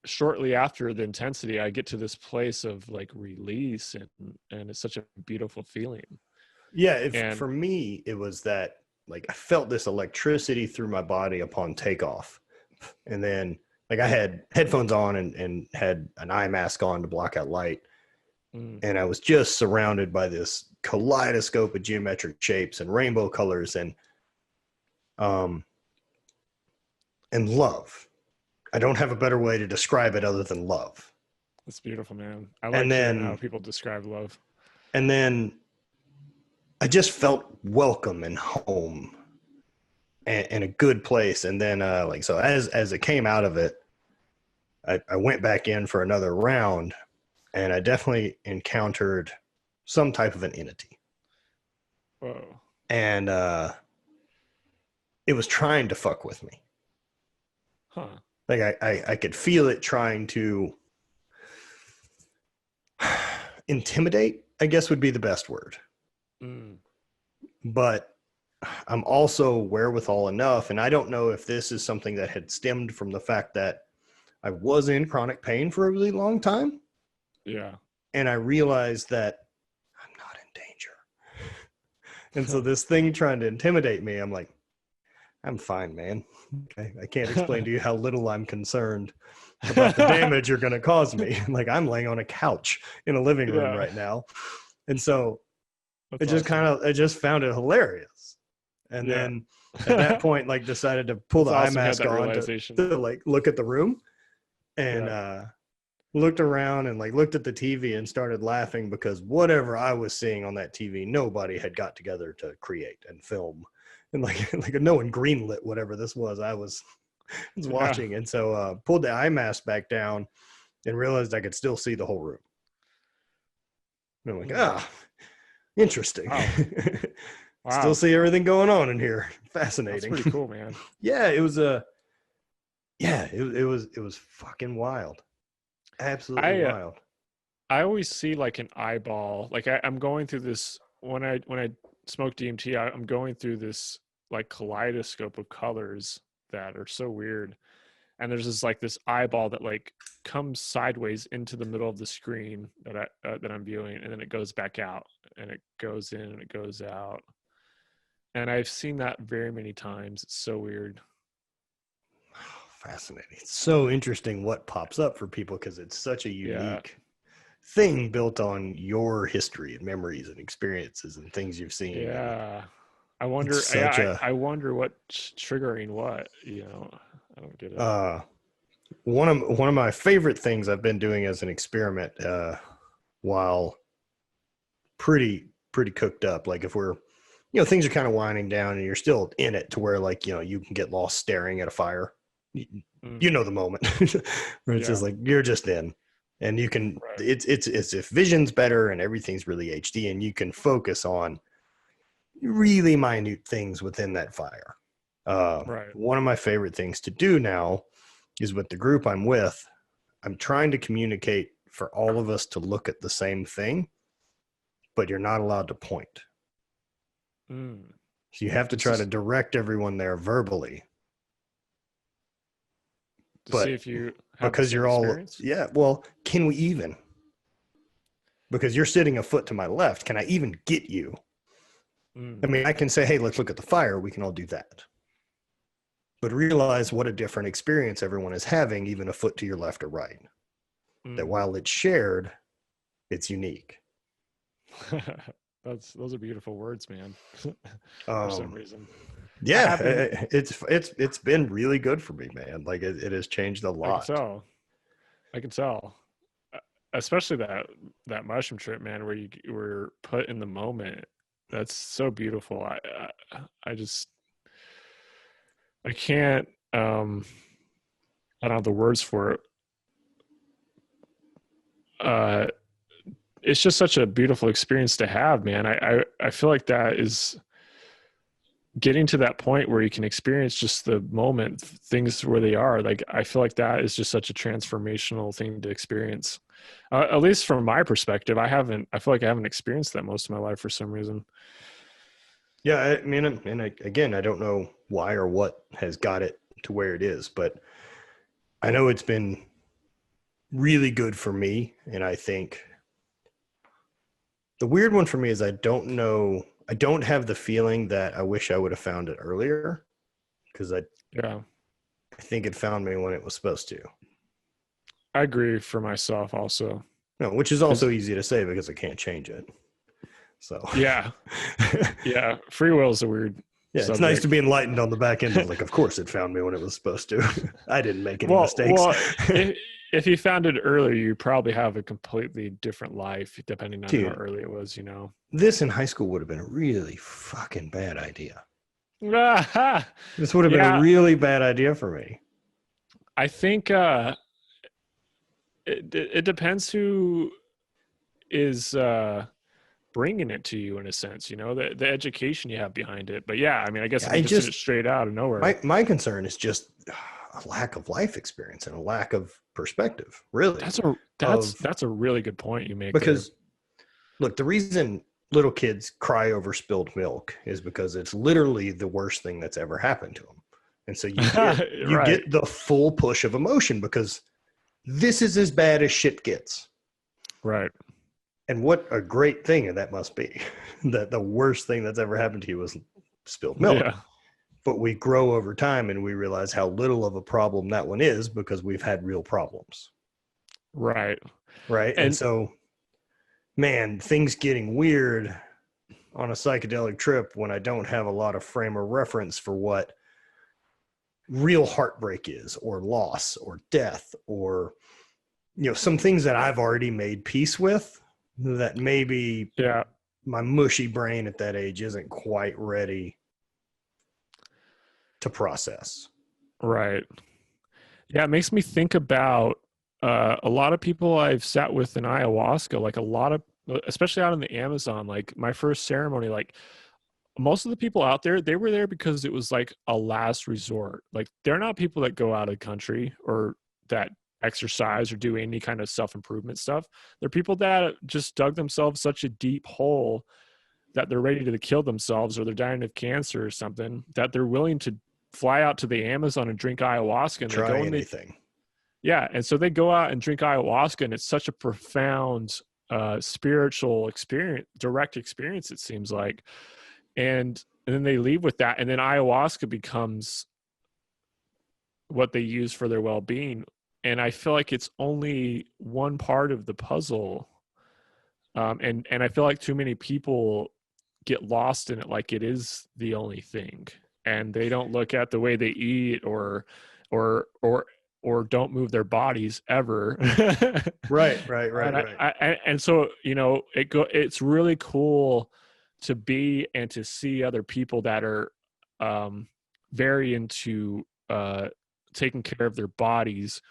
shortly after the intensity, I get to this place of like release, and it's such a beautiful feeling. Yeah. And For me, it was that like I felt this electricity through my body upon takeoff. And then like I had headphones on and had an eye mask on to block out light. And I was just surrounded by this kaleidoscope of geometric shapes and rainbow colors and love. I don't have a better way to describe it other than love. it's beautiful, man. I like hearing how people describe love. And then I just felt welcome and home and a good place. And then like, so as it came out of it, I went back in for another round and I definitely encountered some type of an entity. Whoa. And it was trying to fuck with me. Huh. Like I could feel it trying to intimidate, I guess would be the best word. But I'm also wherewithal enough, and I don't know if this is something that had stemmed from the fact that I was in chronic pain for a really long time. Yeah. And I realized that I'm not in danger. And so this thing trying to intimidate me, I'm like, I'm fine, man. Okay. I can't explain to you how little I'm concerned about the damage you're going to cause me. Like I'm laying on a couch in a living room right now. And so I just found it hilarious. And then at that point, like decided to pull the eye mask on to like look at the room and looked around and like looked at the TV and started laughing because whatever I was seeing on that TV, nobody had got together to create and film. And like no one greenlit whatever this was. I was watching. And so pulled the eye mask back down and realized I could still see the whole room. And I'm like, interesting. Wow. Wow. Still see everything going on in here. Fascinating. That's pretty cool, man. Yeah, it was it was fucking wild. Absolutely wild. I always see like an eyeball. Like I'm going through this when I smoke DMT, I'm going through this like kaleidoscope of colors that are so weird. and there's this eyeball that like comes sideways into the middle of the screen that I'm viewing, and then it goes back out, and it goes in and it goes out. And I've seen that very many times. It's so weird. Fascinating. It's so interesting what pops up for people, because it's such a unique thing built on your history and memories and experiences and things you've seen. Yeah. I wonder. I wonder what's triggering what. I don't get it. One of my favorite things I've been doing as an experiment, while pretty cooked up, like if we're, things are kind of winding down and you're still in it to where like, you can get lost staring at a fire. The moment where it's just like you're just in, and you can it's if vision's better and everything's really HD, and you can focus on really minute things within that fire. One of my favorite things to do now is with the group I'm with, I'm trying to communicate for all of us to look at the same thing, but you're not allowed to point. So you have to try to direct everyone there verbally. To see if you have because you're all experience? Well, can we even? Because you're sitting a foot to my left, can I even get you? I mean, I can say, hey, let's look at the fire. We can all do that. But realize what a different experience everyone is having, even a foot to your left or right. That while it's shared, it's unique. Those are beautiful words, man. For some reason. Yeah, it's been really good for me, man. Like it has changed a lot. I can tell. Especially that mushroom trip, man, where you were put in the moment. That's so beautiful. I can't I don't have the words for it. It's just such a beautiful experience to have, man. I feel like that is getting to that point where you can experience just the moment, things where they are. Like, I feel like that is just such a transformational thing to experience. At least from my perspective, I feel like I haven't experienced that most of my life for some reason. Yeah. I mean, and again, I don't know why or what has got it to where it is, but I know it's been really good for me. And I think the weird one for me is I don't have the feeling that I wish I would have found it earlier, because I think it found me when it was supposed to. I agree for myself also. No, which is also easy to say because I can't change it. So yeah, free will is a weird. Yeah, subject. It's nice to be enlightened on the back end. Like, of course, it found me when it was supposed to. I didn't make any mistakes. Well, if you found it earlier, you probably have a completely different life, depending on how early it was. This in high school would have been a really fucking bad idea. This would have been a really bad idea for me. I think it depends who is bringing it to you, in a sense, the education you have behind it. But yeah, I mean, I guess I just did it straight out of nowhere. My concern is just a lack of life experience and a lack of perspective. Really, that's a really good point you make. Because look, the reason little kids cry over spilled milk is because it's literally the worst thing that's ever happened to them, and so you get the full push of emotion because this is as bad as shit gets. Right. And what a great thing that must be, that the worst thing that's ever happened to you was spilled milk. Yeah. But we grow over time and we realize how little of a problem that one is because we've had real problems. Right. Right. And so, man, things getting weird on a psychedelic trip when I don't have a lot of frame of reference for what real heartbreak is, or loss, or death, or, some things that I've already made peace with, that maybe my mushy brain at that age isn't quite ready to process. Right. Yeah, it makes me think about a lot of people I've sat with in ayahuasca, like a lot of, especially out in the Amazon, like my first ceremony, like most of the people out there, they were there because it was like a last resort. Like, they're not people that go out of the country or that exercise or do any kind of self-improvement stuff. They're people that just dug themselves such a deep hole that they're ready to kill themselves, or they're dying of cancer or something, that they're willing to fly out to the Amazon and drink ayahuasca, and Try they go and anything. yeah, and so they go out and drink ayahuasca, and it's such a profound spiritual experience, direct experience, it seems like. And then they leave with that, and then ayahuasca becomes what they use for their well-being. And I feel like it's only one part of the puzzle. And I feel like too many people get lost in it like it is the only thing, and they don't look at the way they eat or don't move their bodies ever. Right. And so, you know, it's really cool to be and to see other people that are very into taking care of their bodies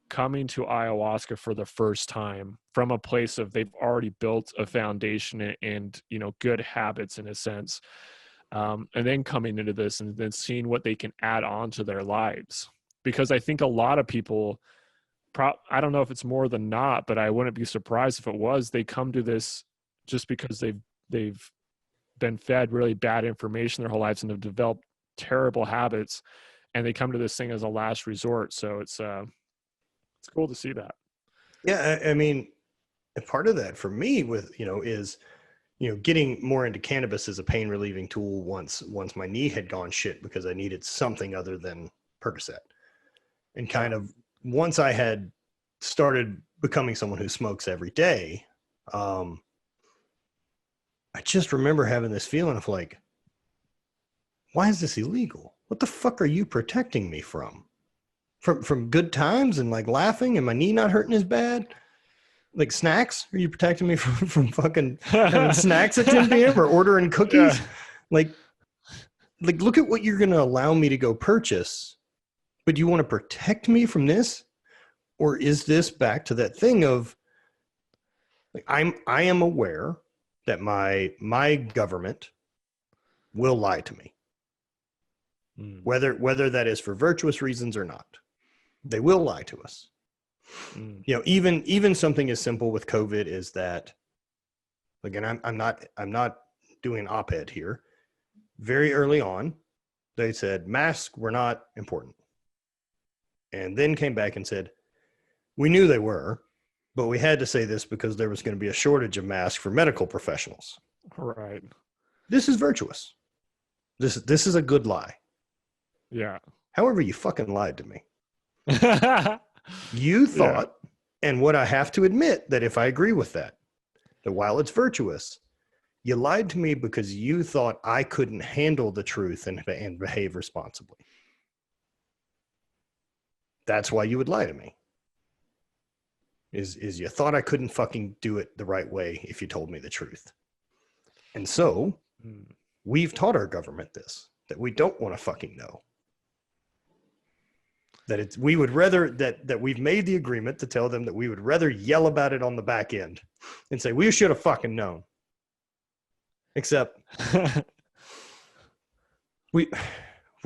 coming to ayahuasca for the first time from a place of they've already built a foundation and, you know, good habits in a sense, and then coming into this and then seeing what they can add on to their lives. Because I think a lot of people, I don't know if it's more than not, but I wouldn't be surprised if it was, they come to this just because they've been fed really bad information their whole lives and have developed terrible habits, and they come to this thing as a last resort. So it's cool to see that. Yeah, I mean, part of that for me with, you know, is, you know, getting more into cannabis as a pain relieving tool once my knee had gone shit because I needed something other than Percocet. And kind of once I had started becoming someone who smokes every day, I just remember having this feeling of like, why is this illegal? What the fuck are you protecting me from? From good times and like laughing and my knee not hurting as bad? Like snacks? Are you protecting me from fucking having snacks at 10 p.m. or ordering cookies? Yeah. Like look at what you're going to allow me to go purchase, but you want to protect me from this? Or is this back to that thing of like, I am aware that my government will lie to me, whether that is for virtuous reasons or not. They will lie to us. You know, even something as simple with COVID is that, again, I'm not doing an op-ed here. Very early on, they said masks were not important, and then came back and said we knew they were, but we had to say this because there was going to be a shortage of masks for medical professionals. Right. This is virtuous. This is a good lie. Yeah. However, you fucking lied to me. You thought, and what I have to admit, that if I agree with that while it's virtuous, you lied to me because you thought I couldn't handle the truth and behave responsibly. That's why you would lie to me. Is you thought I couldn't fucking do it the right way if you told me the truth. And so we've taught our government this, that we don't want to fucking know. That we would rather that we've made the agreement to tell them that we would rather yell about it on the back end and say, we should have fucking known. Except we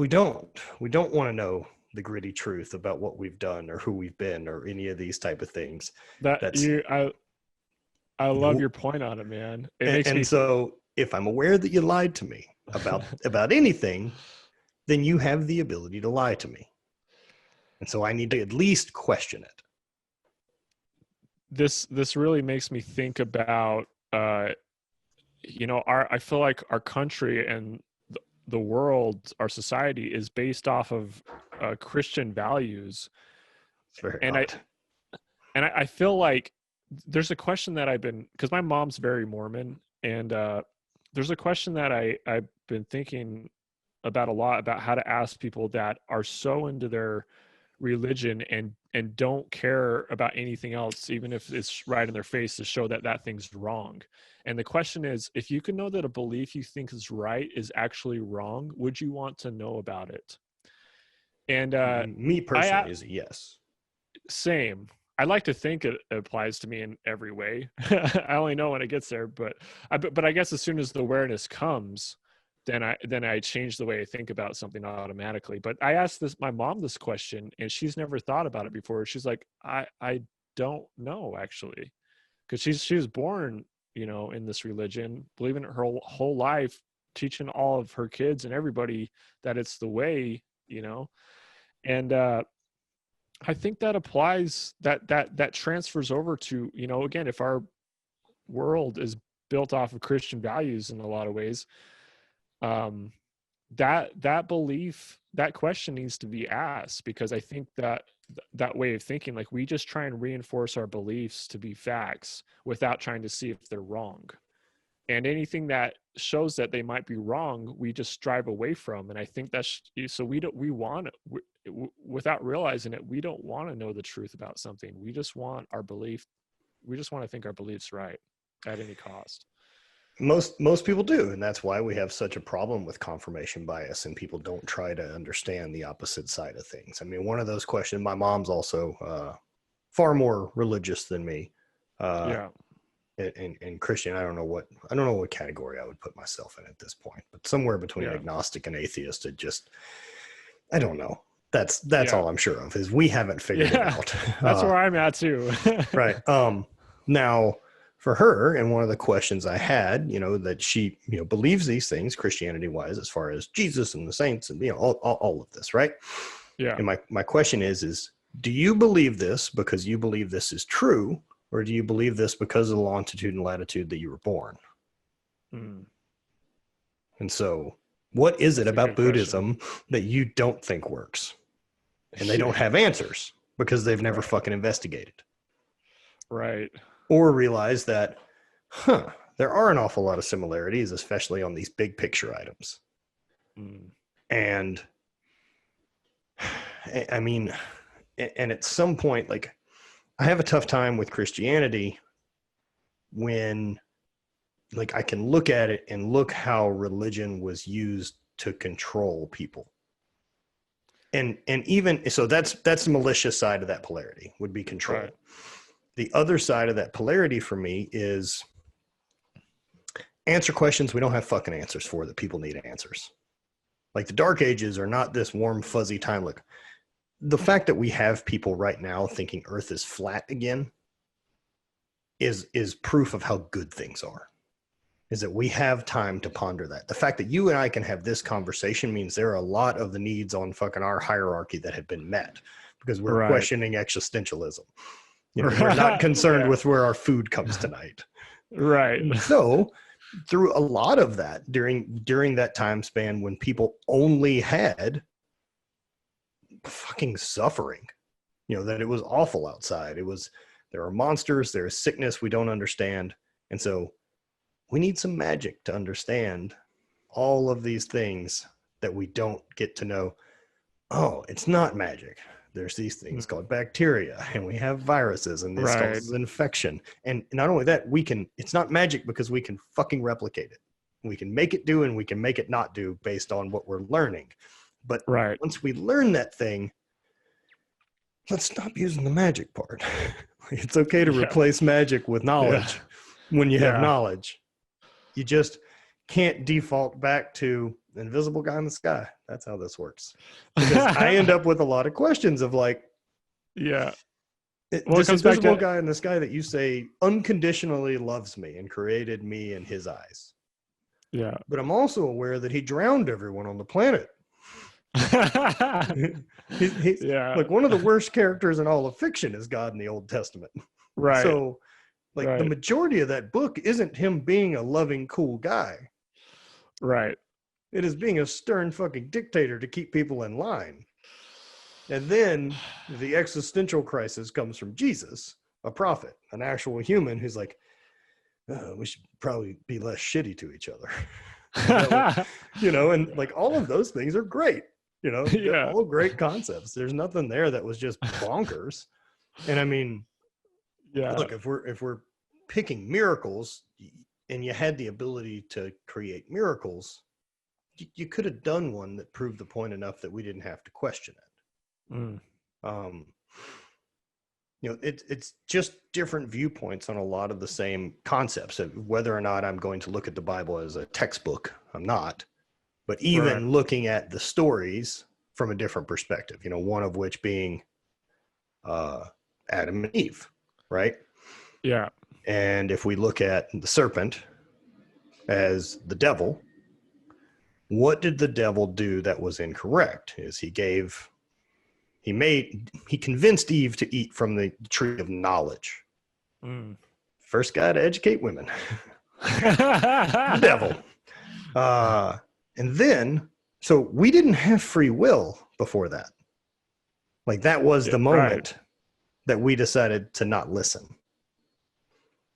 don't want to know the gritty truth about what we've done or who we've been or any of these type of things. I love your point on it, man. It makes me. So if I'm aware that you lied to me about anything, then you have the ability to lie to me. And so I need to at least question it. This really makes me think about, you know, I feel like our country and the world, our society is based off of Christian values. It's very and odd. I feel like there's a question that because my mom's very Mormon, and there's a question that I've been thinking about a lot, about how to ask people that are so into their religion and don't care about anything else, even if it's right in their face, to show that thing's wrong. And the question is, if you can know that a belief you think is right is actually wrong, would you want to know about it? And me personally is a yes. Same. I like to think it applies to me in every way. I only know when it gets there, but I guess as soon as the awareness comes, then I change the way I think about something automatically. But I asked my mom this question, and she's never thought about it before. She's like, I don't know, actually, because she was born, you know, in this religion, believing it her whole life, teaching all of her kids and everybody that it's the way, you know? And I think that applies, that transfers over to, you know, again, if our world is built off of Christian values in a lot of ways, that belief, that question needs to be asked, because I think that way of thinking, like, we just try and reinforce our beliefs to be facts without trying to see if they're wrong. And anything that shows that they might be wrong, we just strive away from. And I think that's, so without realizing it, we don't want to know the truth about something. We just want our belief. We just want to think our belief's right at any cost. Most people do, and that's why we have such a problem with confirmation bias, and people don't try to understand the opposite side of things. I mean, one of those questions, my mom's also far more religious than me. Yeah. And Christian, I don't know what category I would put myself in at this point, but somewhere between agnostic and atheist. I don't know. That's all I'm sure of, is we haven't figured it out. That's where I'm at too. Right. Now, for her, and one of the questions I had, you know, that she, you know, believes these things Christianity wise, as far as Jesus and the saints and, you know, all of this, right? Yeah. And my question is do you believe this because you believe this is true, or do you believe this because of the longitude and latitude that you were born? And so what is it about Buddhism that you don't think works? And they don't have answers because they've never fucking investigated. Right. Or realize that, there are an awful lot of similarities, especially on these big picture items. And I mean, and at some point, like, I have a tough time with Christianity when, like, I can look at it and look how religion was used to control people. And even so, that's the malicious side of that polarity, would be control. Right. The other side of that polarity for me is answer questions we don't have fucking answers for, that people need answers. Like, the Dark Ages are not this warm, fuzzy time. Look, the fact that we have people right now thinking Earth is flat again is proof of how good things are. Is that we have time to ponder that. The fact that you and I can have this conversation means there are a lot of the needs on fucking our hierarchy that have been met, because we're questioning existentialism. You know, we're not concerned with where our food comes tonight. Right. So through a lot of that, during that time span when people only had fucking suffering, you know, that it was awful outside. There are monsters, there's sickness we don't understand. And so we need some magic to understand all of these things that we don't get to know. Oh, it's not magic. There's these things called bacteria, and we have viruses, and this causes infection. And not only that, it's not magic because we can fucking replicate it. We can make it do, and we can make it not do based on what we're learning. But once we learn that thing, let's stop using the magic part. It's okay to replace magic with knowledge when you have knowledge. You just can't default back to invisible guy in the sky. That's how this works. Because I end up with a lot of questions of like, this invisible guy in the sky that you say unconditionally loves me and created me in his eyes. Yeah. But I'm also aware that he drowned everyone on the planet. he's like, one of the worst characters in all of fiction is God in the Old Testament. Right. So like the majority of that book isn't him being a loving, cool guy. Right. It is being a stern fucking dictator to keep people in line. And then the existential crisis comes from Jesus, a prophet, an actual human who's like, we should probably be less shitty to each other. You know, and like all of those things are great. You know, they're all great concepts. There's nothing there that was just bonkers. And I mean, look, if we're picking miracles, and you had the ability to create miracles, you could have done one that proved the point enough that we didn't have to question it. You know, it's just different viewpoints on a lot of the same concepts. Whether or not I'm going to look at the Bible as a textbook, I'm not. But even looking at the stories from a different perspective, you know, one of which being Adam and Eve, right? Yeah. And if we look at the serpent as the devil, What did the devil do that was incorrect? Is he convinced Eve to eat from the tree of knowledge. First guy to educate women. The devil. And then, so we didn't have free will before that. Like that was the moment that we decided to not listen.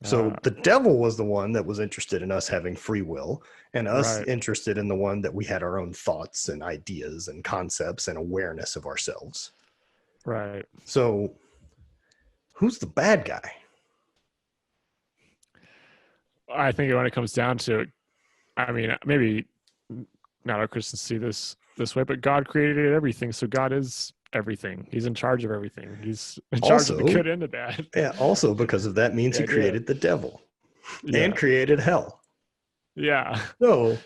So the devil was the one that was interested in us having free will, and us interested in the one that we had our own thoughts and ideas and concepts and awareness of ourselves. Right. So who's the bad guy? I think when it comes down to it, I mean, maybe not all Christians see this way, but God created everything. So God is everything. He's in charge of everything. He's in charge of the good and the bad. Yeah. Also, because of that means he created the devil and created hell. Yeah. So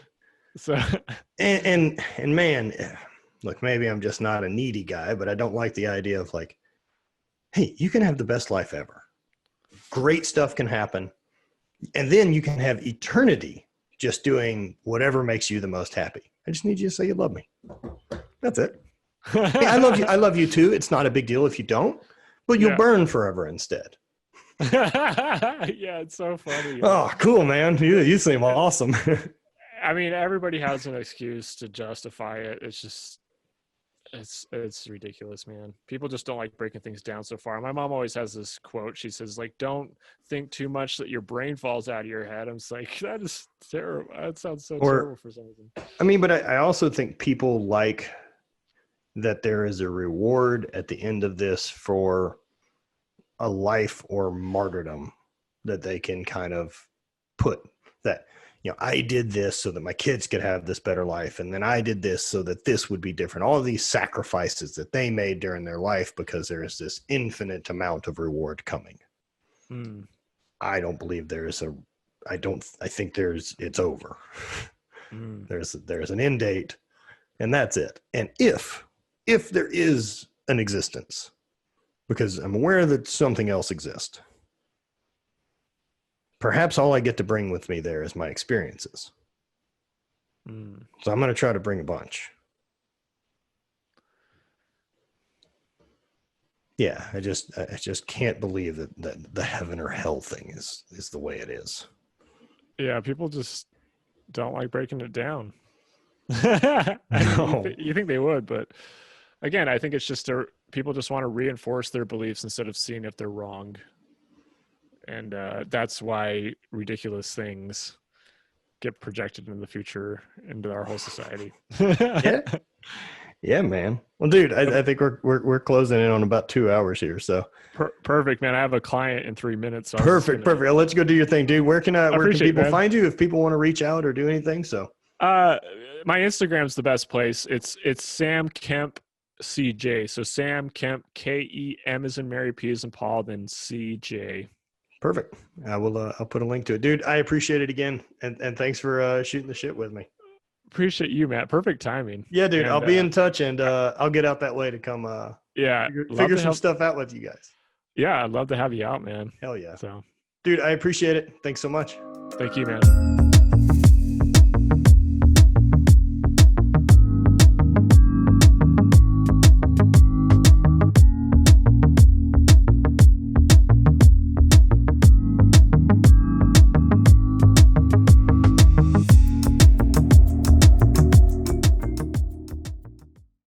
and man, look, maybe I'm just not a needy guy, but I don't like the idea of like, hey, you can have the best life ever. Great stuff can happen. And then you can have eternity just doing whatever makes you the most happy. I just need you to say you love me. That's it. Hey, I love you. I love you too. It's not a big deal if you don't, but you'll burn forever instead. Yeah, it's so funny. Oh, cool, man. You seem awesome. I mean, everybody has an excuse to justify it. It's just, it's ridiculous, man. People just don't like breaking things down so far. My mom always has this quote. She says, like, don't think too much that your brain falls out of your head. I'm just like, that is terrible. That sounds so terrible for some reason. I mean, but I also think people like that there is a reward at the end of this for a life or martyrdom that they can kind of put that, you know, I did this so that my kids could have this better life. And then I did this so that this would be different. All of these sacrifices that they made during their life because there is this infinite amount of reward coming. I don't believe I think it's over. There's an end date and that's it. And if there is an existence, because I'm aware that something else exists, perhaps all I get to bring with me there is my experiences. So I'm going to try to bring a bunch. Yeah, I just can't believe that the heaven or hell thing is the way it is. Yeah, people just don't like breaking it down. You think they would, but again, I think it's just people just want to reinforce their beliefs instead of seeing if they're wrong. And that's why ridiculous things get projected into the future, into our whole society. Yeah, man. Well, dude, I think we're closing in on about 2 hours here. So perfect, man. I have a client in 3 minutes. So perfect. I'll let you go do your thing, dude. Where can people find you if people want to reach out or do anything? So my Instagram's the best place. It's Sam Kemp CJ. So Sam Kemp, KEM as in Mary, P as in Paul, then CJ. Perfect. I'll put a link to it, dude. I appreciate it again, and thanks for shooting the shit with me. Appreciate you, Matt. Perfect timing. Yeah, dude. I'll be in touch, and I'll get out that way to come. Figure some stuff out with you guys. Yeah, I'd love to have you out, man. Hell yeah. So, dude, I appreciate it. Thanks so much. Thank you, man.